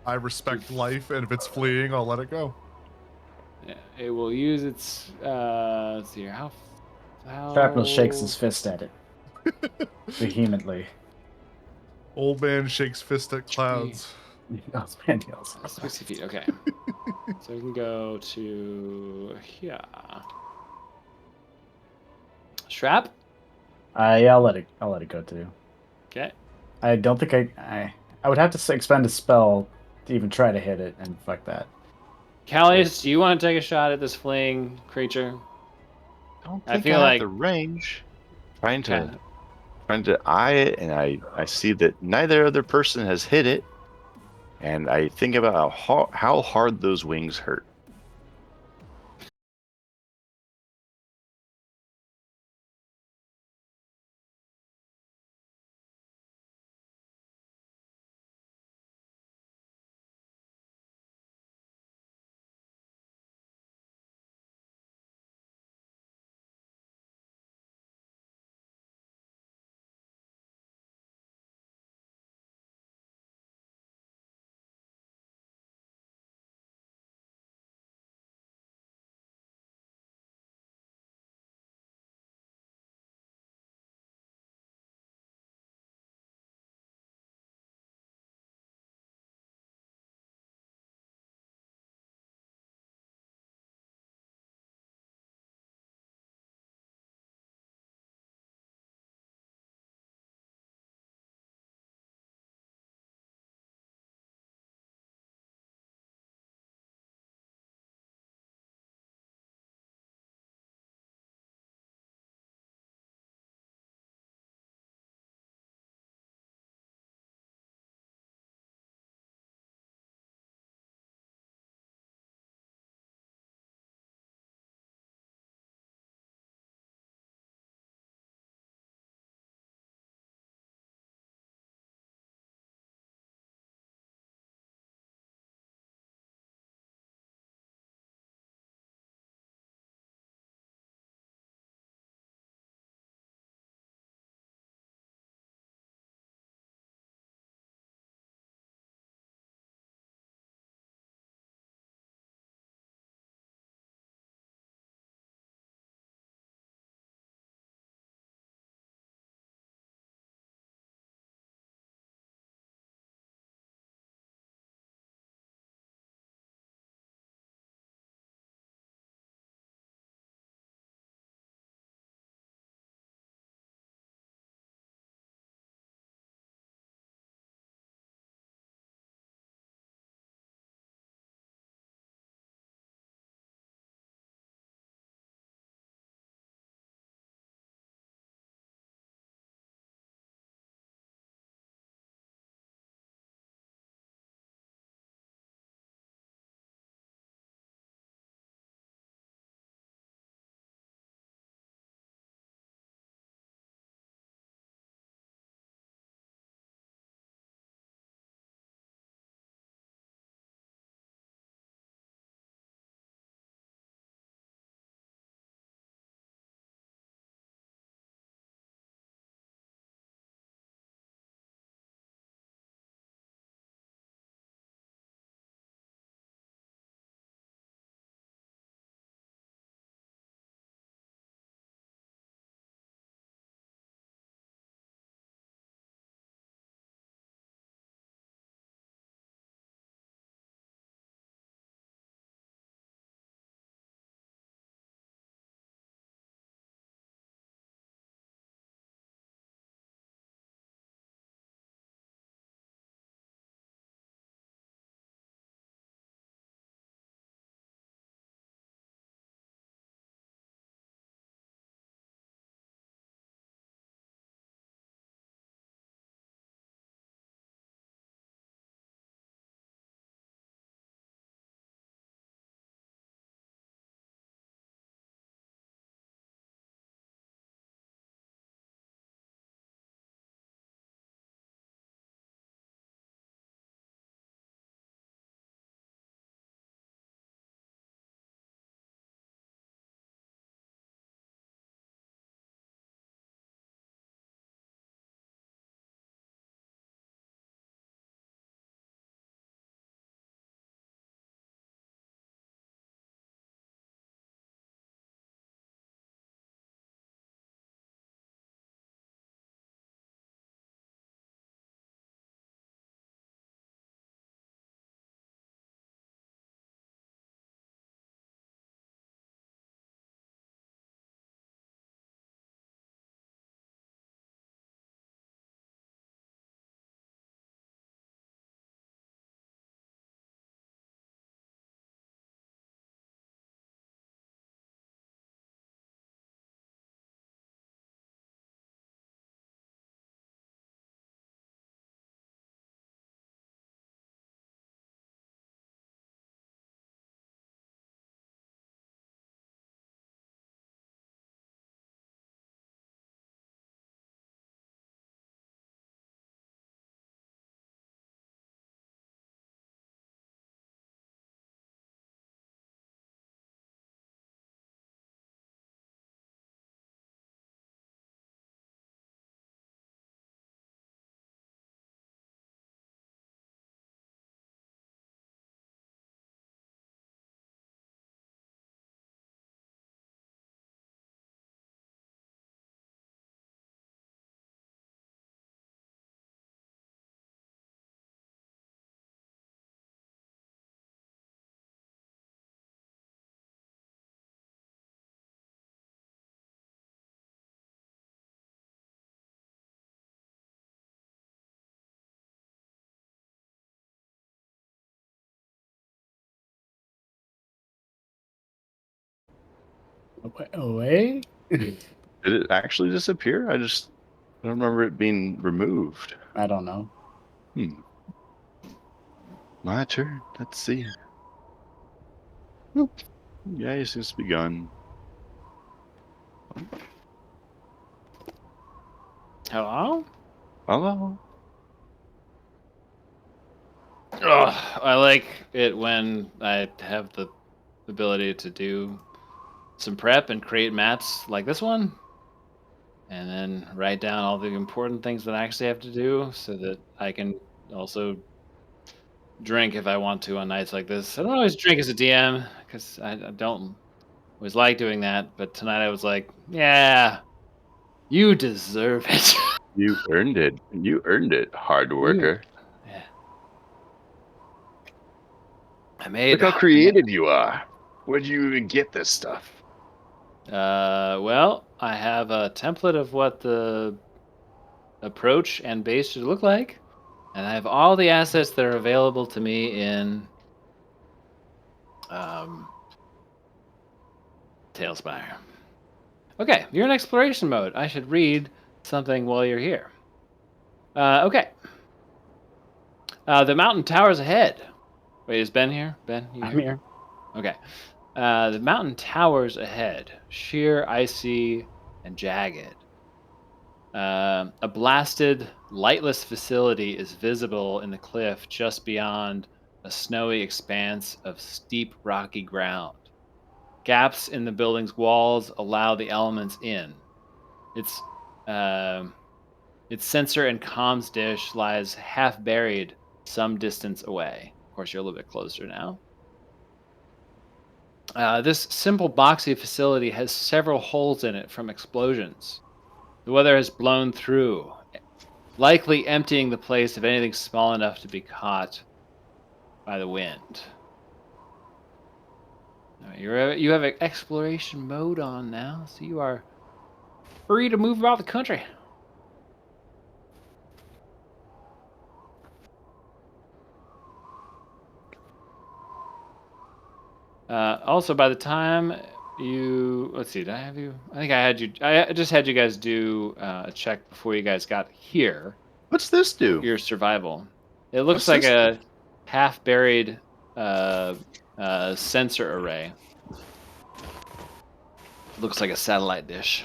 I respect life, and if it's fleeing, I'll let it go. Yeah, it will use its. Let's see here. How? Shrapnel shakes his fist at it vehemently. Old man shakes fist at clouds. Oh, man yells. 60 feet. Okay. So we can go to here. Shrap. Yeah, I'll let it go too. Okay. I don't think I would have to expend a spell to even try to hit it, and fuck that. Callius, do you want to take a shot at this fleeing creature? I don't I think feel I have like- the range. Trying Okay. to eye it, and I see that neither other person has hit it, and I think about how hard those wings hurt. Away? Did it actually disappear? I don't remember it being removed. I don't know. My turn. Let's see. Whoop. Yeah, it seems to be gone. Hello? Hello. Ugh, I like it when I have the ability to do some prep and create maps like this one, and then write down all the important things that I actually have to do so that I can also drink if I want to on nights like this. I don't always drink as a DM because I don't always like doing that, but tonight I was like, yeah, you deserve it. You earned it. You earned it, hard You, worker. yeah. Look how creative you are. Where'd you even get this stuff? Well, I have a template of what the approach and base should look like, and I have all the assets that are available to me in um, Tailspire. Okay, you're in exploration mode. I should read something while you're here. Okay. The mountain towers ahead. Wait, is Ben here? Ben, you I'm here? here. Okay. The mountain towers ahead, sheer, icy, and jagged. A blasted, lightless facility is visible in the cliff just beyond a snowy expanse of steep, rocky ground. Gaps in the building's walls allow the elements in. Its um its sensor and comms dish lies half buried some distance away. Of course, you're a little bit closer now. This simple boxy facility has several holes in it from explosions. The weather has blown through, likely emptying the place of anything small enough to be caught by the wind. All right, you have exploration mode on now, so you are free to move about the country. Also, by the time let's see, did I have you? I think I had you. I just had you guys do a check before you guys got here. What's this do? Your survival. It looks What's like this a half buried uh, sensor array. Looks like a satellite dish.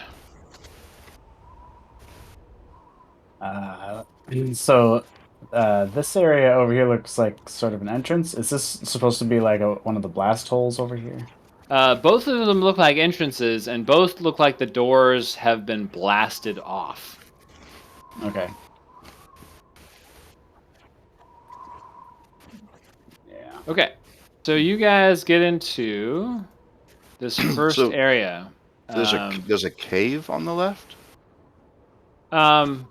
Uh, so this area over here looks like sort of an entrance. Is this supposed to be like one of the blast holes over here? Both of them look like entrances, and both look like the doors have been blasted off. Okay. Yeah. Okay, so you guys get into this first So area. there's a cave on the left? Um,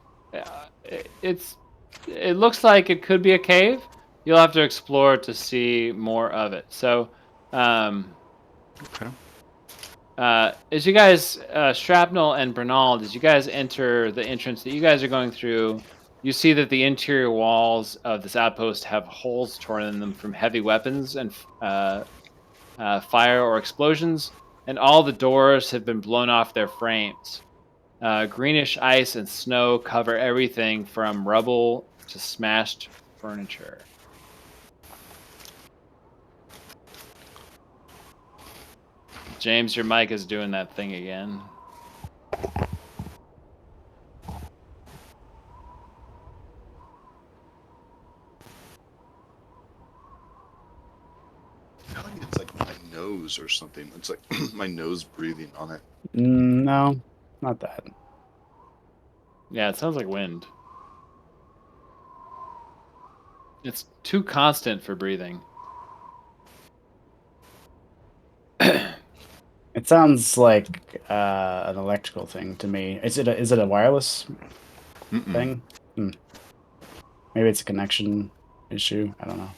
it looks like it could be a cave. You'll have to explore to see more of it. So, Okay. as you guys, Shrapnel and Bernal, as you guys enter the entrance that you guys are going through, you see that the interior walls of this outpost have holes torn in them from heavy weapons and fire or explosions, and all the doors have been blown off their frames. Greenish ice and snow cover everything from rubble to smashed furniture. James, your mic is doing that thing again. I feel like it's like my nose or something. It's like my nose breathing on it. No, not that. Yeah, it sounds like wind. It's too constant for breathing. It sounds like an electrical thing to me. Is it a wireless Mm-mm. thing? Maybe it's a connection issue. I don't know.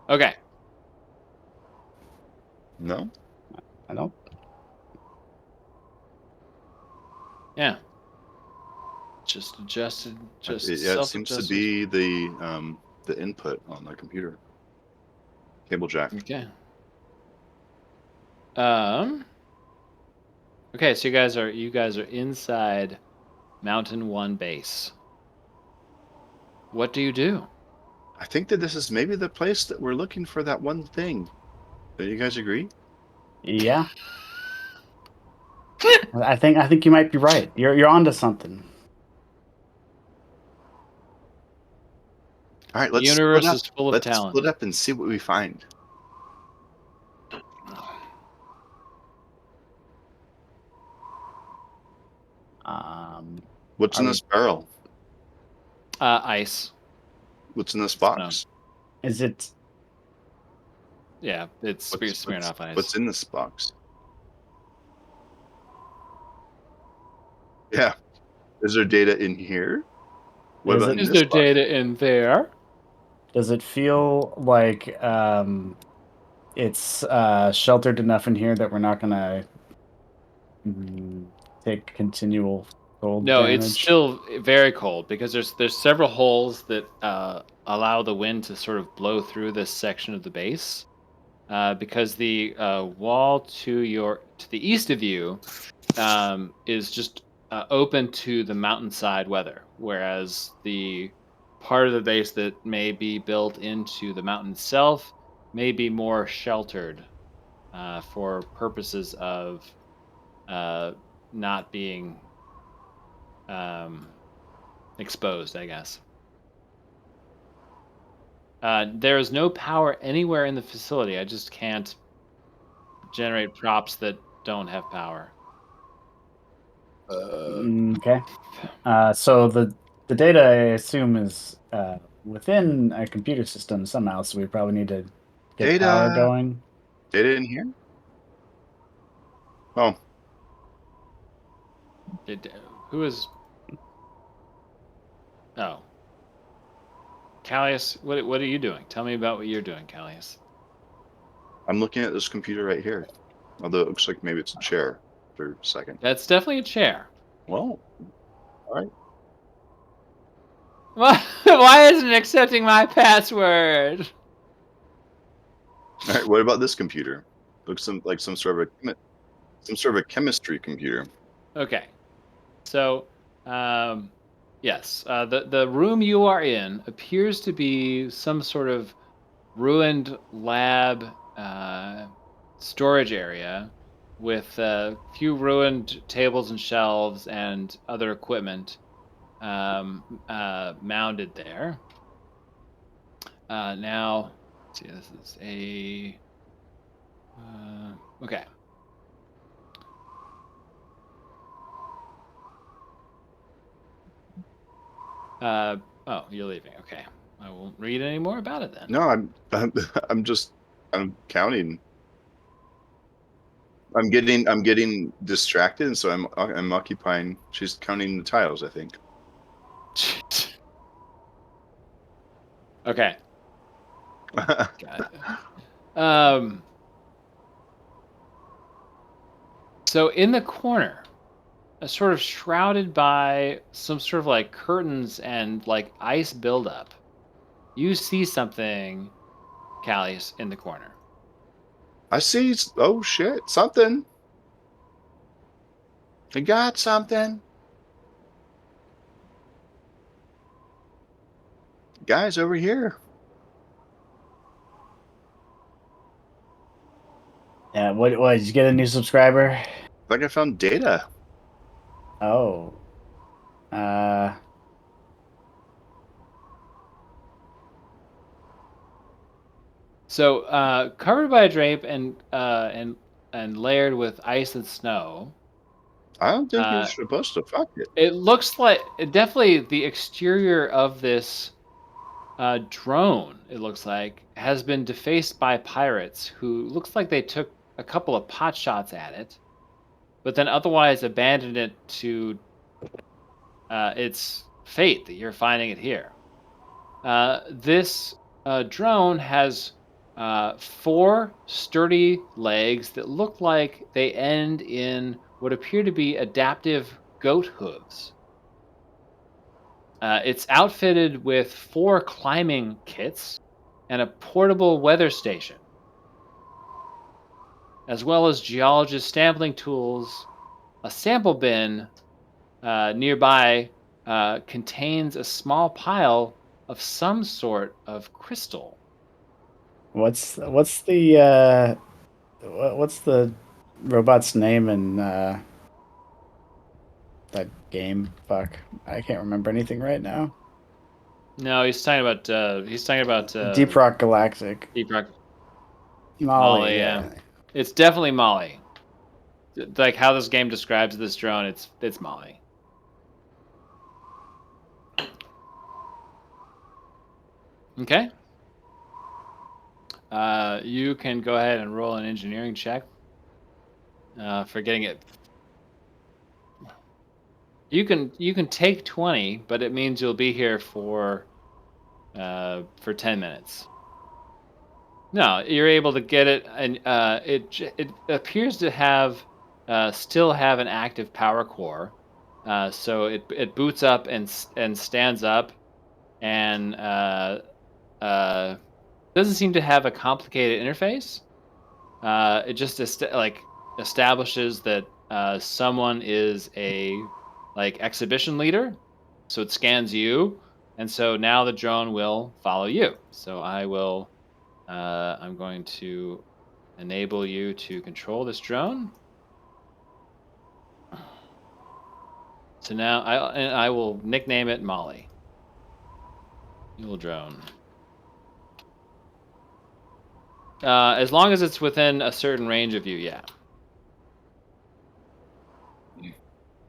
Okay. No? I don't. Yeah. Just adjusted. Just It seems to self-adjusted. be the input on the computer. Cable jack. Okay. Okay, so you guys are inside Mountain One base. What do you do? I think that this is maybe the place that we're looking for that one thing. Do you guys agree? Yeah, I think you might be right. You're onto something. All right, The let's split universe up. is full of Let's talent. split up and see what we find. What's in Are we, this barrel? Ice. What's in this Snow. box? is it? Yeah, it's smearing off ice. What's in this box? Yeah. Is there data in here? What Is about it- in Is this there box? data in there? Does it feel like it's sheltered enough in here that we're not gonna take continual cold No, it's damage? still very cold because there's several holes that allow the wind to sort of blow through this section of the base. Because the wall to the east of you is just open to the mountainside weather, whereas the part of the base that may be built into the mountain itself may be more sheltered for purposes of not being um, exposed, I guess. There is no power anywhere in the facility. I just can't generate props that don't have power. Okay. So the data I assume is within a computer system somehow. So we probably need to get power Data. going. Data in here? Oh, Who is? Oh, Callius. What are you doing? Tell me about what you're doing, Callius. I'm looking at this computer right here. Although it looks like maybe it's a chair for a second. That's definitely a chair. Well, all right. Why isn't it accepting my password? All right. What about this computer? Looks like some sort of a chemistry computer. Okay, so yes, the room you are in appears to be some sort of ruined lab storage area with a few ruined tables and shelves and other equipment mounted there. Now, let's see, this is a okay. Oh, you're leaving. Okay, I won't read any more about it then. No, I'm counting. I'm getting distracted, and so I'm occupying. She's counting the tiles, I think. Okay. Got it. So in the corner, sort of shrouded by some sort of like curtains and like ice buildup, you see something, Callius, in the corner. I see. Oh shit! Something. I got something. Guys, over here. Yeah. What? Did you get a new subscriber? I think I found data. Oh. So covered by a drape and layered with ice and snow. I don't think you're supposed to fuck it. It looks like definitely the exterior of this drone, it looks like, has been defaced by pirates who looks like they took a couple of pot shots at it, but then otherwise abandoned it to its fate that you're finding it here. This drone has 4 sturdy legs that look like they end in what appear to be adaptive goat hooves. It's outfitted with 4 climbing kits and a portable weather station, as well as geologist sampling tools. A sample bin nearby contains a small pile of some sort of crystal. What's what's the robot's name in that game? Fuck, I can't remember anything right now. No, he's talking about Deep Rock Galactic. Deep Rock Molly, yeah. yeah. It's definitely Molly. Like how this game describes this drone, it's Molly. Okay. You can go ahead and roll an engineering check for getting it. You can take 20, but it means you'll be here for 10 minutes. No, you're able to get it, and it appears to have still have an active power core. So it boots up and stands up, and uh, doesn't seem to have a complicated interface. It just establishes that someone is a exhibition leader, so it scans you, and so now the drone will follow you. So I will. I'm going to enable you to control this drone. So now I will nickname it Molly. Mule drone. As long as it's within a certain range of you, yeah.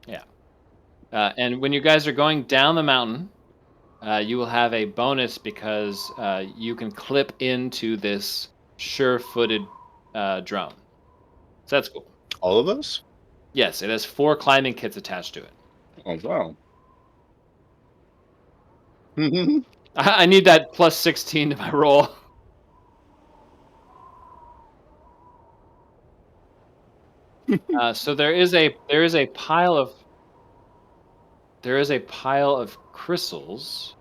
Yeah. And when you guys are going down the mountain, you will have a bonus because you can clip into this sure-footed drone. So that's cool. All of us? Yes, it has 4 climbing kits attached to it. Oh wow. I need that plus 16 to my roll. So there is a pile of crystals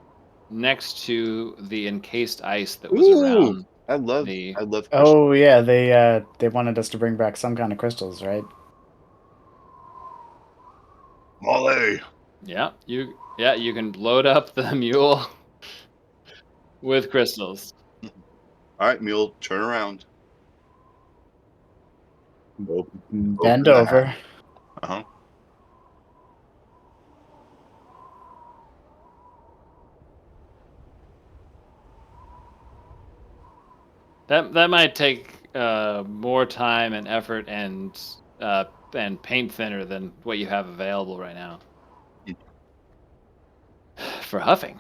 next to the encased ice that was Ooh, around I love the. crystals. Oh yeah, they wanted us to bring back some kind of crystals, right? Molly. Yeah, you can load up the mule with crystals. All right, mule, turn around. Bend the over. hatch. Uh-huh. That might take more time and effort and paint thinner than what you have available right now for huffing.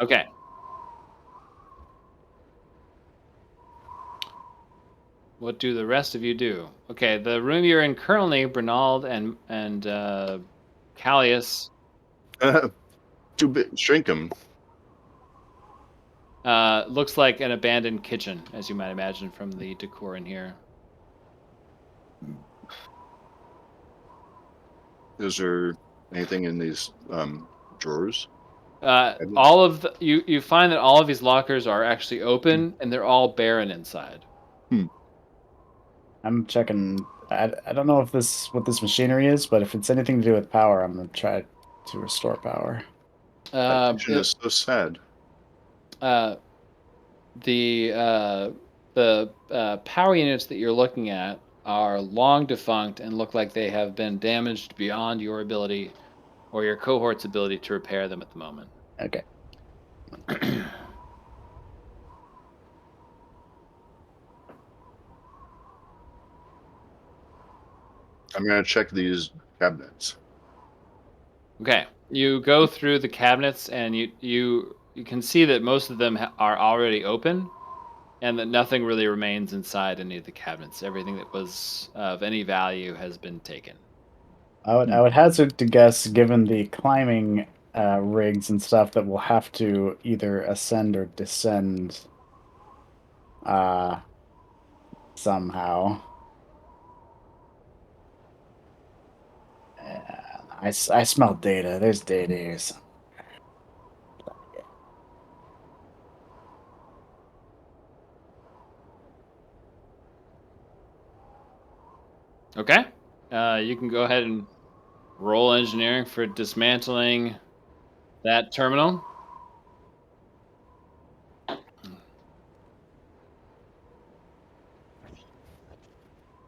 Okay. What do the rest of you do? Okay, the room you're in currently, Bernald and Callius, Too big. Shrink him. looks like an abandoned kitchen, as you might imagine from the decor in here. Is there anything in these drawers? All of you find that all of these lockers are actually open and they're all barren inside. I'm checking. I don't know if what this machinery is, but if it's anything to do with power, I'm gonna try to restore power. That kitchen is so sad. The power units that you're looking at are long defunct and look like they have been damaged beyond your ability or your cohort's ability to repair them at the moment. Okay. I'm gonna check these cabinets. Okay, you go through the cabinets and you can see that most of them are already open, and that nothing really remains inside any of the cabinets. Everything that was of any value has been taken. I would hazard to guess, given the climbing rigs and stuff, that we'll have to either ascend or descend somehow. I smell data. There's data here. Okay. You can go ahead and roll engineering for dismantling that terminal.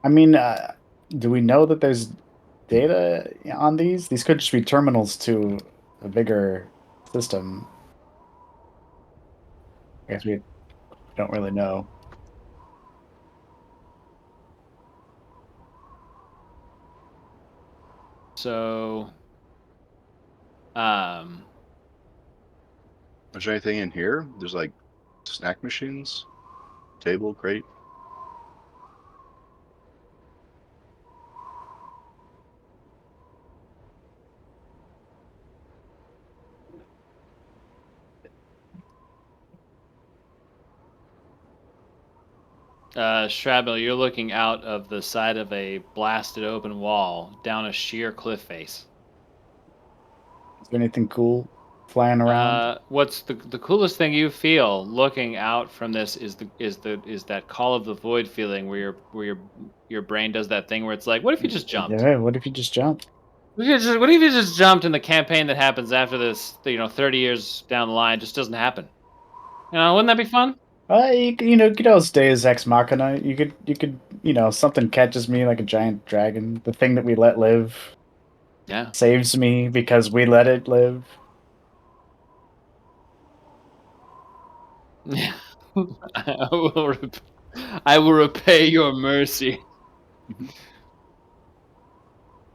I mean, do we know that there's data on these? These could just be terminals to a bigger system. I guess we don't really know. So, Is there anything in here? There's like snack machines, table, crate. Shrapnel, you're looking out of the side of a blasted open wall down a sheer cliff face. Is there anything cool flying around? What's the coolest thing you feel looking out from this is that call of the void feeling where your brain does that thing where it's like, what if you just jumped? Yeah, what if you just jump? What if you just jumped and the campaign that happens after this, 30 years down the line just doesn't happen? Wouldn't that be fun? You could always stay as Ex Machina. You could, something catches me like a giant dragon. The thing that we let live Yeah. saves me because we let it live. I will repay your mercy.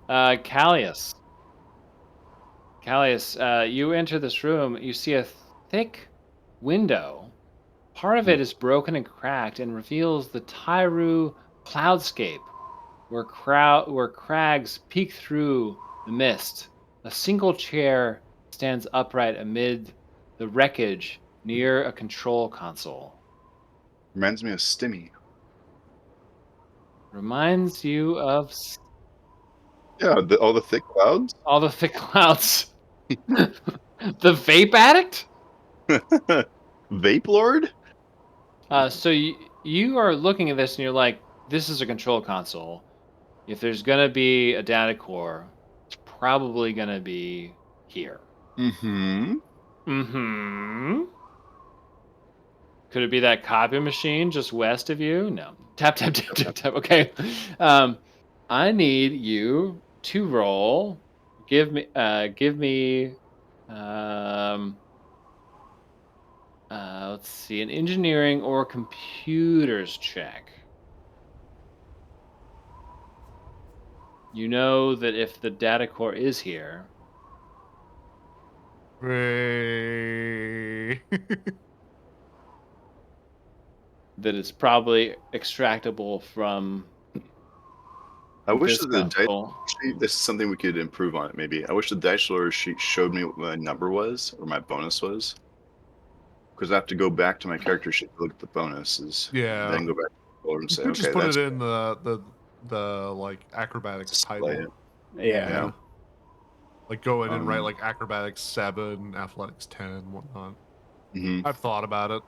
Callius. Callius, you enter this room. You see a thick window. Part of it is broken and cracked and reveals the Tyru cloudscape, where crags peek through the mist. A single chair stands upright amid the wreckage near a control console. Reminds me of Stimmy. Reminds you of Yeah, all the thick clouds. all the thick clouds. The vape addict? Vape Lord? So you are looking at this and you're like, this is a control console. If there's going to be a data core, it's probably going to be here. Mm-hmm. Mm-hmm. Could it be that copy machine just west of you? No. Tap, tap, tap, tap, tap. Okay. I need you to roll. Give me, let's see, an engineering or computers check. You know that if the data core is here, Ray. that it's probably extractable from I wish this that the dice console. sheet, this is something we could improve on it maybe. I wish the dice roller sheet showed me what my number was or my bonus was. Because I have to go back to my character sheet to look at the bonuses. Yeah. Then go back to the roller and You say, could okay, just put that's it in the like acrobatics display title. it. Yeah. Yeah. Like go in and write Um, like acrobatics 7, athletics 10, whatnot. Mhm. I've thought about it.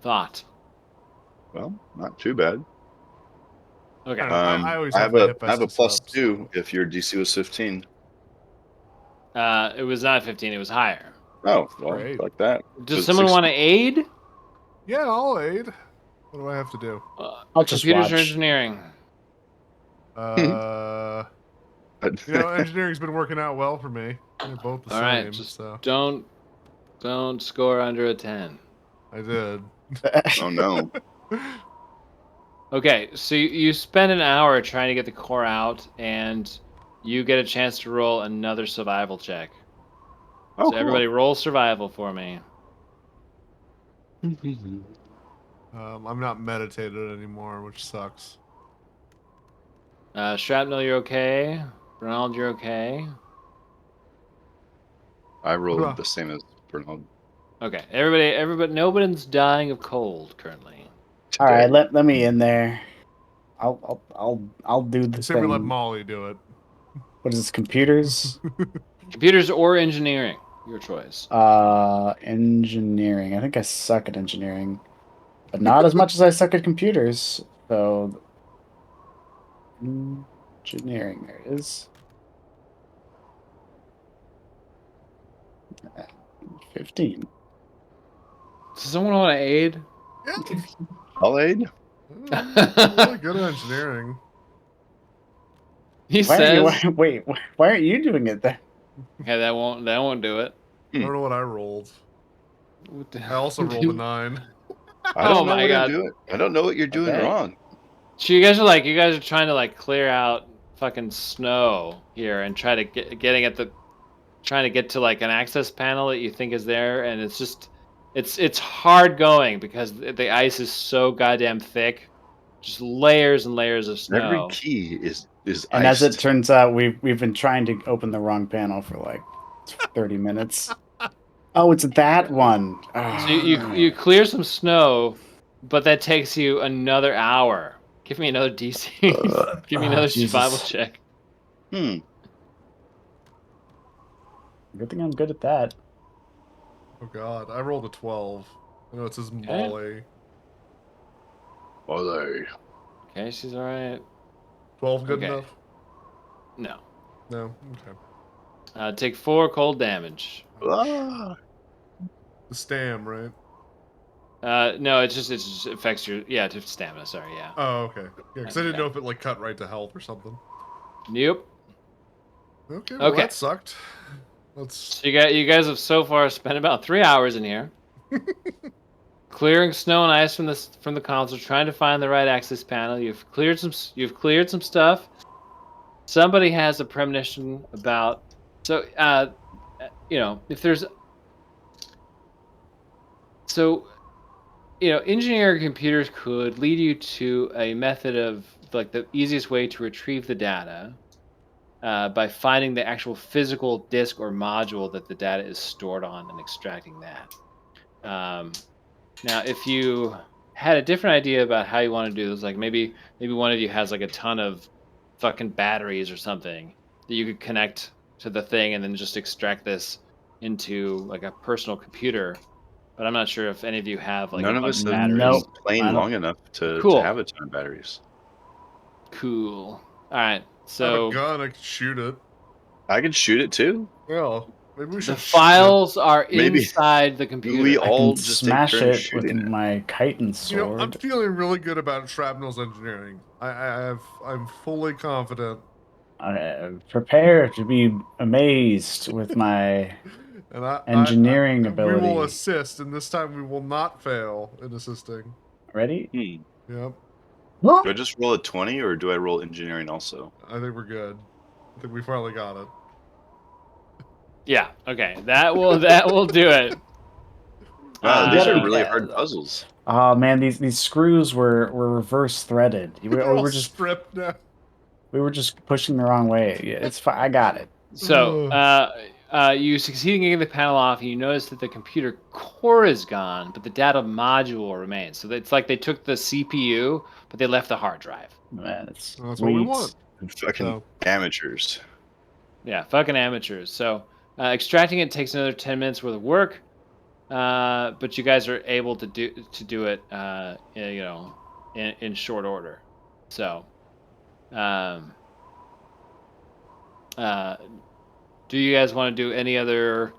Thought. Well, not too bad. Okay. I don't know. I always I have have to a hit I have a Festus plus up, so- 2 if your DC was 15. It was not 15, it was higher. Oh, well, Great. like that. Does So someone 16. want to aid? Yeah, I'll aid. What do I have to do? I'll just Computers or watch. Hmm. engineering? Engineering's been working out well for me. They're both the All same, right, just so don't score under a 10. I did. Oh no. Okay, so you spend an hour trying to get the core out, and you get a chance to roll another survival check. Oh, So cool. everybody roll survival for me. I'm not meditated anymore, which sucks. Shrapnel, you're okay. Ronald, you're okay. I rolled Huh. the same as Bernard. Okay, everybody, nobody's dying of cold currently. All right, today. let me in there. I'll do the Say we let thing. Molly do it. What is this? Computers? Computers or engineering, your choice. Engineering. I think I suck at engineering, but not as much as I suck at computers. So, engineering. There it is. 15. Does someone want to aid? Yeah. I'll aid. I'm really good at engineering. He Why aren't you? says, Wait, why aren't you doing it then? "Okay, that won't do it." I don't know what I rolled. What the I also rolled a 9. I don't Oh know my what God. I'm doing. I don't know what you're doing Okay. wrong. So you guys are trying to like clear out fucking snow here and try to trying to get to like an access panel that you think is there, and it's just it's hard going because the ice is so goddamn thick, just layers and layers of Every snow. key is And as it iced. turns out, we've been trying to open the wrong panel for like 30 minutes. Oh, it's that one. So you clear some snow, but that takes you another hour. Give me another DC. Give me another survival Jesus. check. Hmm. Good thing I'm good at that. Oh god, I rolled a 12. I know it says Mbale. Are they? Okay, she's all right. 12 good Okay. enough? No. No? Okay. Take 4 cold damage. Ah. The stam, right? No, it just affects your to stamina. Sorry, yeah. Oh, okay. Yeah, because I didn't Okay. know if it like cut right to health or something. Nope. Okay, well Okay. that sucked. Let's So you guys have so far spent about 3 hours in here, clearing snow and ice from the console, trying to find the right access panel. You've cleared some stuff. Somebody has a premonition about if there's engineering computers could lead you to a method of like the easiest way to retrieve the data by finding the actual physical disk or module that the data is stored on and extracting that. Now, if you had a different idea about how you want to do this, like maybe one of you has like a ton of fucking batteries or something that you could connect to the thing and then just extract this into like a personal computer. But I'm not sure if any of you have like a None of bunch us of have batteries. been Nope. playing I don't- long enough to Cool. have a ton of batteries. Cool. All right. I have a So gun, I can shoot it. I could shoot it too. Well, maybe we should the shoot it. files are Maybe- inside the computer. We I all can just take smash turns it with shooting it. my chitin You know, I'm sword. feeling really good about Shrapnel's engineering. I'm fully confident. Prepare to be amazed with my And engineering we will ability. assist, and this time we will not fail in assisting. Ready? Yep, Do I just roll a 20 or do I roll engineering also? I think we're good. I think we finally got it. Yeah. Okay. That will do it. Wow, these Uh, are really hard puzzles. Oh man, these screws were reverse threaded. We They're all were just stripped now. pushing the wrong way. Yeah, it's fine. I got it. So, you succeed in getting the panel off, and you notice that the computer core is gone, but the data module remains. So it's like they took the CPU, but they left the hard drive. Man, it's That's what we want. Fucking So, amateurs. Yeah, fucking amateurs. So extracting it takes another 10 minutes worth of work, but you guys are able to do it, in short order. So, do you guys want to do any other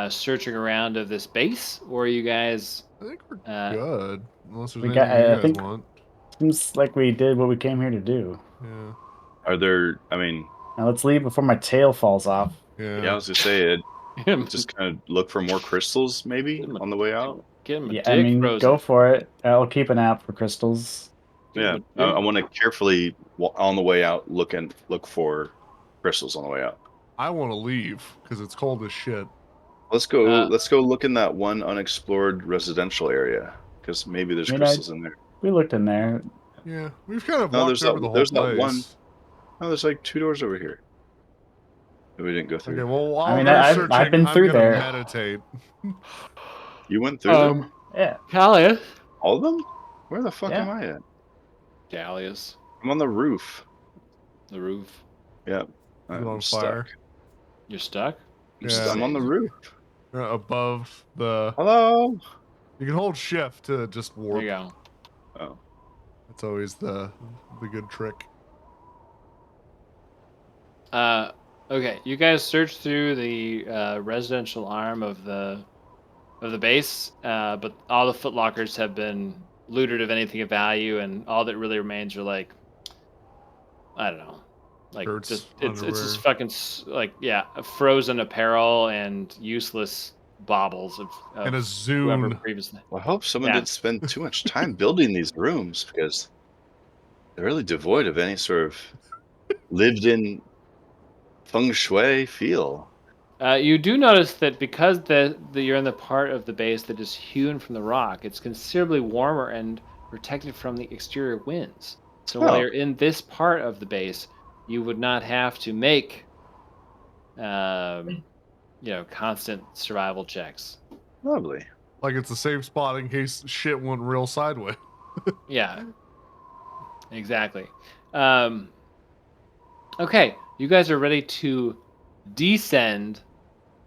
searching around of this base, or are you guys? I think we're Uh, good. Unless there's we anything got- you I guys think- want. Seems like we did what we came here to do. Yeah. Are there, I mean, Now let's leave before my tail falls off. yeah, I was gonna say it. Get Just kind of look for more crystals, maybe Him a- on the way out. him a Yeah, dick I mean, frozen. go for it. I'll keep an eye out for crystals. Get him Yeah, a dick- I want to carefully on the way out look for crystals on the way out. I want to leave because it's cold as shit. Let's go. Uh, Let's go look in that one unexplored residential area because maybe there's I mean, crystals in there. We looked in there. Yeah, we've kind of No, walked there's over that- the whole there's that place. one. Oh, there's like 2 doors over here that we didn't go through. Okay, well, while I mean, they're I've searching, been through I'm gonna there. meditate. You went through them? Yeah. Callius. All of them? Where the fuck Yeah. am I at? Callius. I'm on the roof. The roof. Yeah. Is it on stuck. fire? You're stuck. Yeah. I'm on the roof. Above the. Hello. You can hold shift to just There warp. you go. Oh, That's always the good trick. Okay, you guys search through the residential arm of the base, but all the footlockers have been looted of anything of value, and all that really remains are like, I don't know, like Shirts, just it's underwear. just fucking like, yeah, frozen apparel and useless baubles of And a whoever Zune. previously. well, I hope someone Yeah. didn't spend too much time building these rooms because they're really devoid of any sort of lived-in feng shui feel. You do notice that because you're in the part of the base that is hewn from the rock, it's considerably warmer and protected from the exterior winds. So while Oh, you're in this part of the base, you would not have to make, constant survival checks. lovely. Like it's a safe spot in case shit went real sideways. Yeah, exactly. Um, okay, you guys are ready to descend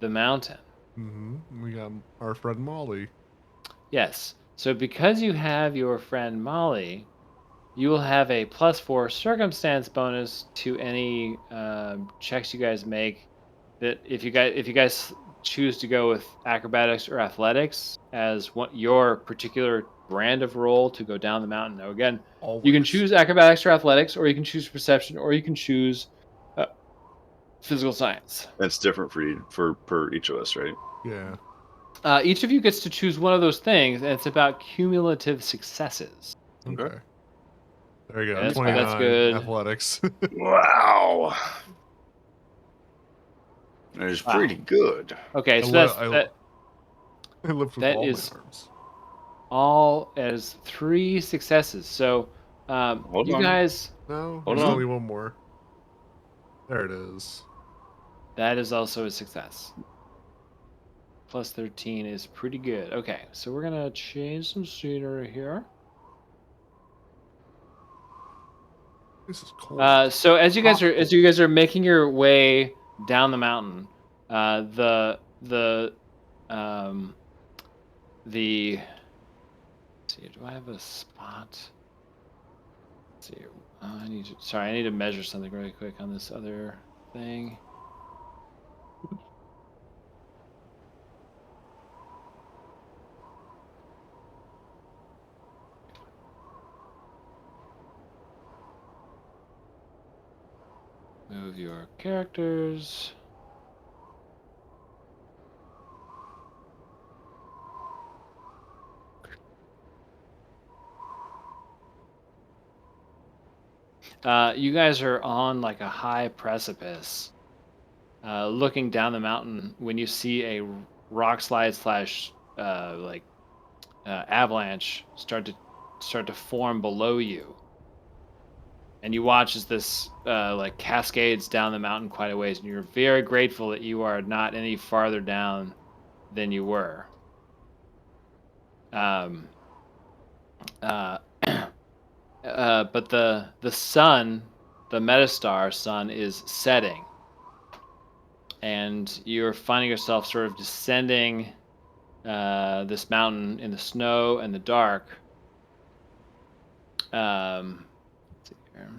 the mountain. We got our friend Molly. Yes. So because you have your friend Molly, you will have a +4 circumstance bonus to any checks you guys make. That if you guys choose to go with acrobatics or athletics as what your particular brand of roll to go down the mountain. Now again, you can Always. choose acrobatics or athletics, or you can choose perception, or you can choose uh, physical science. That's different for per each of us, right? Yeah. Each of you gets to choose one of those things, and it's about cumulative successes. Okay. Okay. There you go. Okay, that's 29 good. athletics. Wow. That is Wow. pretty good. Okay, I so li- that's I- that. I lift with That all is my arms. all as 3 successes. So, Hold you on. guys, No, Hold there's on. only one more. There it is. that is also a success. +13 is pretty good. Okay, so we're gonna change some scenery here. This is cold. So Hot as you guys are making your way down the mountain, the um the let's see, do I have a spot? Let's see. I need to measure something really quick on this other thing. Move your characters. You guys are on like a high precipice, looking down the mountain when you see a rock slide slash avalanche start to form below you, and you watch as this like cascades down the mountain quite a ways, and you're very grateful that you are not any farther down than you were. Um, uh, but the sun, the metastar sun, is setting, and you're finding yourself sort of descending this mountain in the snow and the dark. Let's see here.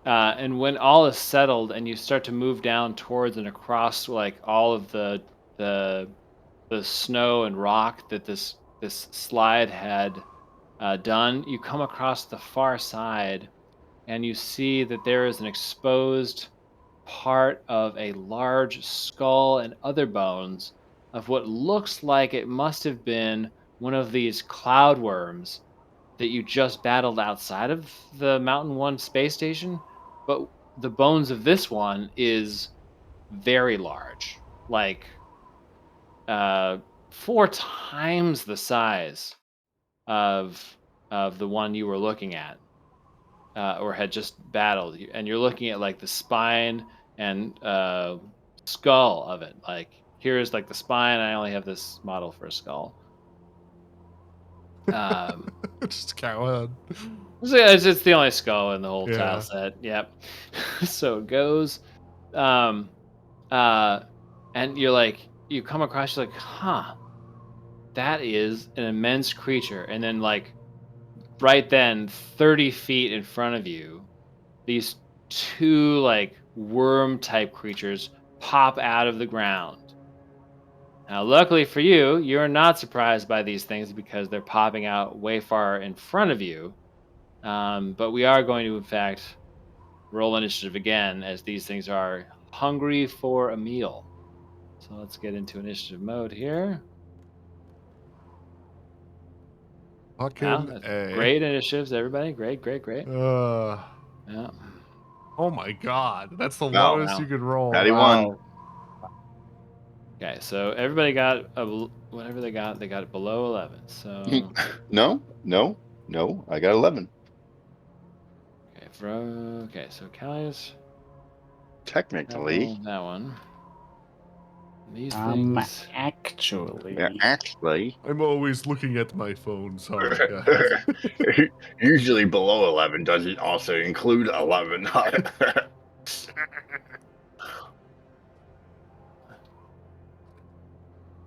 And when all is settled and you start to move down towards and across like all of the the snow and rock that this slide had done, you come across the far side and you see that there is an exposed part of a large skull and other bones of what looks like it must have been one of these cloud worms that you just battled outside of the Mountain One space station. But the bones of this one is very large, like 4 times the size of the one you were looking at or had just battled. And you're looking at like the spine and skull of it. Like here's like the spine. I only have this model for a skull. Just cow head. It's the only skull in the whole Yeah. tile set. Yep. So it goes. And you're like, you come across, you're like, huh, that is an immense creature. And then, like, right then, 30 feet in front of you, these two, like, worm type creatures pop out of the ground. Now, luckily for you, you're not surprised by these things because they're popping out way far in front of you. But we are going to, in fact, roll initiative again, as these things are hungry for a meal. So let's get into initiative mode here. Wow, Fucking that's A. great initiatives, everybody. Great. Yeah. Oh my god. That's the Wow. lowest you could roll. Natty one. Wow. Okay, so everybody got whatever they got it below 11. So No. I got 11. okay, so Callius Technically. that one. These things. Actually. Yeah, actually. I'm always looking at my phone. Sorry, guys. Usually below 11 doesn't also include 11.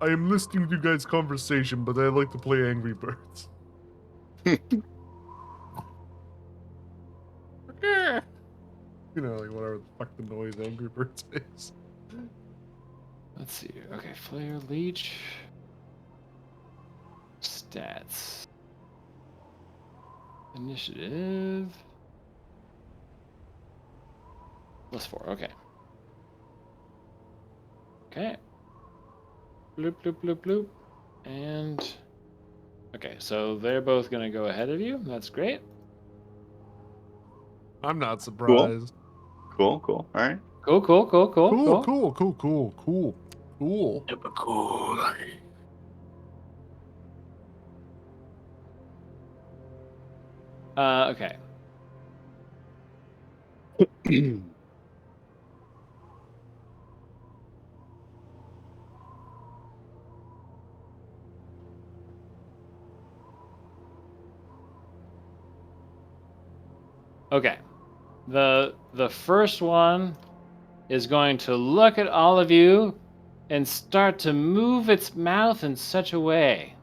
I am listening to you guys' conversation, but I like to play Angry Birds. You know, like whatever the fuck the noise Angry Birds makes. Let's see. Okay, Flare Leech. Stats. Initiative. +4. Okay. Okay. Bloop, bloop, bloop, bloop. And. Okay, so they're both going to go ahead of you. That's great. I'm not surprised. Cool. All right. Cool. Cool. Okay. Okay. The first one is going to look at all of you and start to move its mouth in such a way.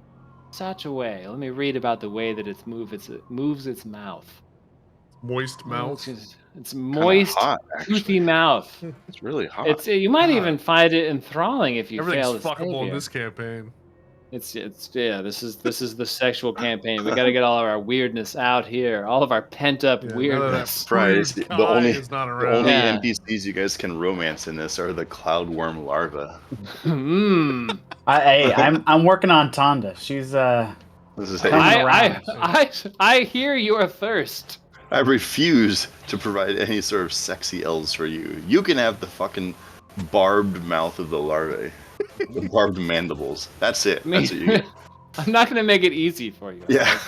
Let me read about the way that it moves its mouth. Moist mouth. It's moist, hot, toothy mouth. It's really hot. You might God. even find it enthralling if you fail Everything's to save fuckable in here. this campaign. It's yeah. This is the sexual campaign. We got to get all of our weirdness out here. All of our pent up Yeah, weirdness. Surprise, Prude the Kai only- is not The around. only Yeah. NPCs you guys can romance in this are the cloudworm larvae. I'm working on Tonda. She's This is Coming I hear your thirst. I refuse to provide any sort of sexy L's for you. You can have the fucking barbed mouth of the larvae. The barbed mandibles. That's it. That's what you get. I'm not gonna make it easy for you. Yeah.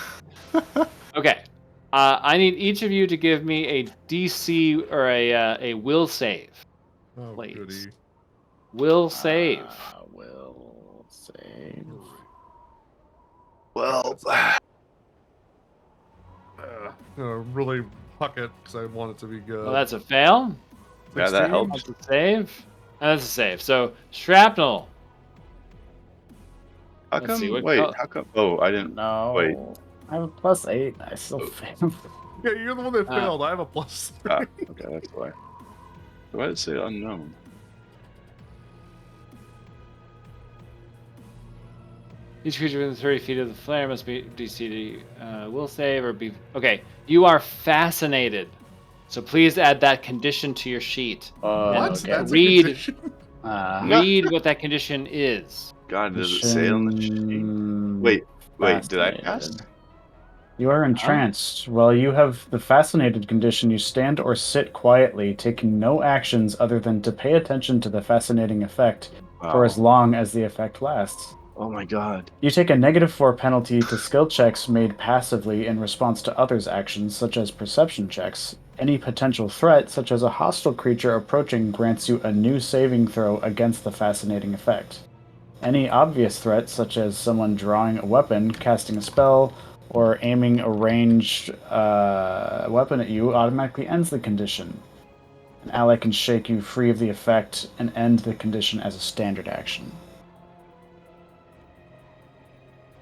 Okay. I need each of you to give me a DC or a will save. Oh, Please. goody. Will save. will save. Well, Really huck it because I want it to be good. Well, that's a fail. yeah, that 16? helps. That's a save. That's a save. So shrapnel. How Let's come? see, what Wait, col- how come? Oh, I didn't. No. Wait. I have a +8. I still failed. Yeah, you're the one that failed. I have a +3. Okay, that's why. Why did it say unknown? Each creature within 30 feet of the flare must be DC will save or be. Okay, you are fascinated. So please add that condition to your sheet. What? Okay. That's a Read. condition? Read what that condition is. God, does it say on the sheet? Wait, did I pass? You are entranced. While you have the fascinated condition, you stand or sit quietly, taking no actions other than to pay attention to the fascinating effect for Wow. as long as the effect lasts. Oh my god. You take a -4 penalty to skill checks made passively in response to others' actions, such as perception checks. Any potential threat, such as a hostile creature approaching, grants you a new saving throw against the fascinating effect. Any obvious threat, such as someone drawing a weapon, casting a spell, or aiming a ranged weapon at you, automatically ends the condition. An ally can shake you free of the effect and end the condition as a standard action.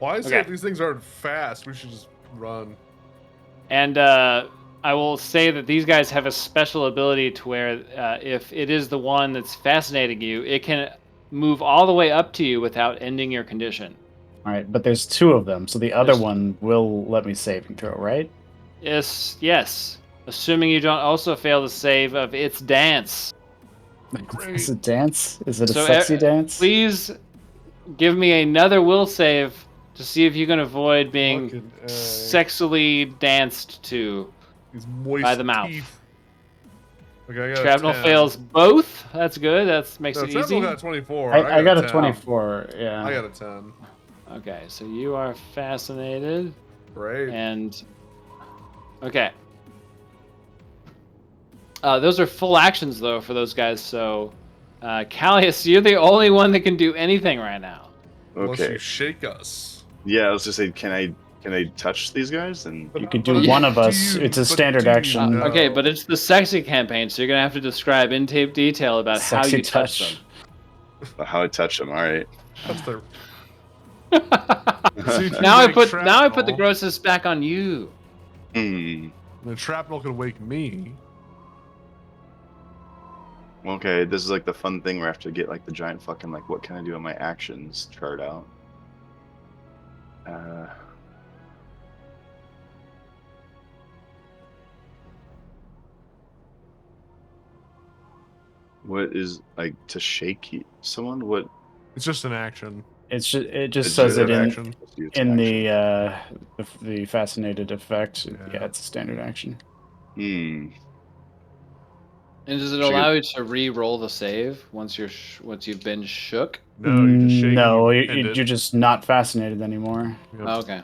Well, I say Okay. if these things aren't fast, we should just run. And I will say that these guys have a special ability to where if it is the one that's fascinating you, it can move all the way up to you without ending your condition. All right, but there's two of them, so the other There's- one will let me saving throw, right? Yes. Assuming you don't also fail the save of its dance. Is it dance? Is it a So, sexy dance? Please give me another will save to see if you can avoid being Fucking A. sexually danced to. These moist by the mouth. teeth. Okay, I got Shrapnel a 10. fails both. That's good. That makes No, it Shrapnel easy. got a 24. I got a 10. 24. Yeah. I got a 10. Okay, so you are fascinated, Great. and okay. Those are full actions though for those guys. So, Callius, you're the only one that can do anything right now. Unless Okay. you shake us. Yeah, I was just saying, can I touch these guys? And You could But do one of do us. you- It's a but standard do you action. know? Okay, but it's the sexy campaign, so you're gonna have to describe in detail about how Sexy you touch how I touch them? All right. That's their. them. See, if you now I make put the shrapnel, grossness back on you. Hmm. then shrapnel can wake me. Okay, this is like the fun thing where I have to get like the giant fucking like what can I do on my actions chart out. What is like to shake someone? What It's just an action. It just It's says just it an in action. in the fascinated effect. Yeah. Yeah, it's a standard action. Hmm. And does it Should allow you to re-roll the save once once you've been shook? No, you just shake. No, and you end it. you're just not fascinated anymore. Yep. Okay.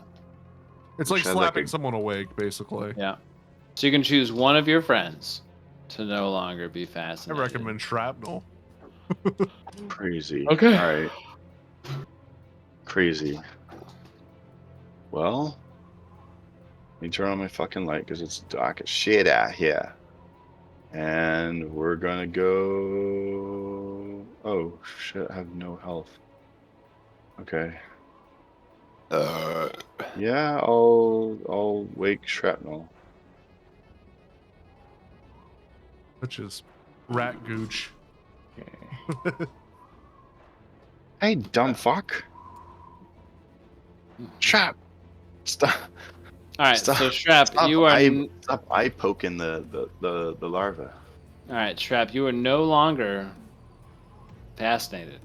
It's like Sounds like slapping a- someone awake, basically. Yeah. So you can choose one of your friends to no longer be I fascinated. recommend shrapnel. Crazy. Okay. All right. Crazy. Well, let me turn on my fucking light because it's dark as shit out here. And we're gonna go. Oh shit! I have no health. Okay. Yeah, I'll wake shrapnel. Which is rat gooch. Okay. Hey, dumb fuck! Trap! Stop! All right. Stop- So Shrap, Stop! you are. Stop eye poking the larva. All right, Shrap, you are no longer fascinated.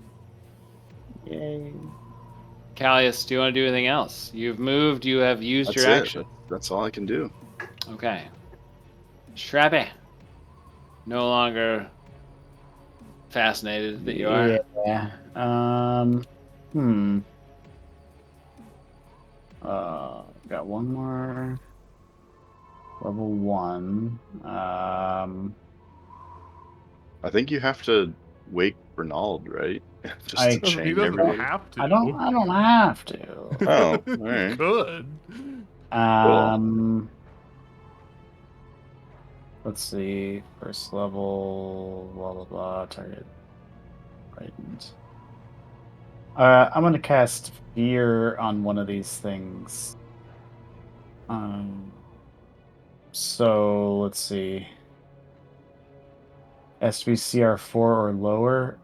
Yay. Callius, do you want to do anything else? You've moved. You have used That's your it. action. That's all I can do. Okay. Shrappy. No longer fascinated that you are. Yeah. Got one more. Level 1. I think you have to wake Bernald, right? Just I- to chain He doesn't everybody. have to. I don't have to. Oh, all He right. could. Let's see. First level, blah blah blah. Target. Frightened. I'm gonna cast Fear on one of these things. So let's see. SVCR4 or lower.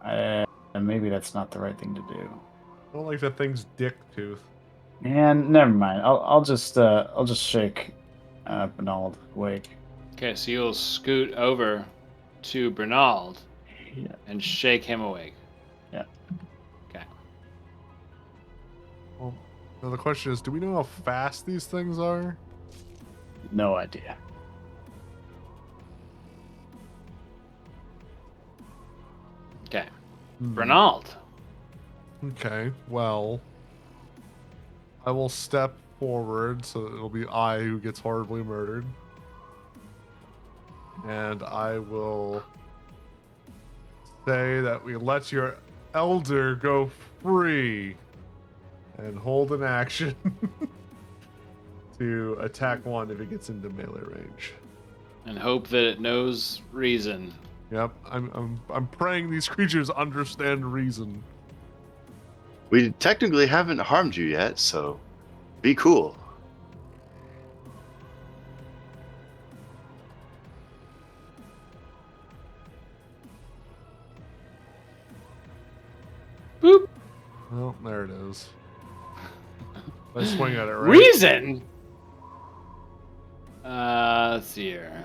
Maybe that's not the right thing to do. I don't like that thing's dick tooth. And never mind. I'll just shake Bernald awake. Okay, so you'll scoot over to Bernald Yeah. and shake him awake. Yeah. Okay. Well, now the question is, do we know how fast these things are? No idea. Okay. Hmm. Bernald. Okay, well, I will step forward so it'll be I who gets horribly murdered. and I will say that we let your elder go free and hold an action to attack one if it gets into melee range. And hope that it knows reason. Yep, I'm praying these creatures understand reason. We technically haven't harmed you yet, so be cool. Boop. Well, there it is. I swing at it, right? Reason. Let's see here.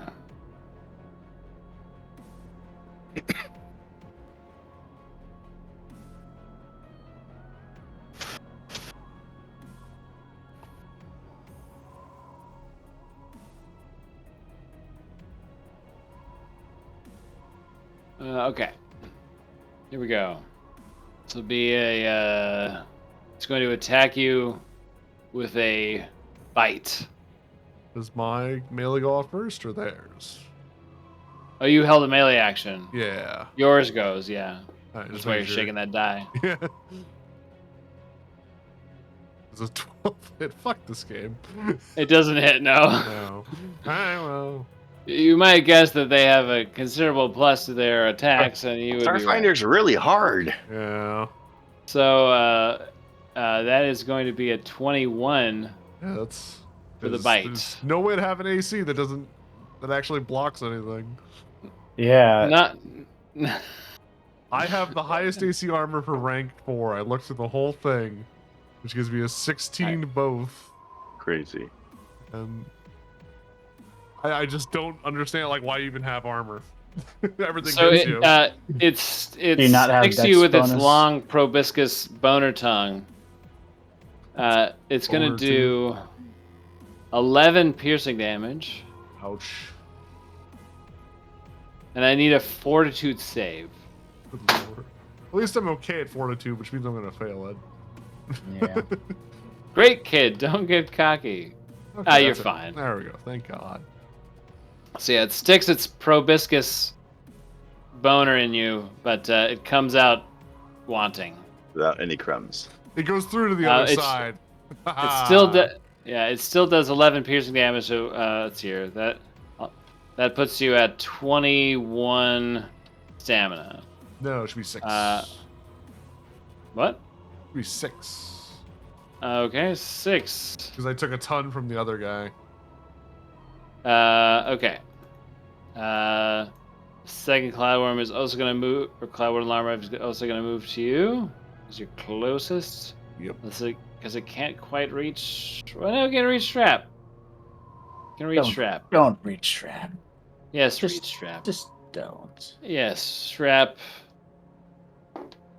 Okay. Here we go. This will be a. It's going to attack you with a bite. Does my melee go off first or theirs? Oh, you held a melee action. Yeah. Yours goes, yeah. Alright, That's just why you're making sure. shaking that die. Yeah. It's a 12 hit. Fuck this game. It doesn't hit, no. No. Alright, well. You might guess that they have a considerable plus to their attacks, and you would be right. Starfinder's really hard. Yeah. So that is going to be a 21 Yeah, that's. for the there's- bite. There's no way to have an AC that actually blocks anything. Yeah. Not. I have the highest AC armor for rank 4. I looked through the whole thing, which gives me a 16 both. Crazy. And I just don't understand why you even have armor. Everything So hits you. it's you not have sticks dex you with its bonus? long proboscis boner tongue. It's gonna Boner do 11 piercing damage, Ouch. and I need a fortitude save. Good lord. At least I'm okay at fortitude, which means I'm gonna fail it. Yeah. Great kid, don't get cocky. Okay, You're that's it. fine. There we go. Thank God. So yeah, it sticks its proboscis boner in you, but it comes out wanting. Without any crumbs. It goes through to the Uh, other it's- side. It still it still does 11 piercing damage. So let's see here. That puts you at 21 stamina. No, it should be 6. What? Should be 6. Okay, 6. Because I took a ton from the other guy. Okay. Second Cloudworm is also going to move, or Cloudworm Llama is also going to move to you. Is your closest. Yep. Because it can't quite reach. Well, no, it can reach Trap. It can reach Don't. Trap. Don't reach trap. Yes, Just- reach Trap. Just don't. Yes, Trap.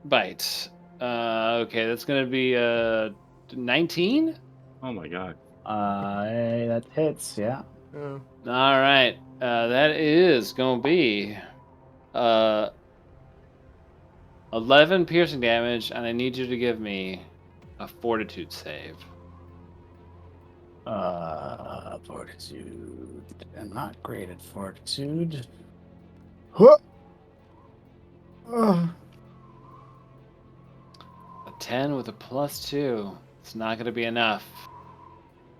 Bite. Okay, that's going to be 19? Oh my god. That hits, yeah. Yeah. All right. That is going to be 11 piercing damage, and I need you to give me a fortitude save. Fortitude. I'm not great at fortitude. Huh. A 10 with a +2. It's not going to be enough.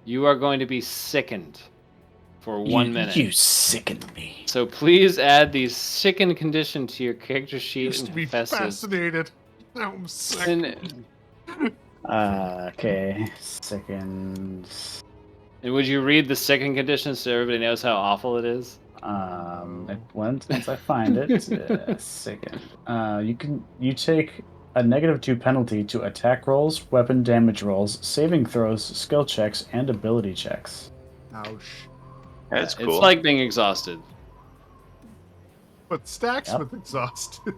You are going to be sickened for 1 minute. You sickened me. So please add the sickened condition to your character sheet Used to and be confess it. fascinated. Now I'm sick. Okay. Second. And would you read the second condition so everybody knows how awful it is? Once I find it. Second. You take a -2 penalty to attack rolls, weapon damage rolls, saving throws, skill checks, and ability checks. Ouch. That's cool. It's like being exhausted. But stacks Yep. with exhausted.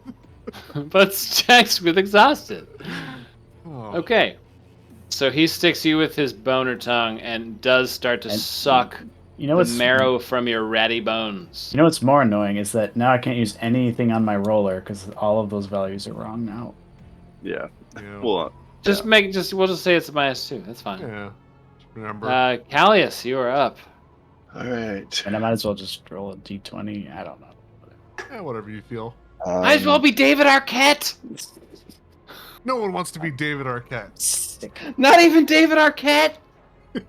But checks with exhausted. Oh. Okay. So he sticks you with his boner tongue and does start to And- suck You know the what's marrow from your ratty bones. You know what's more annoying is that now I can't use anything on my roller because all of those values are wrong now. Yeah. Yeah. Well, We'll just say it's a -2. That's fine. Yeah. Just remember. Callius, you are up. All right. And I might as well just roll a d20. I don't know. Whatever you feel. Might as well be David Arquette. No one wants to be David Arquette. Sick. Not even David Arquette. I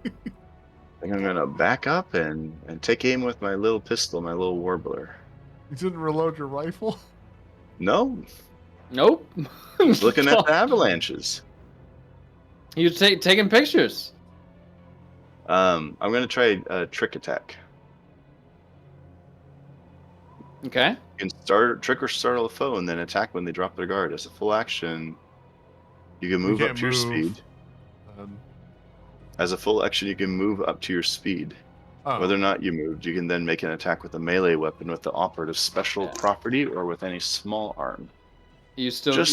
think I'm gonna back up and take aim with my little pistol, my little warbler. You didn't reload your rifle? No, Nope. he's looking at the avalanches. You taking pictures. I'm gonna try a trick attack. Okay. You can trick or startle a foe and then attack when they drop their guard. As a full action, you can move can't up to your move. speed. As a full action, you can move up to your speed. Oh. Whether or not you moved, you can then make an attack with a melee weapon with the operative special property or with any small arm. You'd still have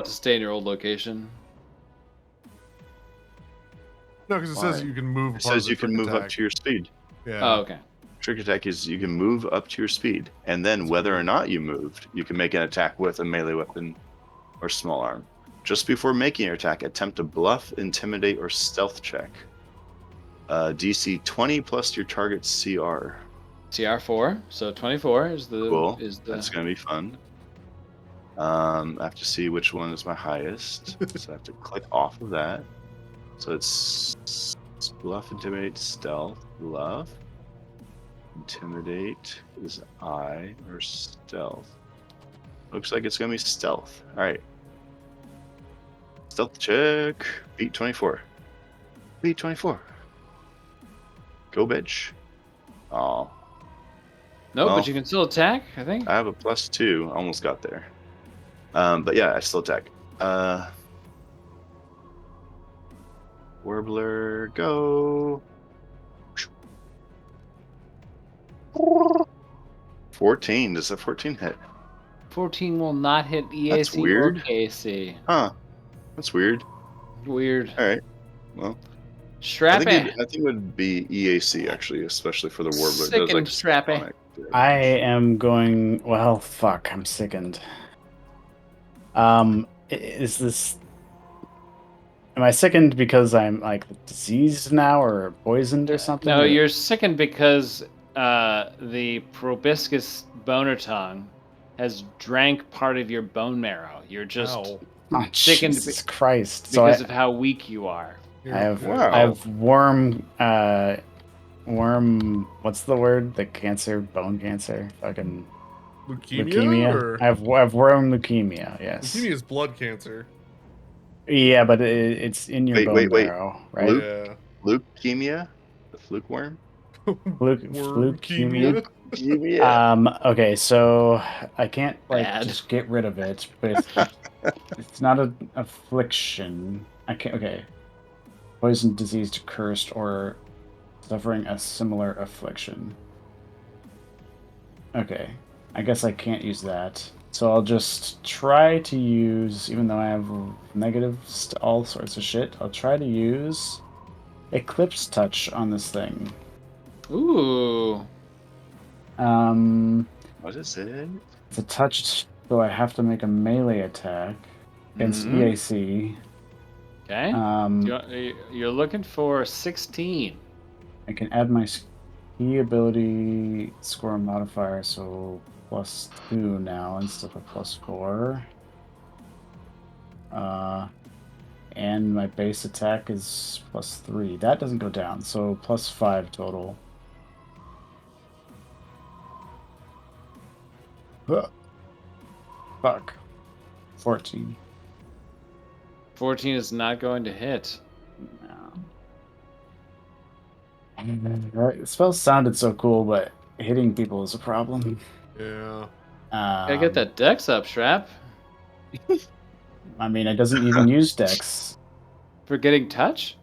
to stay in your old location. No, because it Why? says you can move. It says you can move up to your speed. Yeah. Oh, okay. Trick attack is you can move up to your speed, and then whether or not you moved, you can make an attack with a melee weapon or small arm. Just before making your attack, attempt to bluff, intimidate, or stealth check. DC 20 plus your target's CR. CR4, so 24 is the Cool. is the That's gonna be fun. I have to see which one is my highest, so I have to click off of that. So it's bluff, intimidate, stealth, bluff. Intimidate is I or stealth. Looks like it's gonna be stealth. All right. Stealth check. Beat 24. Beat 24. Go, bitch. Oh, No, well, but you can still attack, I think. I have a +2. Almost got there. But yeah, I still attack. Warbler, go. 14. Does a 14 hit? 14 will not hit EAC That's weird. or KC. Huh. That's weird. Weird. All right. Well, I Strappy. think it would be EAC actually, especially for the Warbler. It Sick does, and strappy. sonic damage. I am going. Well, fuck. I'm sickened. Is this? Am I sickened because I'm like diseased now or poisoned or something? No, Or- you're sickened because the proboscis boner tongue has drank part of your bone marrow. You're just Ow. Oh, sickened Jesus Christ! So because of how weak you are. I have Wow. I have worm. What's the word? The cancer, bone cancer, fucking Leukemia? Or... I have worm leukemia. Yes. Leukemia is blood cancer. Yeah, but it's in your bone wait. marrow, right? Yeah. Leukemia? The fluke worm? Leukemia. Leukemia. Okay, so I can't Bad. just get rid of it, but it's not an affliction. I can't. Okay, poison, diseased, cursed, or suffering a similar affliction. Okay, I guess I can't use that. So I'll just try to use, even though I have negatives to all sorts of shit, I'll try to use Eclipse Touch on this thing. Ooh. What is it? It's a touch, so I have to make a melee attack against Mhm. EAC. Okay. You're looking for 16. I can add my ski ability score modifier, so +2 now instead of +4. And my base attack is +3. That doesn't go down, so +5 total. Ugh. Fuck. 14. 14 is not going to hit. No. The spell sounded so cool, but hitting people is a problem. Yeah. Gotta get that dex up, Strap. I mean, it doesn't even use Dex. For getting touch?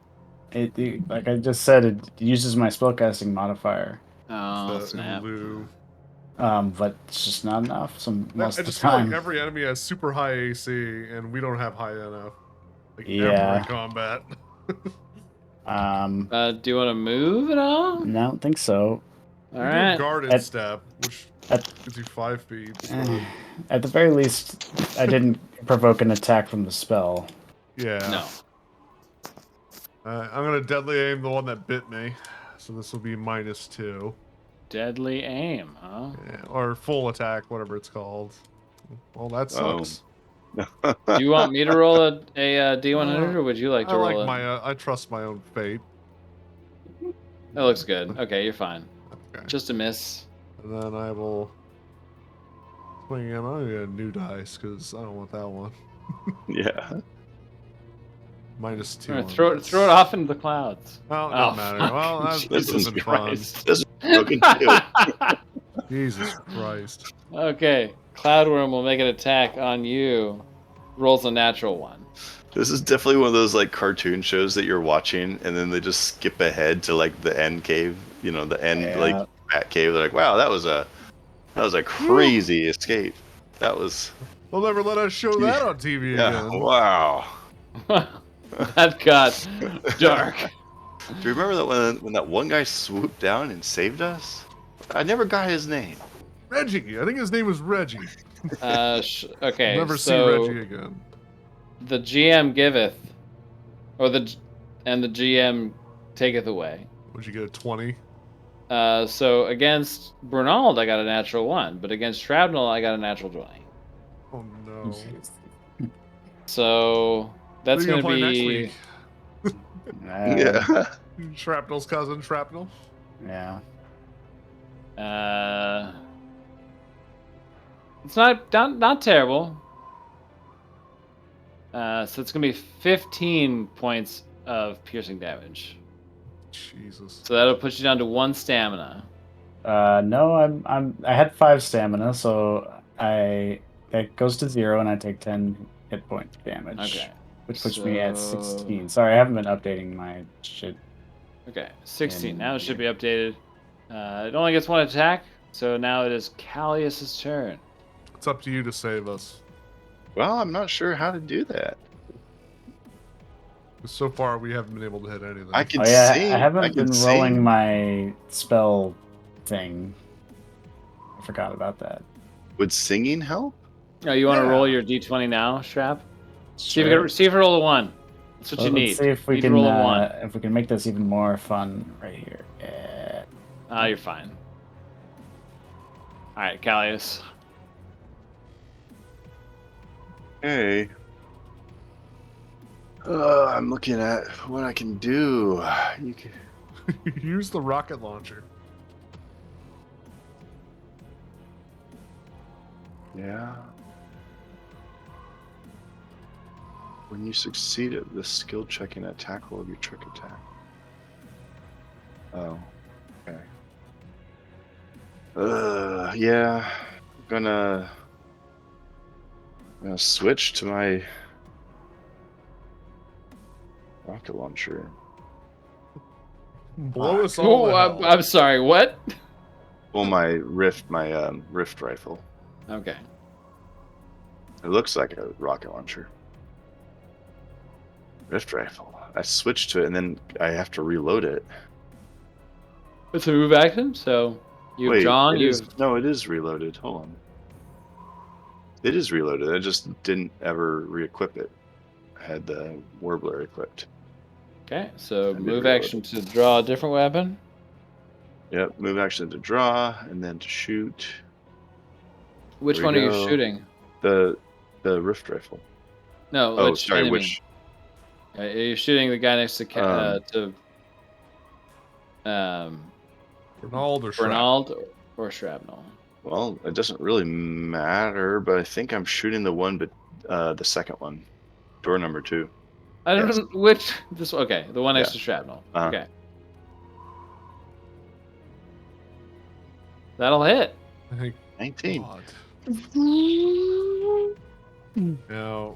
It like I just said, it uses my spellcasting modifier. Oh, snap. Lou. But it's just not enough. Most I of the just feel like time. every enemy has super high AC, and we don't have high enough. Like ever Yeah. in combat. Do you want to move at all? I don't think so. All We do right. guarded step, which At- gives you 5 feet. So, At the very least, I didn't provoke an attack from the spell. yeah. No. I'm gonna deadly aim the one that bit me. So this will be -2. Deadly aim, huh? Yeah, or full attack, whatever it's called. Well, that Oh. sucks. Do you want me to roll a D100, or would you like I to like roll it? my. I trust my own fate. That looks good. Okay, you're fine. Okay. Just a miss. And then I will swing him. I'm gonna get a new dice because I don't want that one. Yeah. -2. Or on throw this. it off into the clouds. Oh, it Oh, doesn't matter. fuck. Well, this has Jesus been fun. Christ. This is broken too. Jesus Christ. Okay, Cloudworm will make an attack on you. Rolls a natural one. This is definitely one of those like cartoon shows that you're watching, and then they just skip ahead to like the end cave. You know, the end Yeah. like bat cave. They're like, wow, that was a crazy escape. That was They'll never let us show that on TV yeah. again. Wow. That got dark. Do you remember that when that one guy swooped down and saved us? I never got his name. Reggie. I think his name was Reggie. Okay, Never see so Reggie again. the GM giveth, and the GM taketh away. Would you get a 20? So against Bernald, I got a natural 1, but against Shrapnel, I got a natural 20. Oh no. So that's Who are you going to play be. next Yeah. week? Shrapnel's cousin, Shrapnel. Yeah. It's not terrible. So it's gonna be 15 points of piercing damage. Jesus. So that'll put you down to 1 stamina. No, I had 5 stamina, so that goes to 0, and I take 10 hit point damage. Okay. Which puts me at So- 16. Sorry, I haven't been updating my shit. Okay, 16. And- Now it should be updated. It only gets 1 attack, so now it is Callius's turn. It's up to you to save us. Well, I'm not sure how to do that. 'Cause so far, we haven't been able to hit anything. I can Oh yeah, sing. I haven't can been sing. rolling my spell thing. I forgot about that. Would singing help? Oh, you want to Yeah. roll your D20 now, Strap? See if Sure. you can roll a 1. That's what you need. Let's see if we You need to can roll a 1. if we can make this even more fun right here. Yeah. Ah, you're fine. All right, Callius. Hey. I'm looking at what I can do. You can... Use the rocket launcher. Yeah. When you succeed at the skill check and attack roll of your trick attack. Oh, okay. Yeah. I'm gonna switch to my rocket launcher. Blow us all Oh, to hell. I'm sorry. What? Well, my rift rifle. Okay. It looks like a rocket launcher. Rift rifle. I switched to it and then I have to reload it. It's a move action, so you've Wait, drawn. it You is- no, it is reloaded. Hold on. It is reloaded. I just didn't ever re-equip it. I had the Warbler equipped. okay? So did move reload action to draw a different weapon. Yep, move action to draw and then to shoot. Which There one we are you go. shooting? The rift rifle. No, Oh, which sorry, enemy? which You're shooting the guy next to Bernald or Shrapnel? Bernald or Shrapnel. well, it doesn't really matter, but I think I'm shooting the one but the second one. Door number 2. I don't Yes. know which this. Okay, the one next Yeah. to Shrapnel. Uh-huh. Okay, that'll hit. Thank 19. God. Now,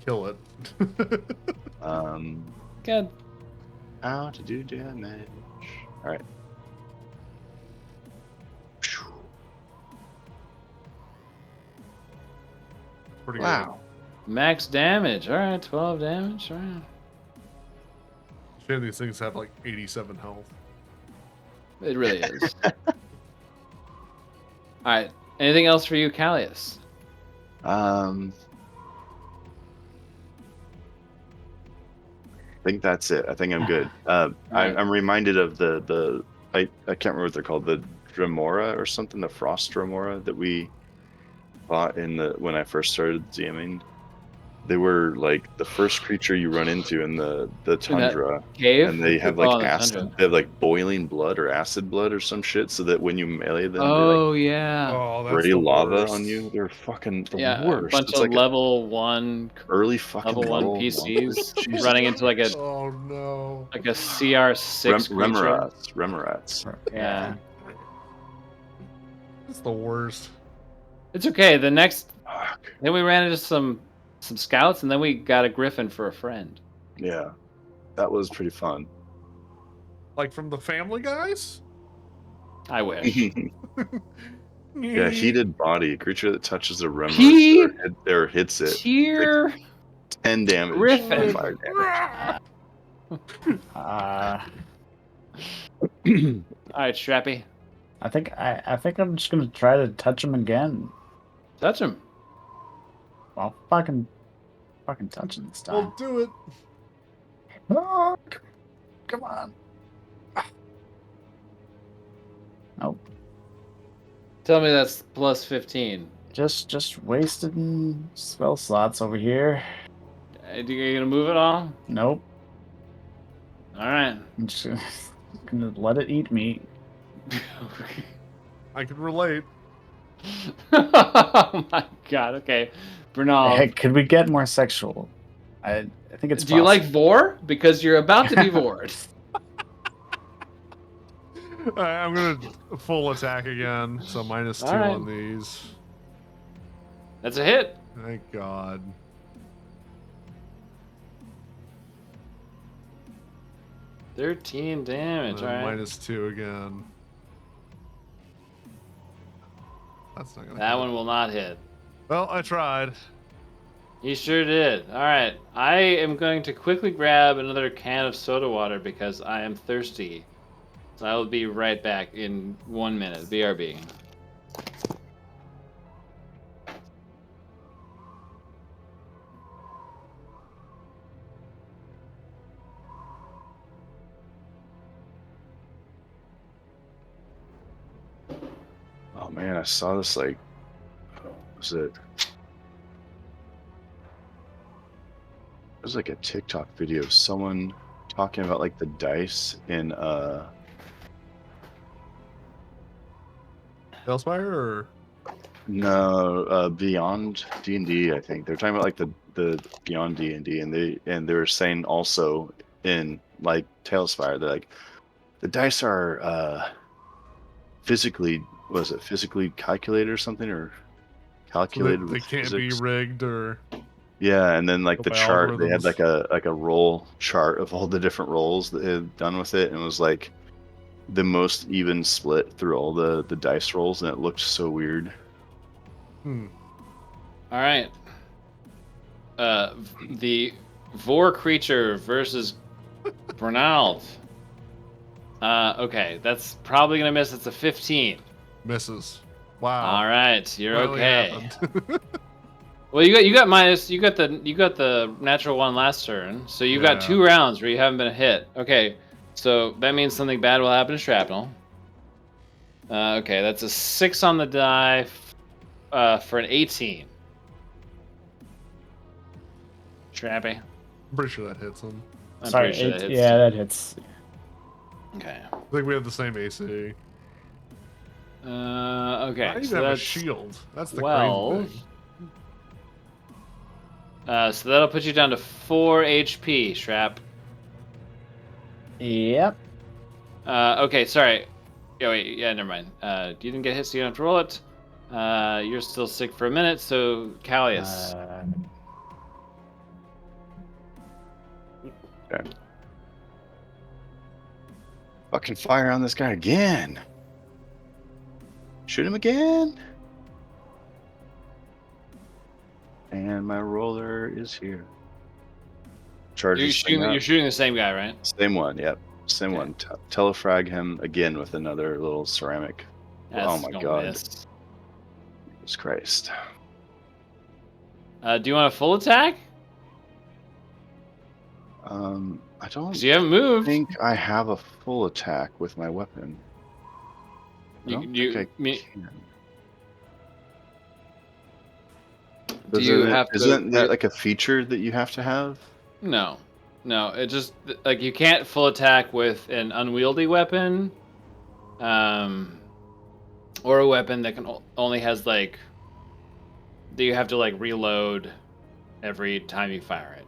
kill it. Good. How to do damage. Alright. Pretty Wow. Max damage. All right, 12 damage. All right. good. Shame these things have like 87 health. It really is. All right. Anything else for you, Callius? I think that's it. I think I'm good. Right. I'm reminded of the I can't remember what they're called, the Dremora or something, the Frost Dremora that we fought when I first started DMing. They were like the first creature you run into in the tundra, Cave? and they have Oh, like the acid. tundra. They have like boiling blood or acid blood or some shit, so that when you melee them, they like Oh yeah. Oh, that's spray the lava worst. on you. They're fucking the Yeah, a worst. bunch It's of like level 1 early fucking level 1 monsters. PCs Jesus. running into like a Oh no. CR6 creature. Remorats. Yeah. That's the worst. It's okay. The next Fuck. then we ran into some scouts and then we got a griffin for a friend. Yeah, that was pretty fun. Like from the Family Guys? I wish. Yeah, heated body. A creature that touches a Remorats He- or hits it. Tier 10 damage. Griffin. Fire damage. Uh, Alright, Strappy. I think I'm just gonna try to touch him again. Touch him. Well, fucking touch him this time. Well, do it. Oh, come on. Nope. Tell me that's plus 15. Just wasting spell slots over here. Are you gonna move it all? Nope. Alright. I'm just gonna let it eat me. I can relate. Oh my god, okay. Bernal. Hey, could we get more sexual? I think it's Do you like possible. Vor? Because you're about to be Vored. I'm gonna full attack again, so -2 Alright. on these. That's a hit. Thank God. 13 damage, And then alright. -2 again. That's not gonna. That hit. one will not hit. Well, I tried. You sure did. Alright. I am going to quickly grab another can of soda water because I am thirsty. So I will be right back in 1 minute. BRB. Oh man, I saw this like, what was it? It was like a TikTok video of someone talking about like the dice in Hellspire or Beyond D&D. I think they're talking about like the Beyond D&D, and they were saying also in like Tailspire, they're like the dice are physically calculated or something, or so calculated they with can't physics. be rigged or Yeah, and then like Go the by chart, they had algorithms. like a roll chart of all the different rolls that they had done with it, and it was like the most even split through all the dice rolls, and it looked so weird. Alright. The Vor creature versus Bernald. Okay, that's probably gonna miss. It's a 15. misses. Wow. Alright, you're Finally okay. happened. Well, you got minus. You got the natural one last turn, so you got Yeah. 2 rounds where you haven't been hit. Okay, so that means something bad will happen to Shrapnel. Okay, that's a 6 on the die for an 18. Trappy. I'm pretty sure that hits him. I'm Sorry, pretty sure that hits. yeah, that hits. Okay. I think we have the same AC. Okay. I even So have a that's shield. That's the 12. crazy thing. So that'll put you down to 4 HP, Shrap. Yep. Okay, sorry. Yeah, wait. Yeah, never mind. You didn't get hit, so you don't have to roll it. You're still sick for a minute, so Callius. Fucking fire on this guy again. Shoot him again. And my roller is here. Charges. You're shooting the same guy, right? Same one. Yep. Same Okay. one. Telefrag him again with another little ceramic. That's Oh my gonna God. miss. Jesus Christ. Do you want a full attack? I don't Because you haven't moved. think I have a full attack with my weapon. I You, don't you, think I me, can. do you have to? Isn't that like a feature that you have to have? No, no. It just like you can't full attack with an unwieldy weapon, or a weapon that only has like that you have to like reload every time you fire it.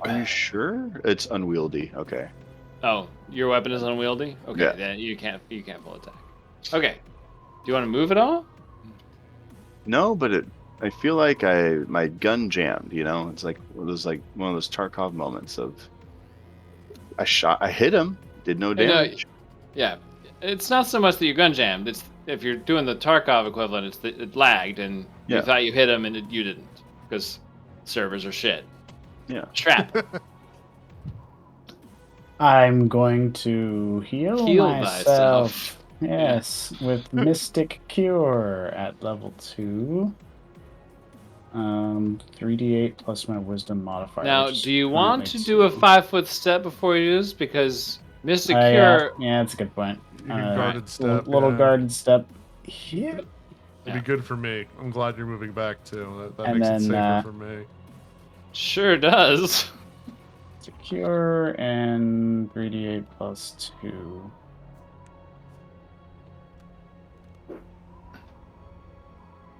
Are you sure? It's unwieldy. Okay. Oh, your weapon is unwieldy. Okay, Yeah. then you can't full attack. Okay. Do you want to move at all? No, but I feel like my gun jammed. You know, it's like it was like one of those Tarkov moments of I hit him, did no No, damage. yeah. It's not so much that you gun jammed. It's if you're doing the Tarkov equivalent, it's that it lagged and you Yeah. thought you hit him and you didn't because servers are shit. Yeah. Trap. I'm going to heal Heal myself. thyself. Yes, with Mystic Cure at level 2. 3d8 plus my Wisdom modifier. Now, which is do you want currently to do a 2. 5-foot step before you use? Because Mystic Yeah, Cure. that's a good point. You can guarded step. Little yeah. guarded step here. It'd be good for me. I'm glad you're moving back too. That And makes it then, safer for me. Sure does. Secure and 3d8 plus 2.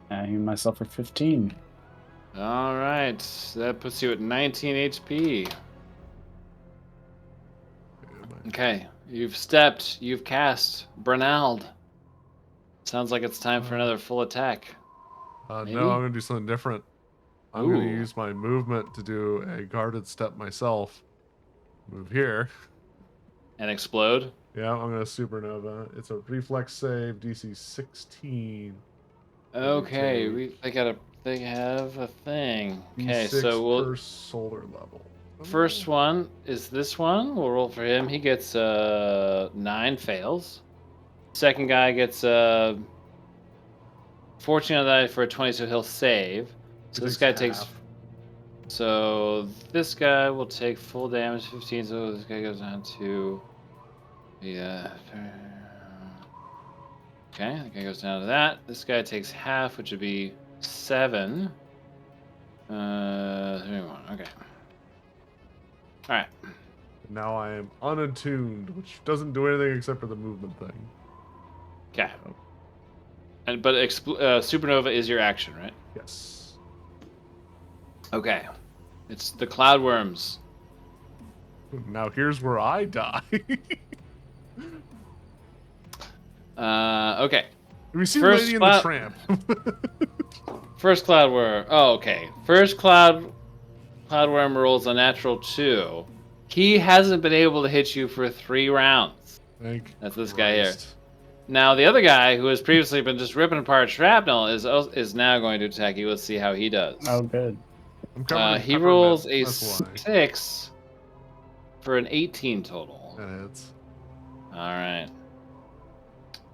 I heal myself for 15. All right, that puts you at 19 HP. Okay, you've stepped, you've cast Bernald. Sounds like it's time for another full attack. No, maybe? I'm gonna do something different. I'm gonna Ooh. use my movement to do a guarded step myself. Move here. And explode. Yeah, I'm gonna supernova. It's a reflex save, DC 16. Okay, take. they have a thing. Okay, D6 so we'll per solar level. first one is this one. We'll roll for him. He gets 9 fails. Second guy gets 14 on that for a 20, so he'll save. So this guy takes. half. So this guy will take full damage, 15. So this guy goes down to. Yeah. Okay, that guy goes down to that. This guy takes half, which would be 7. 31. Okay. All right. Now I am unattuned, which doesn't do anything except for the movement thing. Okay. But supernova is your action, right? Yes. Okay. It's the cloud worms. Now here's where I die. Okay. We see First Lady and the Tramp. First cloud worm. Oh, okay. First cloud worm rolls a natural 2. He hasn't been able to hit you for 3 rounds. That's this guy here. Now the other guy, who has previously been just ripping apart shrapnel, is now going to attack you. Let's see how he does. Oh, good. I'm covered in He peppermint, rolls a that's why. 6 for an 18 total. That hits. All right.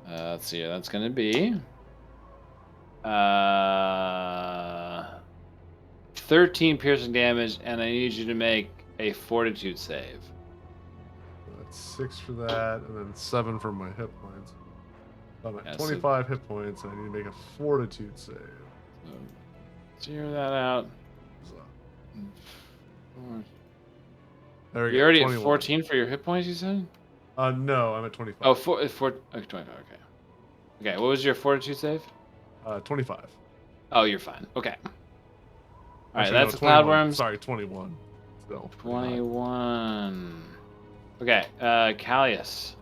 Let's see. That's going to be 13 piercing damage, and I need you to make a fortitude save. So that's 6 for that, and then 7 for my hit points. So I'm at Yeah, 25 hit points, and I need to make a fortitude save. So zero that out. So, Four. there we You're go. already 21. at 14 for your hit points, you said? No, I'm at 25. Oh, 25. Okay. Okay, what was your fortitude save? 25. Oh, you're fine. Okay. All right, Actually, that's no, the cloud 21. worms. Sorry, 21. Still. pretty high. 21. Okay, Callius.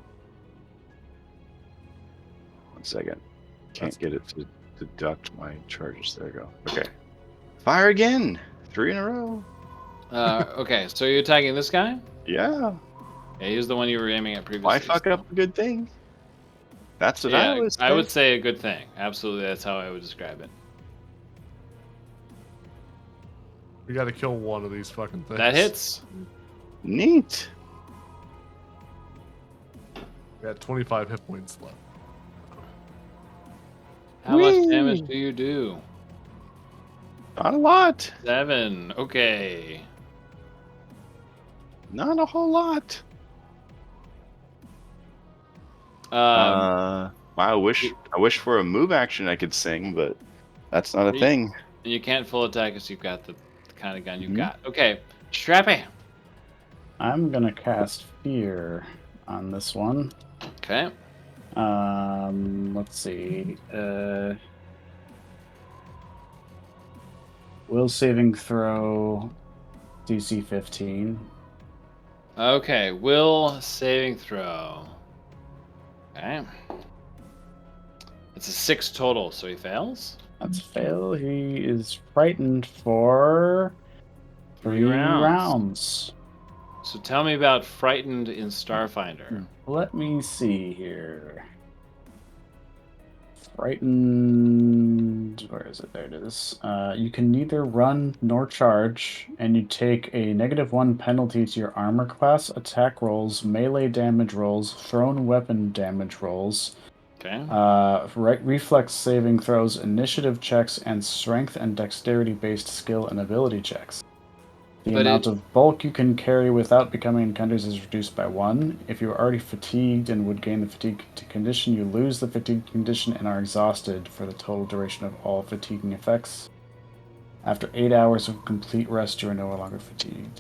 1 second. Can't get it to deduct my charges. There we go. Okay. Fire again. 3 in a row. Okay, so you're attacking this guy? Yeah. Yeah, he's the one you were aiming at previously. Why fuck up a good thing? That's what I Yeah, always say. I would say a good thing. Absolutely, that's how I would describe it. We gotta kill one of these fucking things. That hits. Neat. We got 25 hit points left. How much Whee! damage do you do? Not a lot. 7. Okay. Not a whole lot. Um, I wish for a move action I could sing, but that's not a You- thing. and you can't full attack because you've got the kind of gun you've Mhm. got. Okay, Strappy. I'm gonna cast Fear on this one. Okay. Let's see. Will saving throw DC 15. Okay, will saving throw. Okay. It's a 6 total, so he fails. That's a fail. He is frightened for 3 rounds. So tell me about frightened in Starfinder. Let me see here. Frightened. Where is it? There it is. You can neither run nor charge, and you take a -1 penalty to your armor class, attack rolls, melee damage rolls, thrown weapon damage rolls, Okay. reflex saving throws, initiative checks, and strength and dexterity based skill and ability checks. The But amount of bulk you can carry without becoming encumbered is reduced by 1. If you are already fatigued and would gain the fatigue condition, you lose the fatigue condition and are exhausted for the total duration of all fatiguing effects. After 8 hours of complete rest, you are no longer fatigued.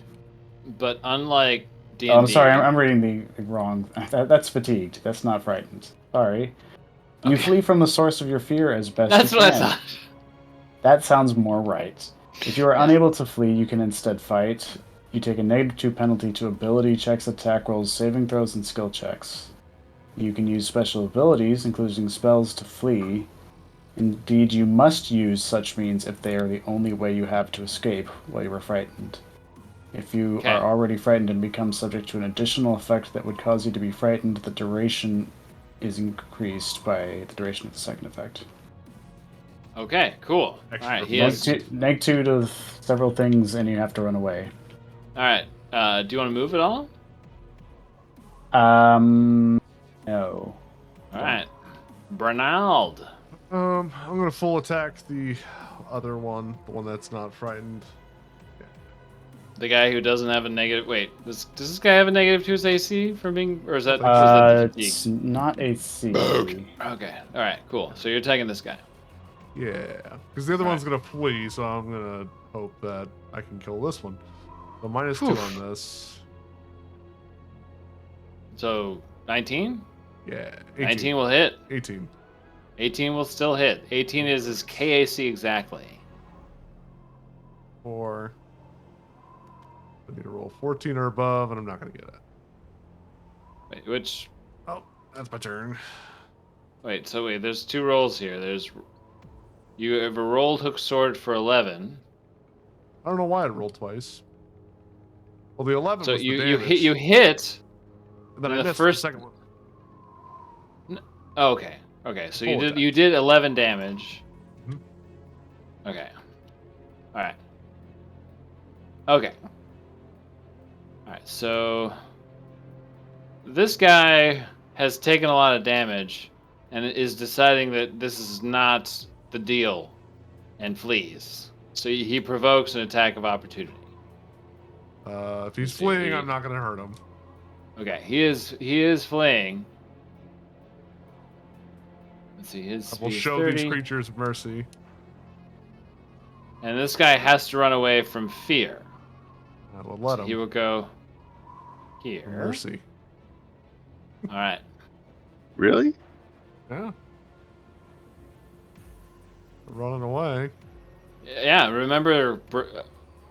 But unlike D&D... Oh, I'm sorry, I'm reading the wrong. That's fatigued. That's not frightened. Sorry. You Okay. flee from the source of your fear as best That's you what can. I thought. That sounds more right. If you are Yeah. unable to flee, you can instead fight. You take a -2 penalty to ability checks, attack rolls, saving throws, and skill checks. You can use special abilities, including spells, to flee. Indeed, you must use such means if they are the only way you have to escape while you are frightened. If you Okay. are already frightened and become subject to an additional effect that would cause you to be frightened, the duration is increased by the duration of the second effect. Okay, cool. Extra Alright, he bonus. has... -2 to several things, and you have to run away. Alright, do you want to move at all? No. Alright. Bernald. I'm gonna full attack the other one, the one that's not frightened. The guy who doesn't have a negative... Wait, does this guy have a -2 to his AC from being... Or is that the fatigue? It's not AC. Okay, alright, cool. So you're attacking this guy. Yeah, because the other one's gonna flee, so I'm gonna hope that I can kill this one. So -2 Oof. on this. So, 19? Yeah, 18. 19 will hit. 18. 18 will still hit. 18 is his KAC exactly. Or I need to roll 14 or above, and I'm not gonna get it. Wait, which... Oh, that's my turn. Wait, there's 2 rolls here. There's... You have a rolled hook sword for 11. I don't know why I rolled twice. Well, the 11 So was the you damage. hit... And then in I the missed first- the second one. Oh, okay. Okay, so Full attack. you did 11 damage. Mhm. Okay. Alright. Okay. Alright, so... This guy has taken a lot of damage and is deciding that this is not the deal and flees. So he provokes an attack of opportunity. If he's See. fleeing, I'm not gonna hurt him. Okay, he is fleeing. Let's see, his I will speed is show 30. these creatures mercy. And this guy has to run away from fear. I will let So him. he will go here. Mercy. All right. Really? Yeah. Running away. Yeah, remember,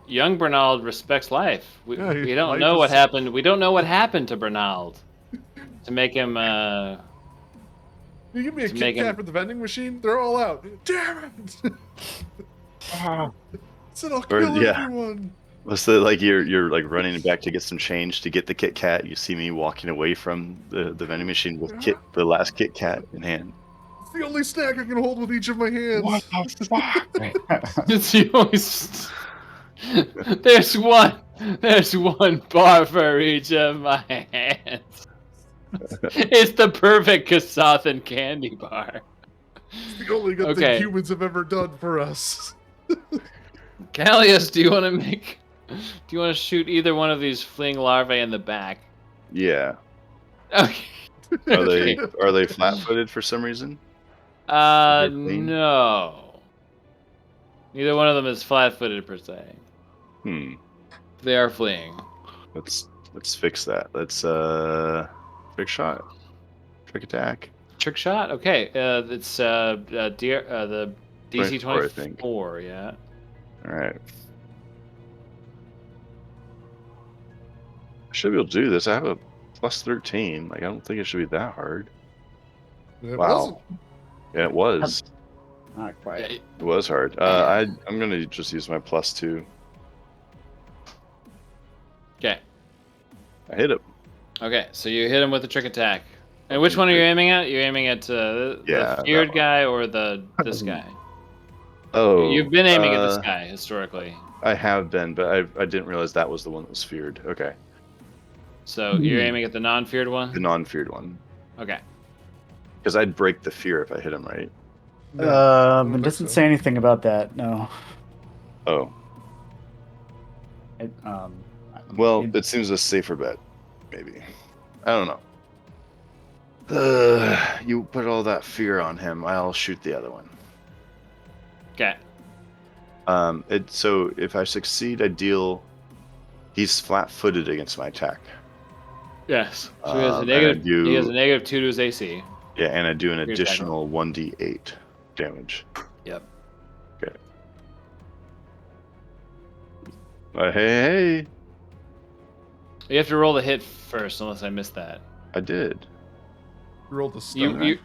young Bernald respects life. We Yeah, we don't life know what is- happened. We don't know what happened to Bernald to make him. Can you give me a To Kit make him- Kat for the vending machine? They're all out. Damn it! Said I'll Or, kill yeah. everyone. What's the like you're like running back to get some change to get the Kit Kat. You see me walking away from the vending machine with the last Kit Kat in hand. It's the only snack I can hold with each of my hands. What the fuck? It's the only. There's one bar for each of my hands. It's the perfect Kasathan candy bar. It's the only good Okay. thing humans have ever done for us. Callius, do you want to shoot either one of these fleeing larvae in the back? Yeah. Okay. Okay. Are they flat-footed for some reason? They're clean? No. Neither one of them is flat-footed per se. They are fleeing. Let's fix that. Let's trick shot, trick attack. Trick shot. Okay. It's the DC 24, I think. 24. Yeah. All right. I should be able to do this. I have a plus 13. Like I don't think it should be that hard. It Wow. wasn't. Yeah, it was. Not quite. Yeah, It was hard. I'm gonna just use my plus 2. Okay. I hit him. Okay. So you hit him with the trick attack. And which one are you aiming at? You're aiming at Yeah, the feared that one. guy or this guy? Oh, You've been aiming at this guy historically. I have been, but I didn't realize that was the one that was feared. Okay, So you're aiming at the non-feared the one? non-feared one. Okay. Because I'd break the fear if I hit him, right? No, I don't It think doesn't so. say anything about that. No. Oh, It, well, it- it seems a safer bet. Maybe. I don't know. You put all that fear on him. I'll shoot the other one. Okay. So if I succeed, I deal. He's flat-footed against my attack. Yes. So he has a And negative. I do- He has a -2 to his AC. Yeah, and I do an Your attack additional 1d8 damage. Yep. Okay. Hey, You have to roll the hit first, unless I missed that. I did. You rolled the stun.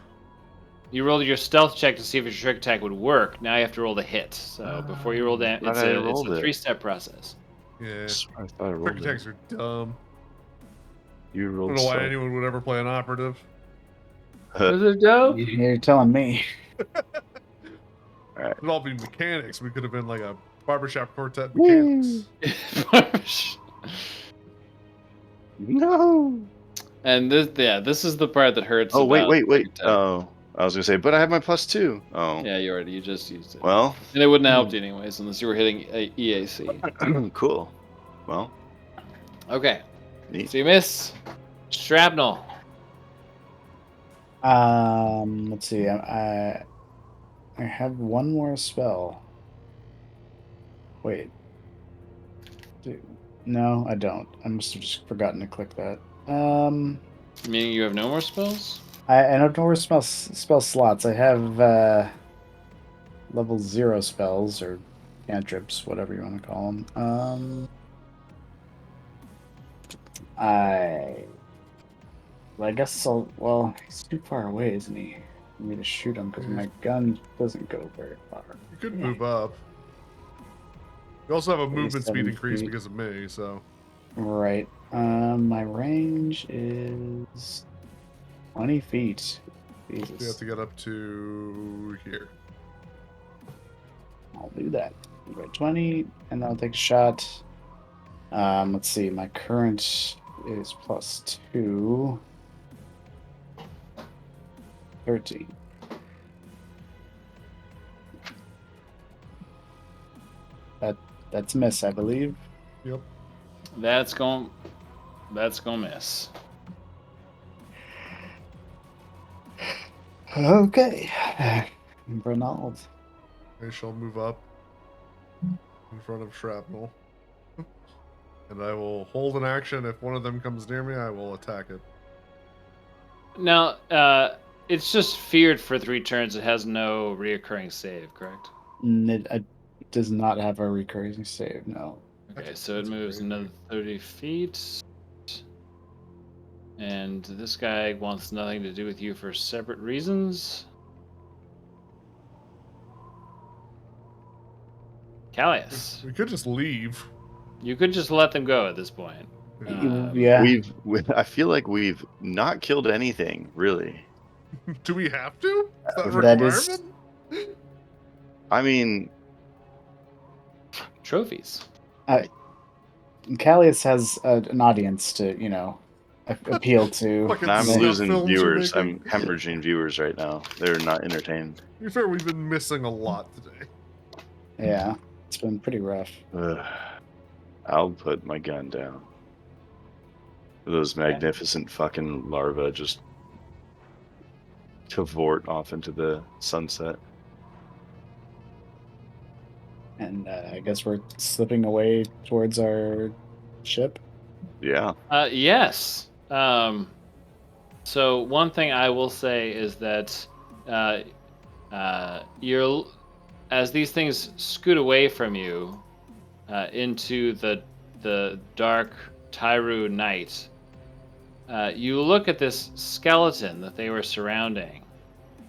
You rolled your stealth check to see if your trick attack would work. Now you have to roll the hit. So before you roll that, Thought it's I a rolled it. 3-step process. Yeah. I thought I rolled Trick it. attacks are dumb. You I rolled don't know why so- anyone would ever play an operative. Was it dope? You're telling me. It'd all be mechanics. We could have been like a barbershop quartet mechanics. No. And this is the part that hurts. Oh wait. about trick attack. Oh, I was gonna say, but I have my +2. Oh. Yeah, you just used it. Well, And it wouldn't have helped you anyways, unless you were hitting a EAC. cool. Well, Okay. neat. So you miss. Shrapnel. Let's see. I have one more spell. Wait. No, I don't. I must have just forgotten to click that. Meaning you have no more spells? I don't know where spell slots. I have level 0 spells or cantrips, whatever you want to call them. I guess I'll. Well, he's too far away, isn't he? For me to shoot him because my gun doesn't go very far. You could move up. You also have a movement speed 37 increase feet. because of me, so. Right. My range is 20 feet. You have Jesus. to get up to here. I'll do that. I'll go 20, and I'll take a shot. Let's see. My current is +2. 13. That's a miss, I believe. Yep. That's going to miss. Okay. Bernald. I shall move up in front of shrapnel. And I will hold an action. If one of them comes near me, I will attack it. Now, it's just feared for 3 turns. It has no reoccurring save, correct? It does not have a recurring save, no. Okay, so it That's moves crazy. another 30 feet. And this guy wants nothing to do with you for separate reasons. Callius, We could just leave. you could just let them go at this point. Yeah. I feel like we've not killed anything really. Do we have to? Is that a That is- requirement? I mean, Trophies. Callius has an audience to, appeal to. Fucking I'm Snuff losing films you're viewers. I'm making? hemorrhaging viewers right now. They're not entertained. To be fair, we've been missing a lot today. Yeah, it's been pretty rough. Ugh. I'll put my gun down. Those magnificent fucking larvae just cavort off into the sunset. And I guess we're slipping away towards our ship. Yeah. Yes. So one thing I will say is that you're as these things scoot away from you into the dark Tyru night. You look at this skeleton that they were surrounding,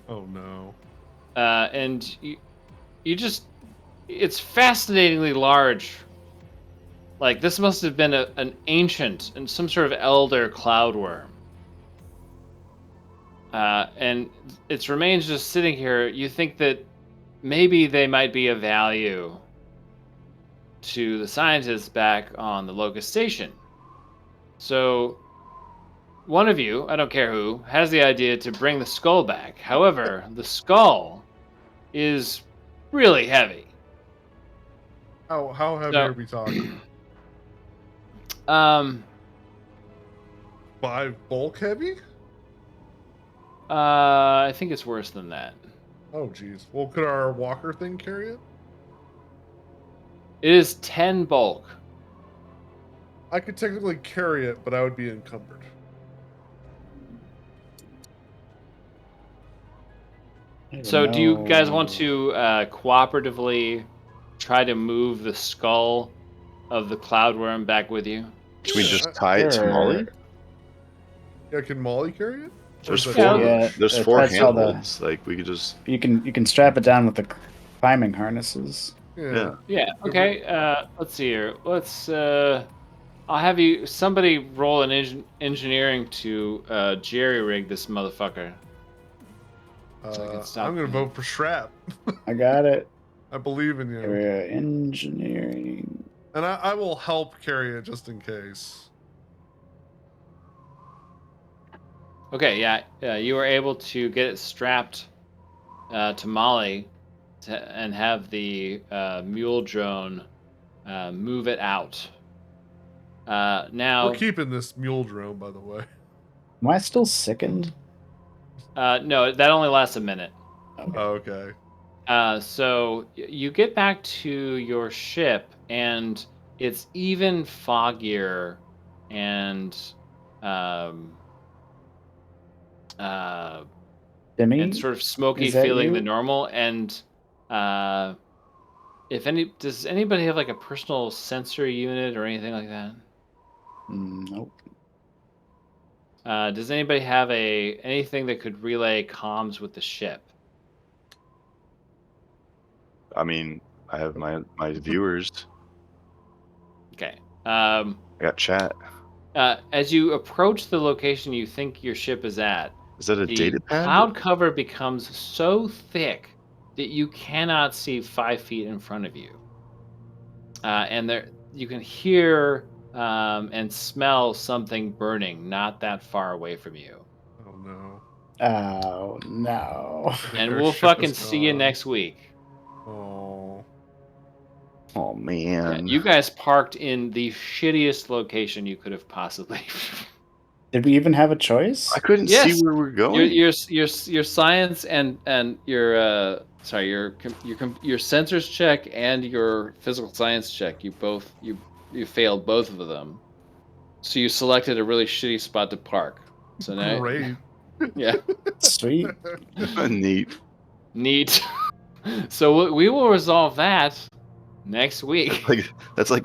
Oh no. and you just it's fascinatingly large. Like this must have been an ancient and some sort of elder cloudworm. And its remains just sitting here. You think that maybe they might be of value to the scientists back on the Locust Station. So one of you, I don't care who, has the idea to bring the skull back. However, the skull is really heavy. How heavy So- are we talking? 5 bulk heavy? I think it's worse than that. Oh geez. Well, could our walker thing carry it? It is 10 bulk. I could technically carry it, but I would be encumbered. So do you guys want to cooperatively try to move the skull of the cloudworm back with you? Can we Yeah, just tie it to Sure. Molly? Yeah, can Molly carry it? There's Or is four. that- Yeah, There's that- 4 that's how the- handholds. Like we could just. You can strap it down with the climbing harnesses. Yeah. Yeah. Okay. Let's see here. Let's. I'll have you. Somebody roll an engineering to jerry rig this motherfucker. So I can stop I'm gonna him. vote for Shrap. I got it. I believe in you, Area engineering. and I will help carry it just in case. Okay. Yeah. Yeah. You were able to get it strapped to Molly, and have the mule drone move it out. Now. We're keeping this mule drone, by the way. Am I still sickened? No, that only lasts a minute. Oh, okay. So you get back to your ship, and it's even foggier and Demi? and sort of smoky Is that feeling you? than normal. And does anybody have like a personal sensor unit or anything like that? Nope. Does anybody have anything that could relay comms with the ship? I mean, I have my viewers. Okay. I got chat. As you approach the location you think your ship is at, Is that a the data pad? cloud cover becomes so thick that you cannot see 5 feet in front of you. And there, you can hear and smell something burning not that far away from you. Oh no. Oh no. I think And our we'll ship fucking is see you gone. next week. Oh. Oh Yeah, man. you guys parked in the shittiest location you could have possibly. Did we even have a choice? I couldn't Yes. see where we're going. your science and your your sensors check and your physical science check, you failed both of them. So you selected a really shitty spot to park. So now Great. yeah, Sweet. Neat. neat. So we will resolve that next week. Like that's like